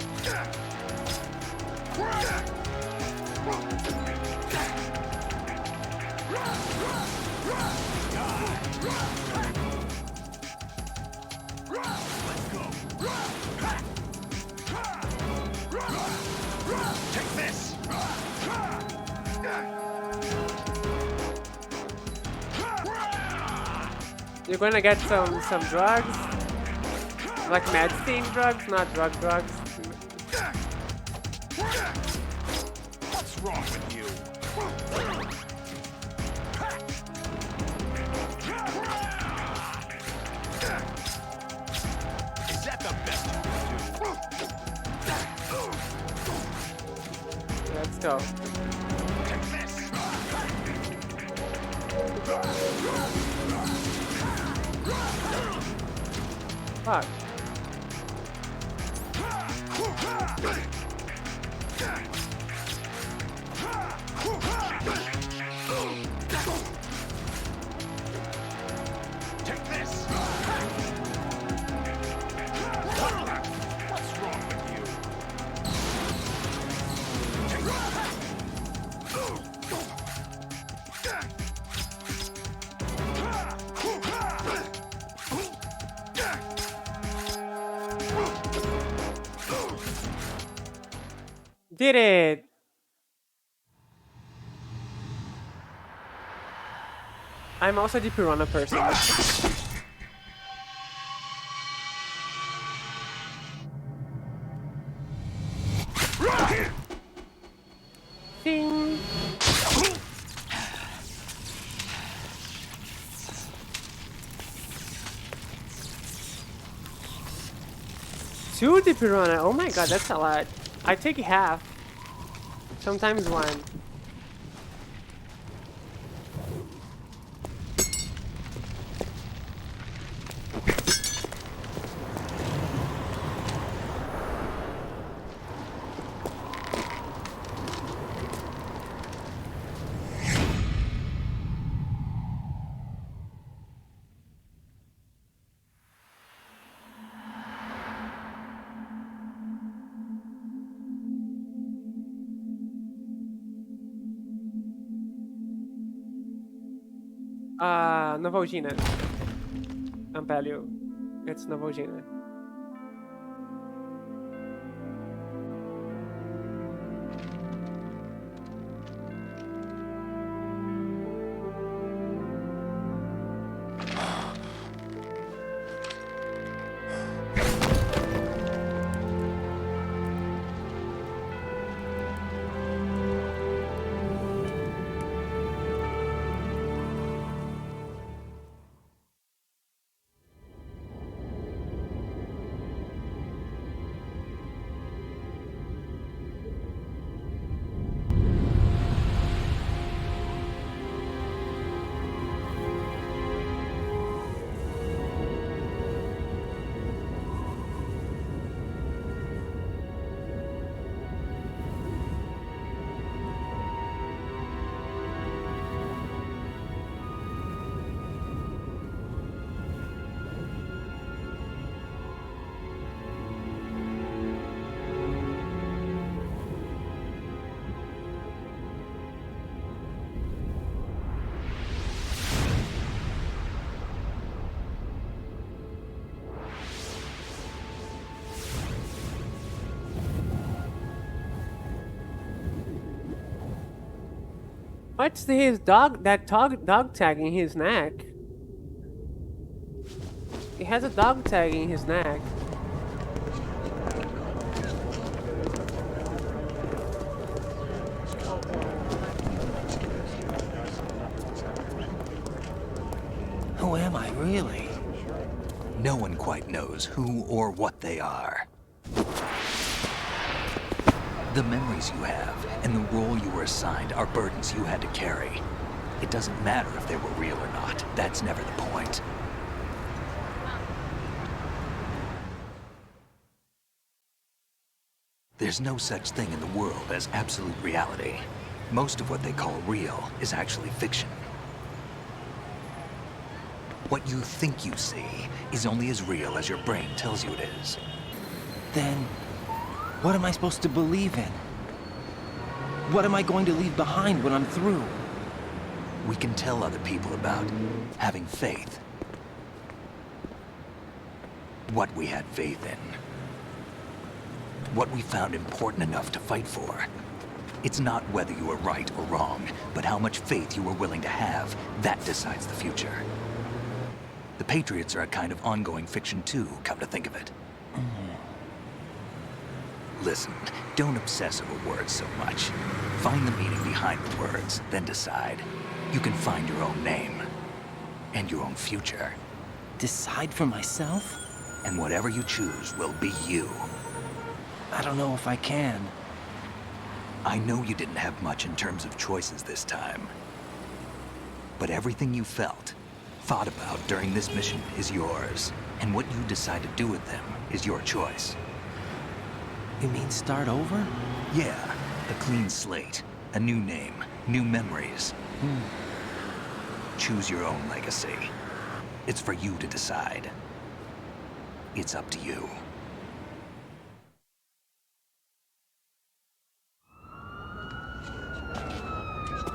Take this! You're gonna get some drugs? Like medicine drugs, not drugs. What's wrong with you? Is that the best you can do? Let's go. Take this! Fuck. Take this! What's wrong with you? Did it! I'm also the piranha person. Ding! Two the piranha. Oh my god, that's a lot. I take half. Sometimes one. Novalgina. Ampelio. It's Novalgina. What's his dog? That dog tag in his neck. He has a dog tag in his neck. Really? No one quite knows who or what they are. The memories you have and the role you were assigned are burdens you had to carry. It doesn't matter if they were real or not. That's never the point. There's no such thing in the world as absolute reality. Most of what they call real is actually fiction. What you think you see is only as real as your brain tells you it is. Then, what am I supposed to believe in? What am I going to leave behind when I'm through? We can tell other people about having faith. What we had faith in. What we found important enough to fight for. It's not whether you were right or wrong, but how much faith you were willing to have. That decides the future. The Patriots are a kind of ongoing fiction too, come to think of it. Listen, don't obsess over words so much. Find the meaning behind the words, then decide. You can find your own name. And your own future. Decide for myself? And whatever you choose will be you. I don't know if I can. I know you didn't have much in terms of choices this time. But everything you felt, thought about during this mission is yours. And what you decide to do with them is your choice. You mean start over? Yeah, a clean slate, a new name, new memories. Choose your own legacy. It's for you to decide. It's up to you.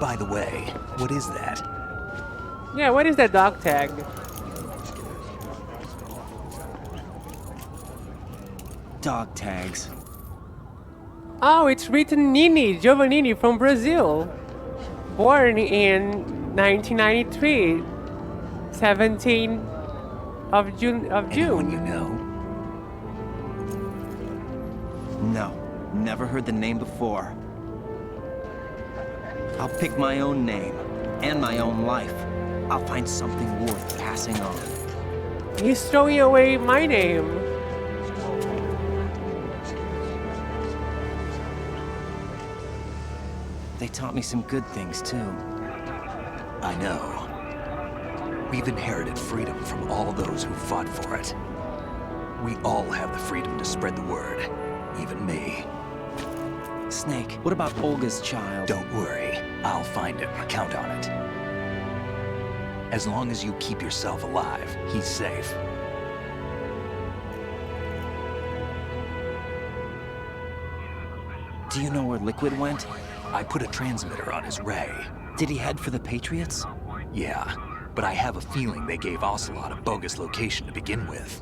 By the way, what is that? Yeah, what is that dog tag? Dog tags. Oh, it's written Nini Giovannini from Brazil. Born in 1993. 17 of June. Anyone you know? No, never heard the name before. I'll pick my own name and my own life. I'll find something worth passing on. He's throwing away my name. They taught me some good things, too. I know. We've inherited freedom from all those who fought for it. We all have the freedom to spread the word, even me. Snake, what about Olga's child? Don't worry, I'll find him. Count on it. As long as you keep yourself alive, he's safe. Do you know where Liquid went? I put a transmitter on his ray. Did he head for the Patriots? Yeah, but I have a feeling they gave Ocelot a bogus location to begin with.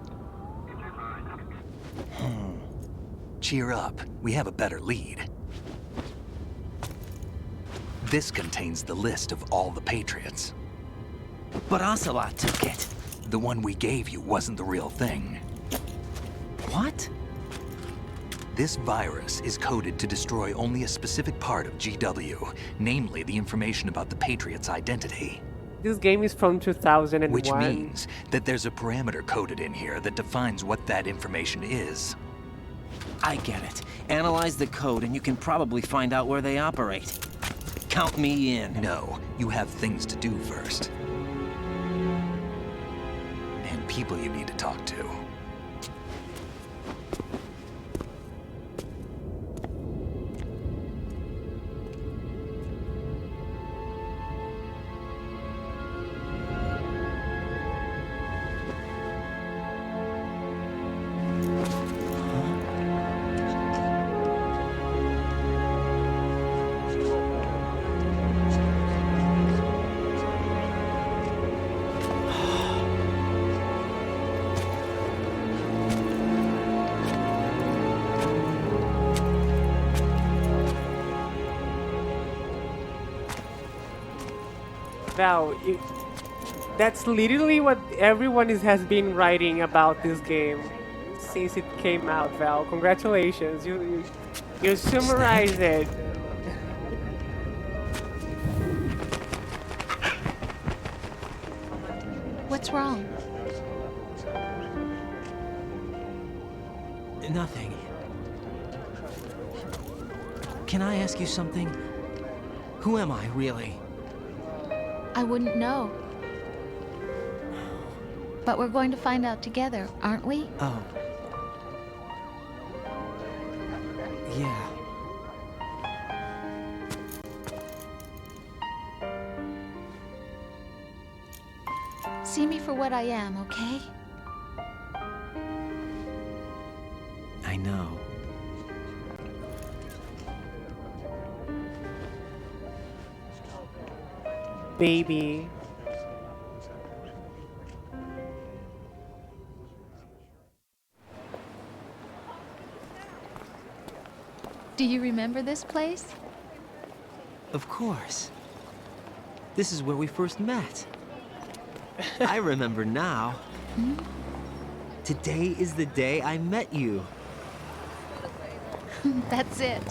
Cheer up, we have a better lead. This contains the list of all the Patriots. But Ocelot took it. The one we gave you wasn't the real thing. What? This virus is coded to destroy only a specific part of GW, namely the information about the Patriots' identity. This game is from 2001. Which means that there's a parameter coded in here that defines what that information is. I get it. Analyze the code and you can probably find out where they operate. Count me in. No, you have things to do first. And people you need to talk to. Val, that's literally what everyone has been writing about this game since it came out, Val. Congratulations, you summarized it. What's What's wrong? Nothing. Can I ask you something? Who am I, really? I wouldn't know. But we're going to find out together, aren't we? Oh. Yeah. See me for what I am, okay? I know. Baby. Do you remember this place? Of course. This is where we first met. I remember now. Today is the day I met you. That's it.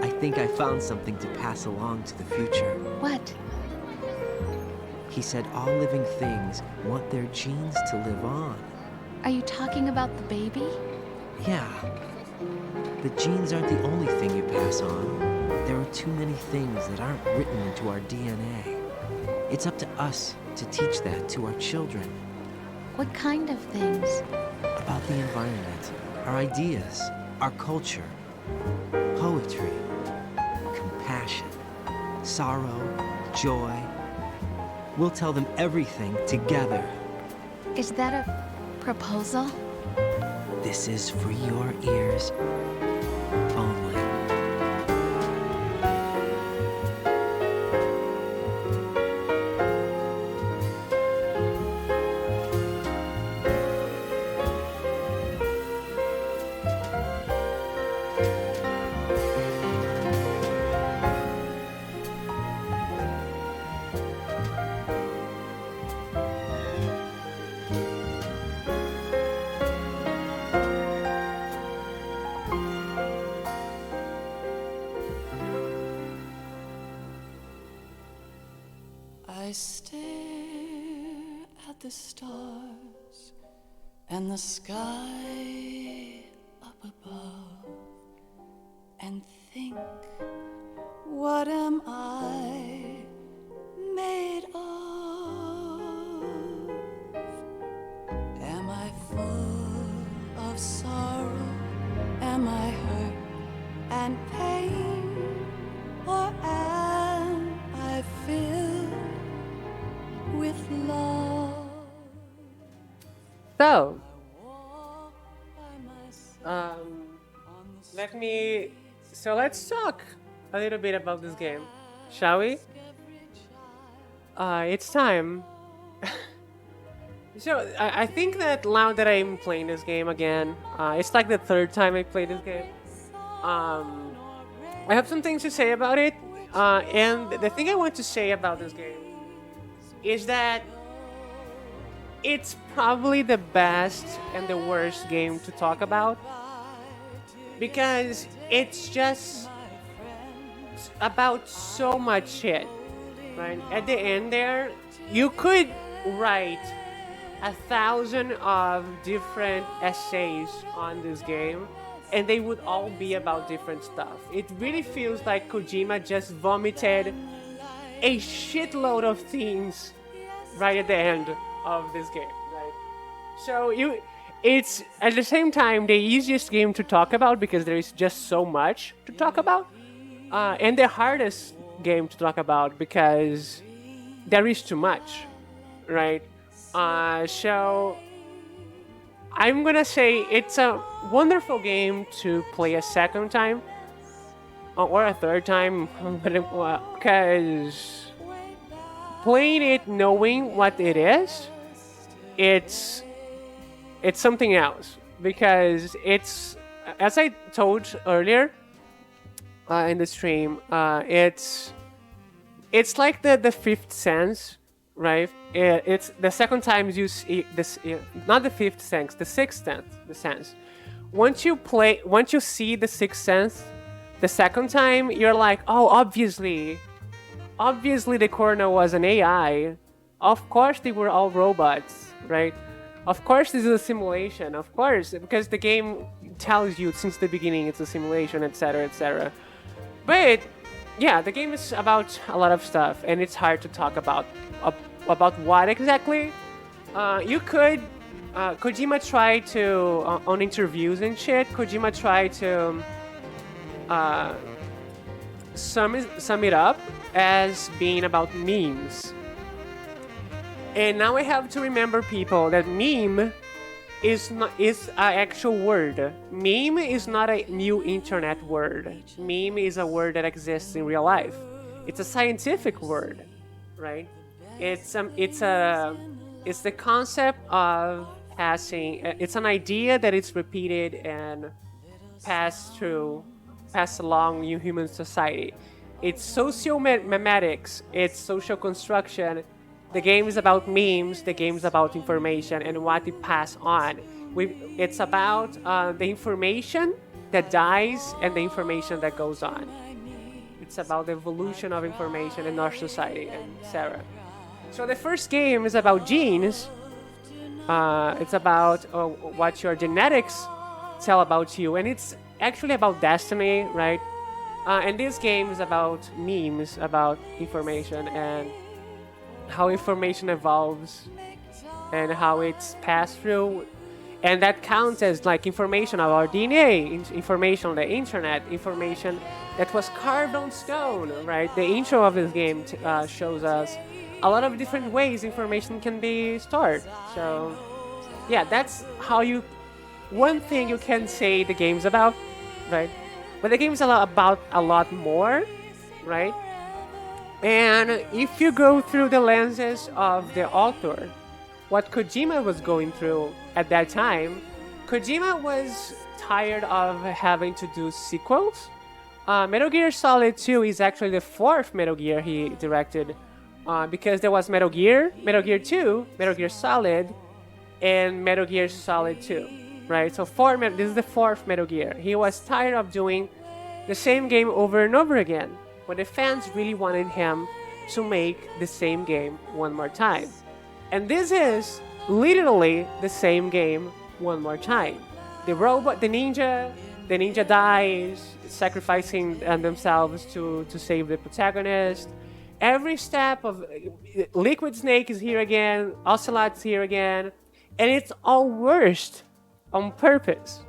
I think I found something to pass along to the future. What? He said all living things want their genes to live on. Are you talking about the baby? Yeah. The genes aren't the only thing you pass on. There are too many things that aren't written into our DNA. It's up to us to teach that to our children. What kind of things? About the environment, our ideas, our culture, poetry, compassion, sorrow, joy. We'll tell them everything together. Is that a proposal? This is for your ears only. I stare at the stars and the sky up above and think, what am I made of? Am I full of sorrow? Am I hurt and pain? Or am I filled with love? So, let's talk a little bit about this game, shall we? It's time. So, I think that now that I'm playing this game again, it's like the third time I played this game. I have some things to say about it, and the thing I want to say about this game is that it's probably the best and the worst game to talk about, because it's just about so much shit, right? At the end there, you could write 1,000 of different essays on this game, and they would all be about different stuff. It really feels like Kojima just vomited a shitload of things right at the end of this game, right? So it's at the same time the easiest game to talk about because there is just so much to talk about, and the hardest game to talk about because there is too much, right? So I'm gonna say it's a wonderful game to play a second time or a third time, because playing it knowing what it is, it's something else, because it's, as I told earlier in the stream, it's it's like the fifth sense, right? It's the second time you see this, not the fifth sense, the sixth sense, the sense. Once you see the sixth sense, the second time you're like, oh, obviously the Corno was an AI. Of course they were all robots, right? Of course this is a simulation. Of course, because the game tells you since the beginning it's a simulation, etc., etc. But yeah, the game is about a lot of stuff, and it's hard to talk about what exactly. You could Kojima tried to on interviews and shit. Kojima tried to sum it up as being about memes. And now I have to remember people that meme is an actual word. Meme is not a new internet word. Meme is a word that exists in real life. It's a scientific word, right? It's the concept of passing. It's an idea that is repeated and passed along in human society. It's sociomemetics. It's social construction. The game is about memes, the game is about information and what it pass on. It's about the information that dies and the information that goes on. It's about the evolution of information in our society, etc. So the first game is about genes. It's about what your genetics tell about you, and it's actually about destiny, right? And this game is about memes, about information and how information evolves and how it's passed through, and that counts as like information of our DNA, information on the internet, information that was carved on stone, right? The intro of this game shows us a lot of different ways information can be stored. So yeah, that's how one thing you can say the game's about, right? But the game's about a lot more, right? And if you go through the lenses of the author, what Kojima was going through at that time, Kojima was tired of having to do sequels. Metal Gear Solid 2 is actually the fourth Metal Gear he directed, because there was Metal Gear 2, Metal Gear Solid, and Metal Gear Solid 2, right? So this is the fourth Metal Gear. He was tired of doing the same game over and over again, but the fans really wanted him to make the same game one more time. And this is literally the same game one more time. The ninja dies, sacrificing themselves to save the protagonist. Every step of Liquid Snake is here again, Ocelot's here again, and it's all worst on purpose,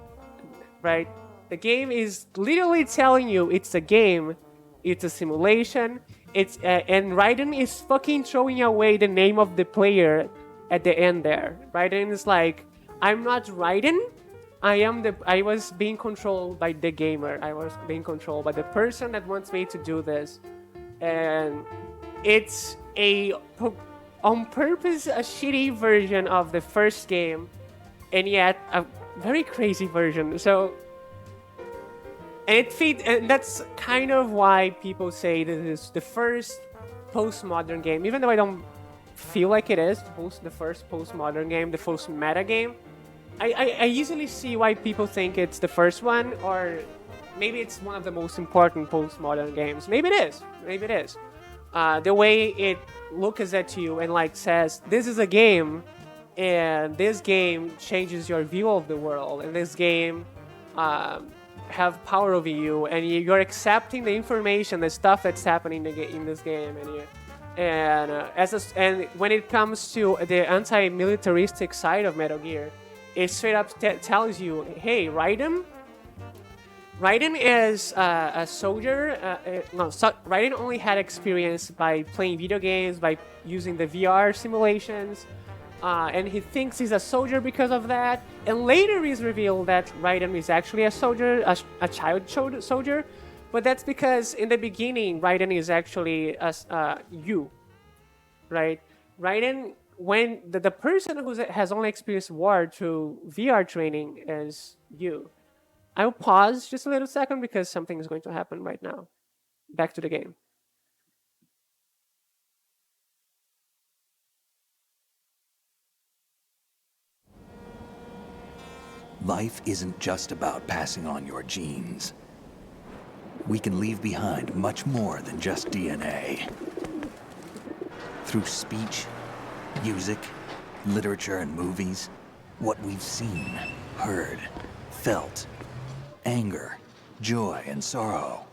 right? The game is literally telling you it's a game, it's a simulation, and Raiden is fucking throwing away the name of the player at the end there. Raiden is like, I'm not Raiden, I was being controlled by the gamer, I was being controlled by the person that wants me to do this. And it's on purpose a shitty version of the first game, and yet a very crazy version. So, and that's kind of why people say this is the first postmodern game, even though I don't feel like it is the first postmodern game, the first meta game. I easily see why people think it's the first one, or maybe it's one of the most important postmodern games. Maybe it is. The way it looks at you and like says, this is a game, and this game changes your view of the world, and this game have power over you, and you're accepting the information, the stuff that's happening in this game, and when it comes to the anti-militaristic side of Metal Gear, it straight up tells you, hey, Raiden is a soldier. Raiden only had experience by playing video games, by using the VR simulations, and he thinks he's a soldier because of that. And later it's revealed that Raiden is actually a soldier, a child soldier, but that's because in the beginning Raiden is actually you, right? Raiden, when the person who has only experienced war through VR training is you. I'll pause just a little second because something is going to happen right now. Back to the game. Life isn't just about passing on your genes. We can leave behind much more than just DNA. Through speech, music, literature, and movies, what we've seen, heard, felt, anger, joy, and sorrow.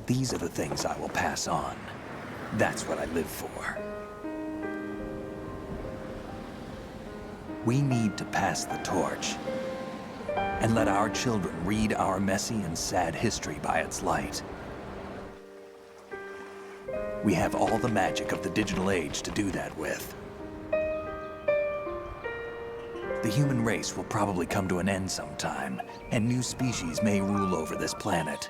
These are the things I will pass on. That's what I live for. We need to pass the torch and let our children read our messy and sad history by its light. We have all the magic of the digital age to do that with. The human race will probably come to an end sometime, and new species may rule over this planet.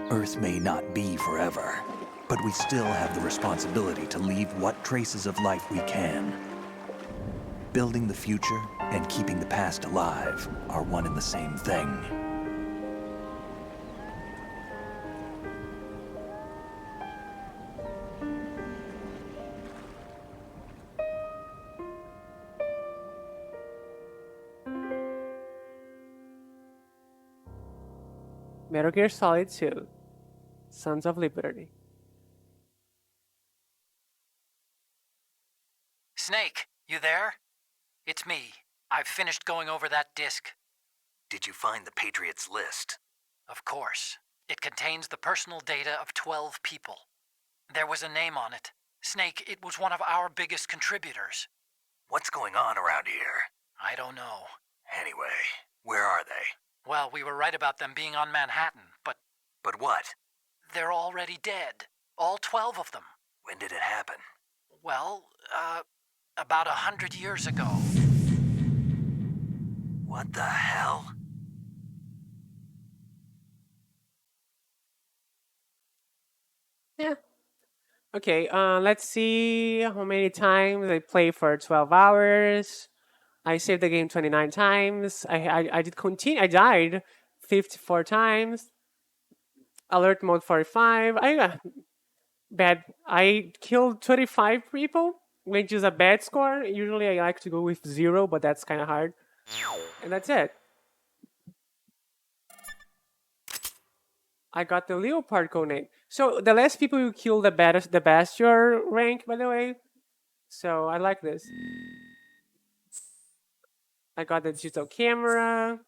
Earth may not be forever, but we still have the responsibility to leave what traces of life we can. Building the future and keeping the past alive are one and the same thing. Metal Gear Solid 2, Sons of Liberty. Snake, you there? It's me. I've finished going over that disk. Did you find the Patriots list? Of course. It contains the personal data of 12 people. There was a name on it. Snake, it was one of our biggest contributors. What's going on around here? I don't know. Anyway, where are they? Well, we were right about them being on Manhattan, but... But what? They're already dead. All 12 of them. When did it happen? Well, about 100 years ago. What the hell? Yeah. Okay, let's see how many times I play for 12 hours. I saved the game 29 times. I did continue. I died 54 times. Alert mode 45. I killed 25 people, which is a bad score. Usually I like to go with 0, but that's kind of hard. And that's it. I got the Leopard codename. So the less people you kill, the best your rank, by the way. So I like this. I got the digital camera.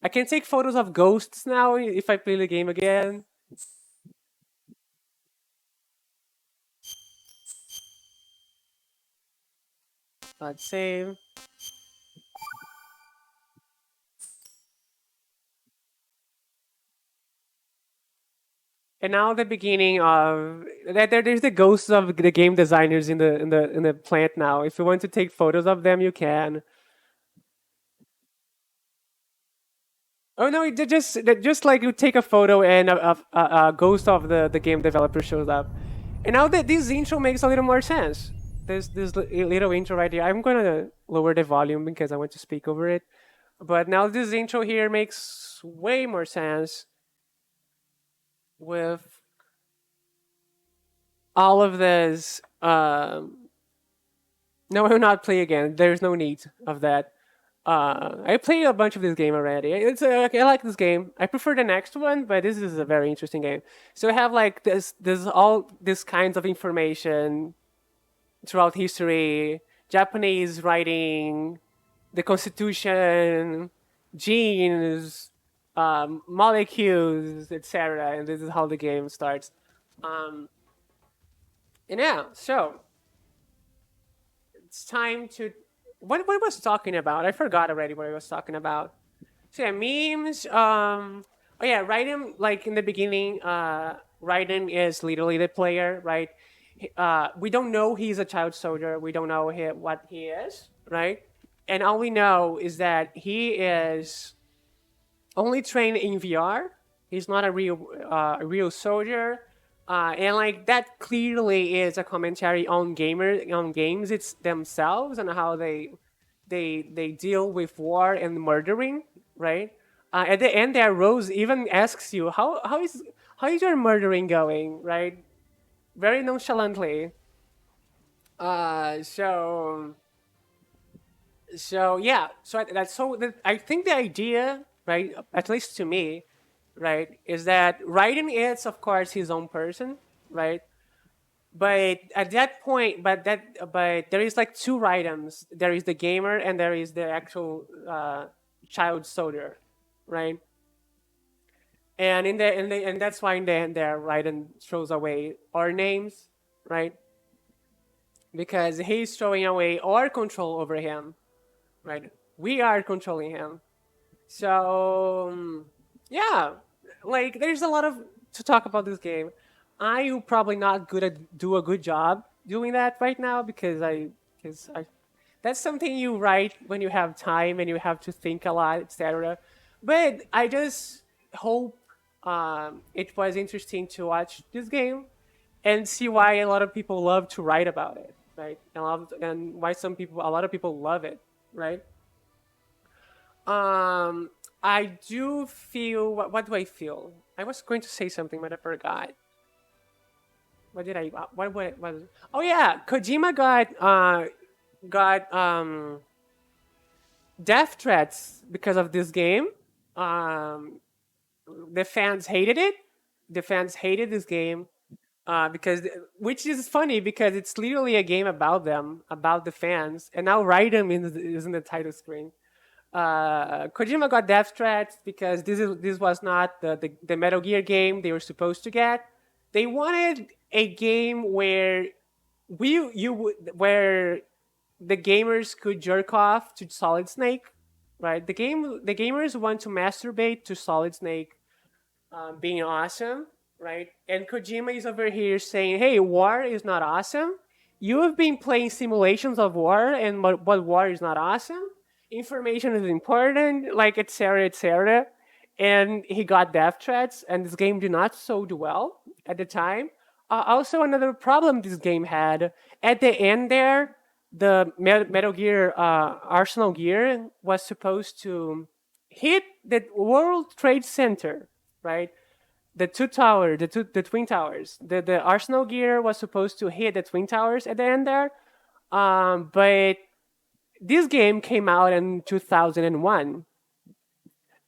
I can take photos of ghosts now if I play the game again. Let's save. And now the beginning of there's the ghosts of the game designers in the plant now. If you want to take photos of them, you can. Oh no! Just like you take a photo and a ghost of the game developer shows up. And now that this intro makes a little more sense. This little intro right here. I'm gonna lower the volume because I want to speak over it. But now this intro here makes way more sense with all of this. No, I will not play again. There's no need of that. I played a bunch of this game already. I like this game. I prefer the next one, but this is a very interesting game. So I have like all these kinds of information throughout history, Japanese writing, the Constitution, genes, molecules, etc. And this is how the game starts. And yeah, so it's time to. What I was talking about? I forgot already what I was talking about. So yeah, memes. Oh yeah, Raiden. Like in the beginning, Raiden is literally the player, right? We don't know he's a child soldier. We don't know what he is, right? And all we know is that he is only trained in VR. He's not a real soldier. And like that clearly is a commentary on games it's themselves and how they deal with war and murdering, right? At the end there, Rose even asks you how is your murdering going, right? Very nonchalantly. So So yeah, I think the idea, right, at least to me, right, is that Raiden is of course his own person, right? But at that point, but there is like two items. There is the gamer and there is the actual child soldier, right? And and that's why in the end there, Raiden throws away our names, right? Because he's throwing away our control over him, right? We are controlling him. So yeah, like there's a lot of to talk about this game. I will probably not good at do a good job doing that right now because I that's something you write when you have time and you have to think a lot, etc. But I just hope it was interesting to watch this game and see why a lot of people love to write about it, right? And why a lot of people love it, right? Um, I do feel. What do I feel? I was going to say something, but I forgot. What did I? What oh yeah, Kojima got death threats because of this game. Um, the fans hated it. The fans hated this game because, which is funny because it's literally a game about them, about the fans, and now Raiden is in the title screen. Kojima got death threats because this was not the Metal Gear game they were supposed to get. They wanted a game where where the gamers could jerk off to Solid Snake, right? The gamers want to masturbate to Solid Snake being awesome, right? And Kojima is over here saying, "Hey, war is not awesome. You have been playing simulations of war, and but war is not awesome. Information is important, like etc. etc." And he got death threats, and this game did not sold well at the time. Also, another problem this game had at the end there, the Metal Gear Arsenal Gear was supposed to hit the World Trade Center, right? The twin towers. The Arsenal Gear was supposed to hit the twin towers at the end there, but this game came out in 2001.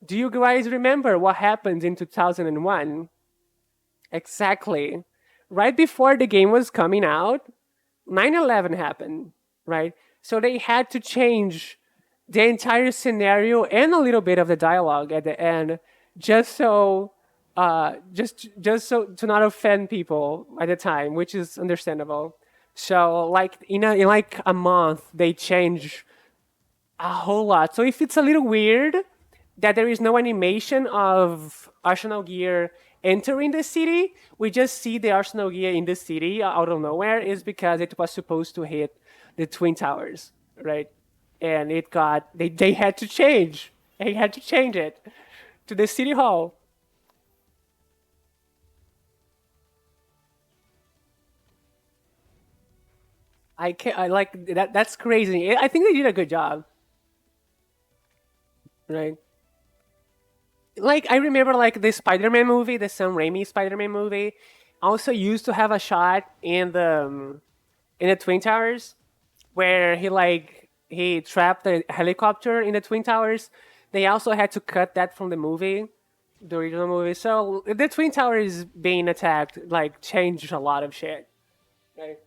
Do you guys remember what happened in 2001? Exactly. Right before the game was coming out, 9/11 happened, right? So they had to change the entire scenario and a little bit of the dialogue at the end just so just so to not offend people at the time, which is understandable. So like in like a month they change a whole lot. So if it's a little weird that there is no animation of Arsenal Gear entering the city, we just see the Arsenal Gear in the city out of nowhere, is because it was supposed to hit the Twin Towers, right? And they had to change. They had to change it to the city hall. I like that. That's crazy. I think they did a good job, right? Like I remember like the Spider-Man movie, the Sam Raimi Spider-Man movie, also used to have a shot in the Twin Towers where he trapped the helicopter in the Twin Towers. They also had to cut that from the movie, the original movie. So the Twin Towers being attacked like changed a lot of shit. Right?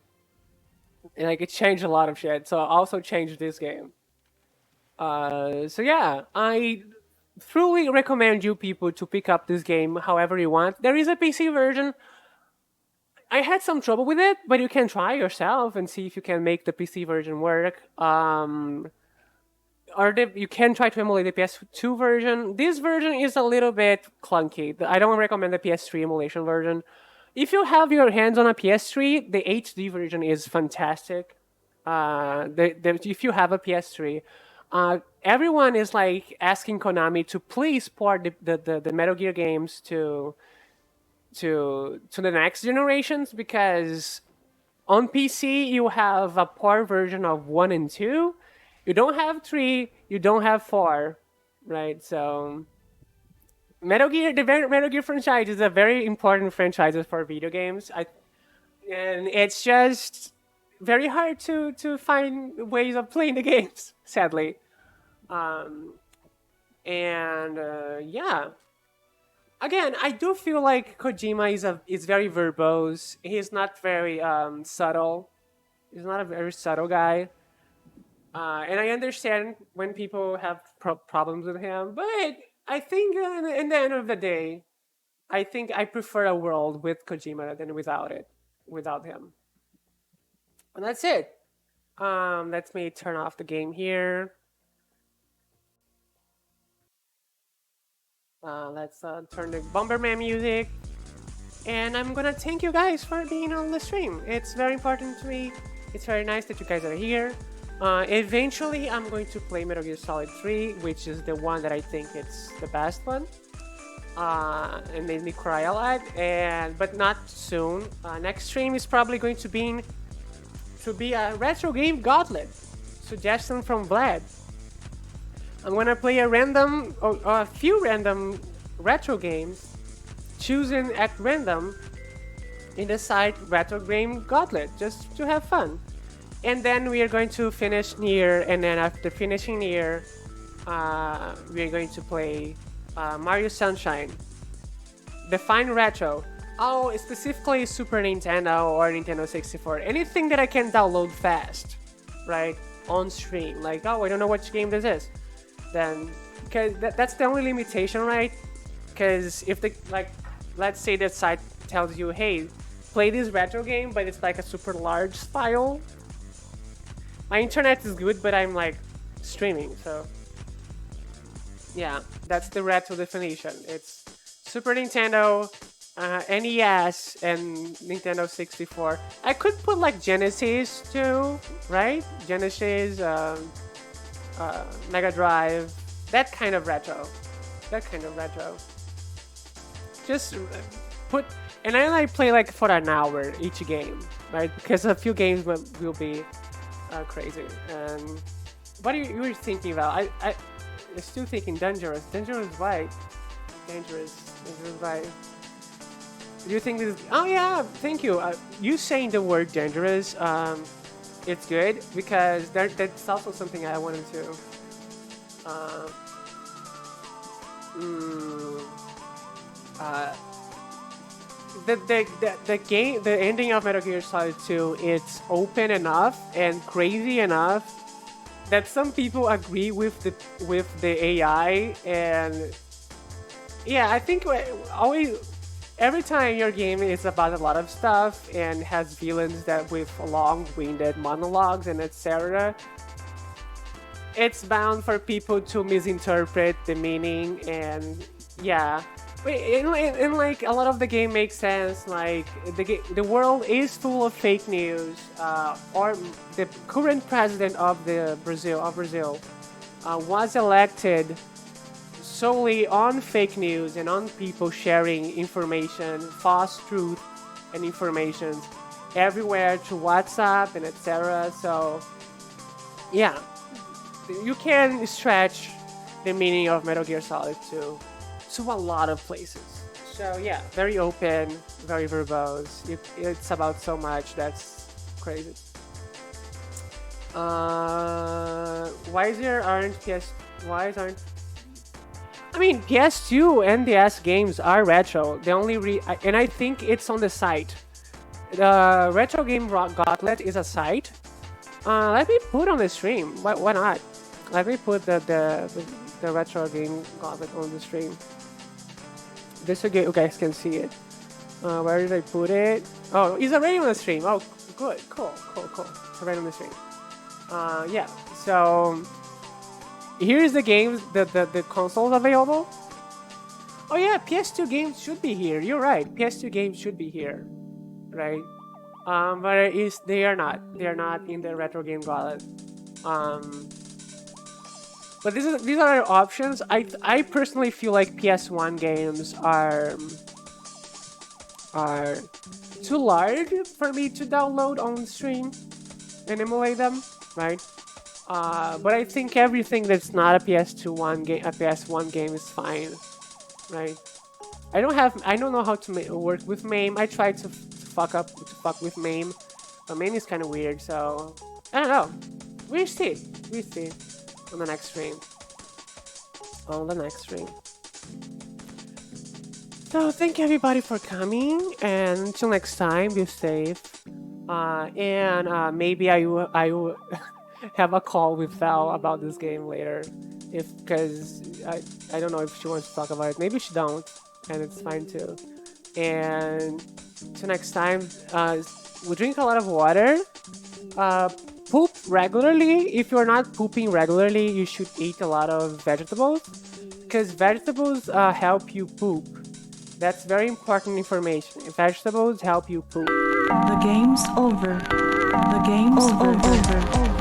And, like it changed a lot of shit. So also changed this game. So yeah, I truly recommend you people to pick up this game however you want. There is a PC version. I had some trouble with it, but you can try yourself and see if you can make the PC version work. You can try to emulate the PS2 version. This version is a little bit clunky. I don't recommend the PS3 emulation version. If you have your hands on a PS3, the HD version is fantastic. If you have a PS3, everyone is like asking Konami to please port the Metal Gear games to the next generations, because on PC you have a port version of 1 and 2. You don't have 3, you don't have 4, right? So Metal Gear franchise is a very important franchise for video games. And it's just very hard to find ways of playing the games, sadly. And yeah, again, I do feel like Kojima is very verbose. He's not very subtle. He's not a very subtle guy. And I understand when people have problems with him, but I think in the end of the day, I think I prefer a world with Kojima than without it, without him. And that's it. Let me turn off the game here. Let's turn the Bomberman music. And I'm gonna thank you guys for being on the stream. It's very important to me. It's very nice that you guys are here. Eventually, I'm going to play Metal Gear Solid 3, which is the one that I think it's the best one. It made me cry a lot, but not soon. Next stream is probably going to be a retro game gauntlet. Suggestion from Vlad. I'm gonna play a few random retro games chosen at random in the site Retro Game Gauntlet, just to have fun. And then we are going to finish Nier, and then after finishing Nier, we are going to play Mario Sunshine. Define retro. Oh, specifically Super Nintendo or Nintendo 64. Anything that I can download fast, right? On stream. Like, oh, I don't know which game this is. Then, because that's the only limitation, right? Because if let's say the site tells you, hey, play this retro game, but it's like a super large file. My internet is good, but I'm like streaming, so yeah, that's the retro definition. It's Super Nintendo, NES, and Nintendo 64. I could put like Genesis too, right? Genesis, Mega Drive, that kind of retro. Just put, and then I play like for an hour each game, right? Because a few games will be crazy. And what are you thinking about? I'm still thinking dangerous. Dangerous, right? Dangerous right. Do you think this? Oh yeah, thank you. You saying the word dangerous, it's good because that's also something I wanted to. The game, the ending of Metal Gear Solid 2, it's open enough and crazy enough that some people agree with the AI, and yeah, I think always every time your game is about a lot of stuff and has villains that with long-winded monologues and etc., it's bound for people to misinterpret the meaning. And yeah, in like a lot of the game makes sense. Like the world is full of fake news. Or the current president of Brazil was elected solely on fake news and on people sharing information, false truth and information everywhere to WhatsApp and etc. So yeah, you can stretch the meaning of Metal Gear Solid 2 to a lot of places. So yeah, very open, very verbose. It's about so much that's crazy. Why aren't I mean, PS2 and DS games are retro. The only and I think it's on the site. The Retro Game Gauntlet is a site. Let me put on the stream. Why not? Let me put the Retro Game Gauntlet on the stream. This way you guys can see it. Where did I put it? Oh, it's already on the stream. Oh, good, cool. It's already on the stream. Yeah. So here's the games, the consoles available. Oh yeah, PS2 games should be here. You're right. PS2 games should be here, right? But they are not. They are not in the Retro Game Gauntlet. But these are options. I personally feel like PS1 games are too large for me to download on stream and emulate them, right? But I think everything that's not a PS1 game is fine, right? I don't know how to work with MAME. I tried to fuck with MAME, But menu is kind of weird, so I don't know. We see. We see on the next stream. On the next stream. So thank you everybody for coming, and until next time, be safe. And maybe I will have a call with Val about this game later, because I don't know if she wants to talk about it. Maybe she don't, and it's fine too. And till next time, we drink a lot of water. Poop regularly. If you're not pooping regularly, you should eat a lot of vegetables, because vegetables help you poop. That's very important information. Vegetables help you poop. The game's over. The game's over.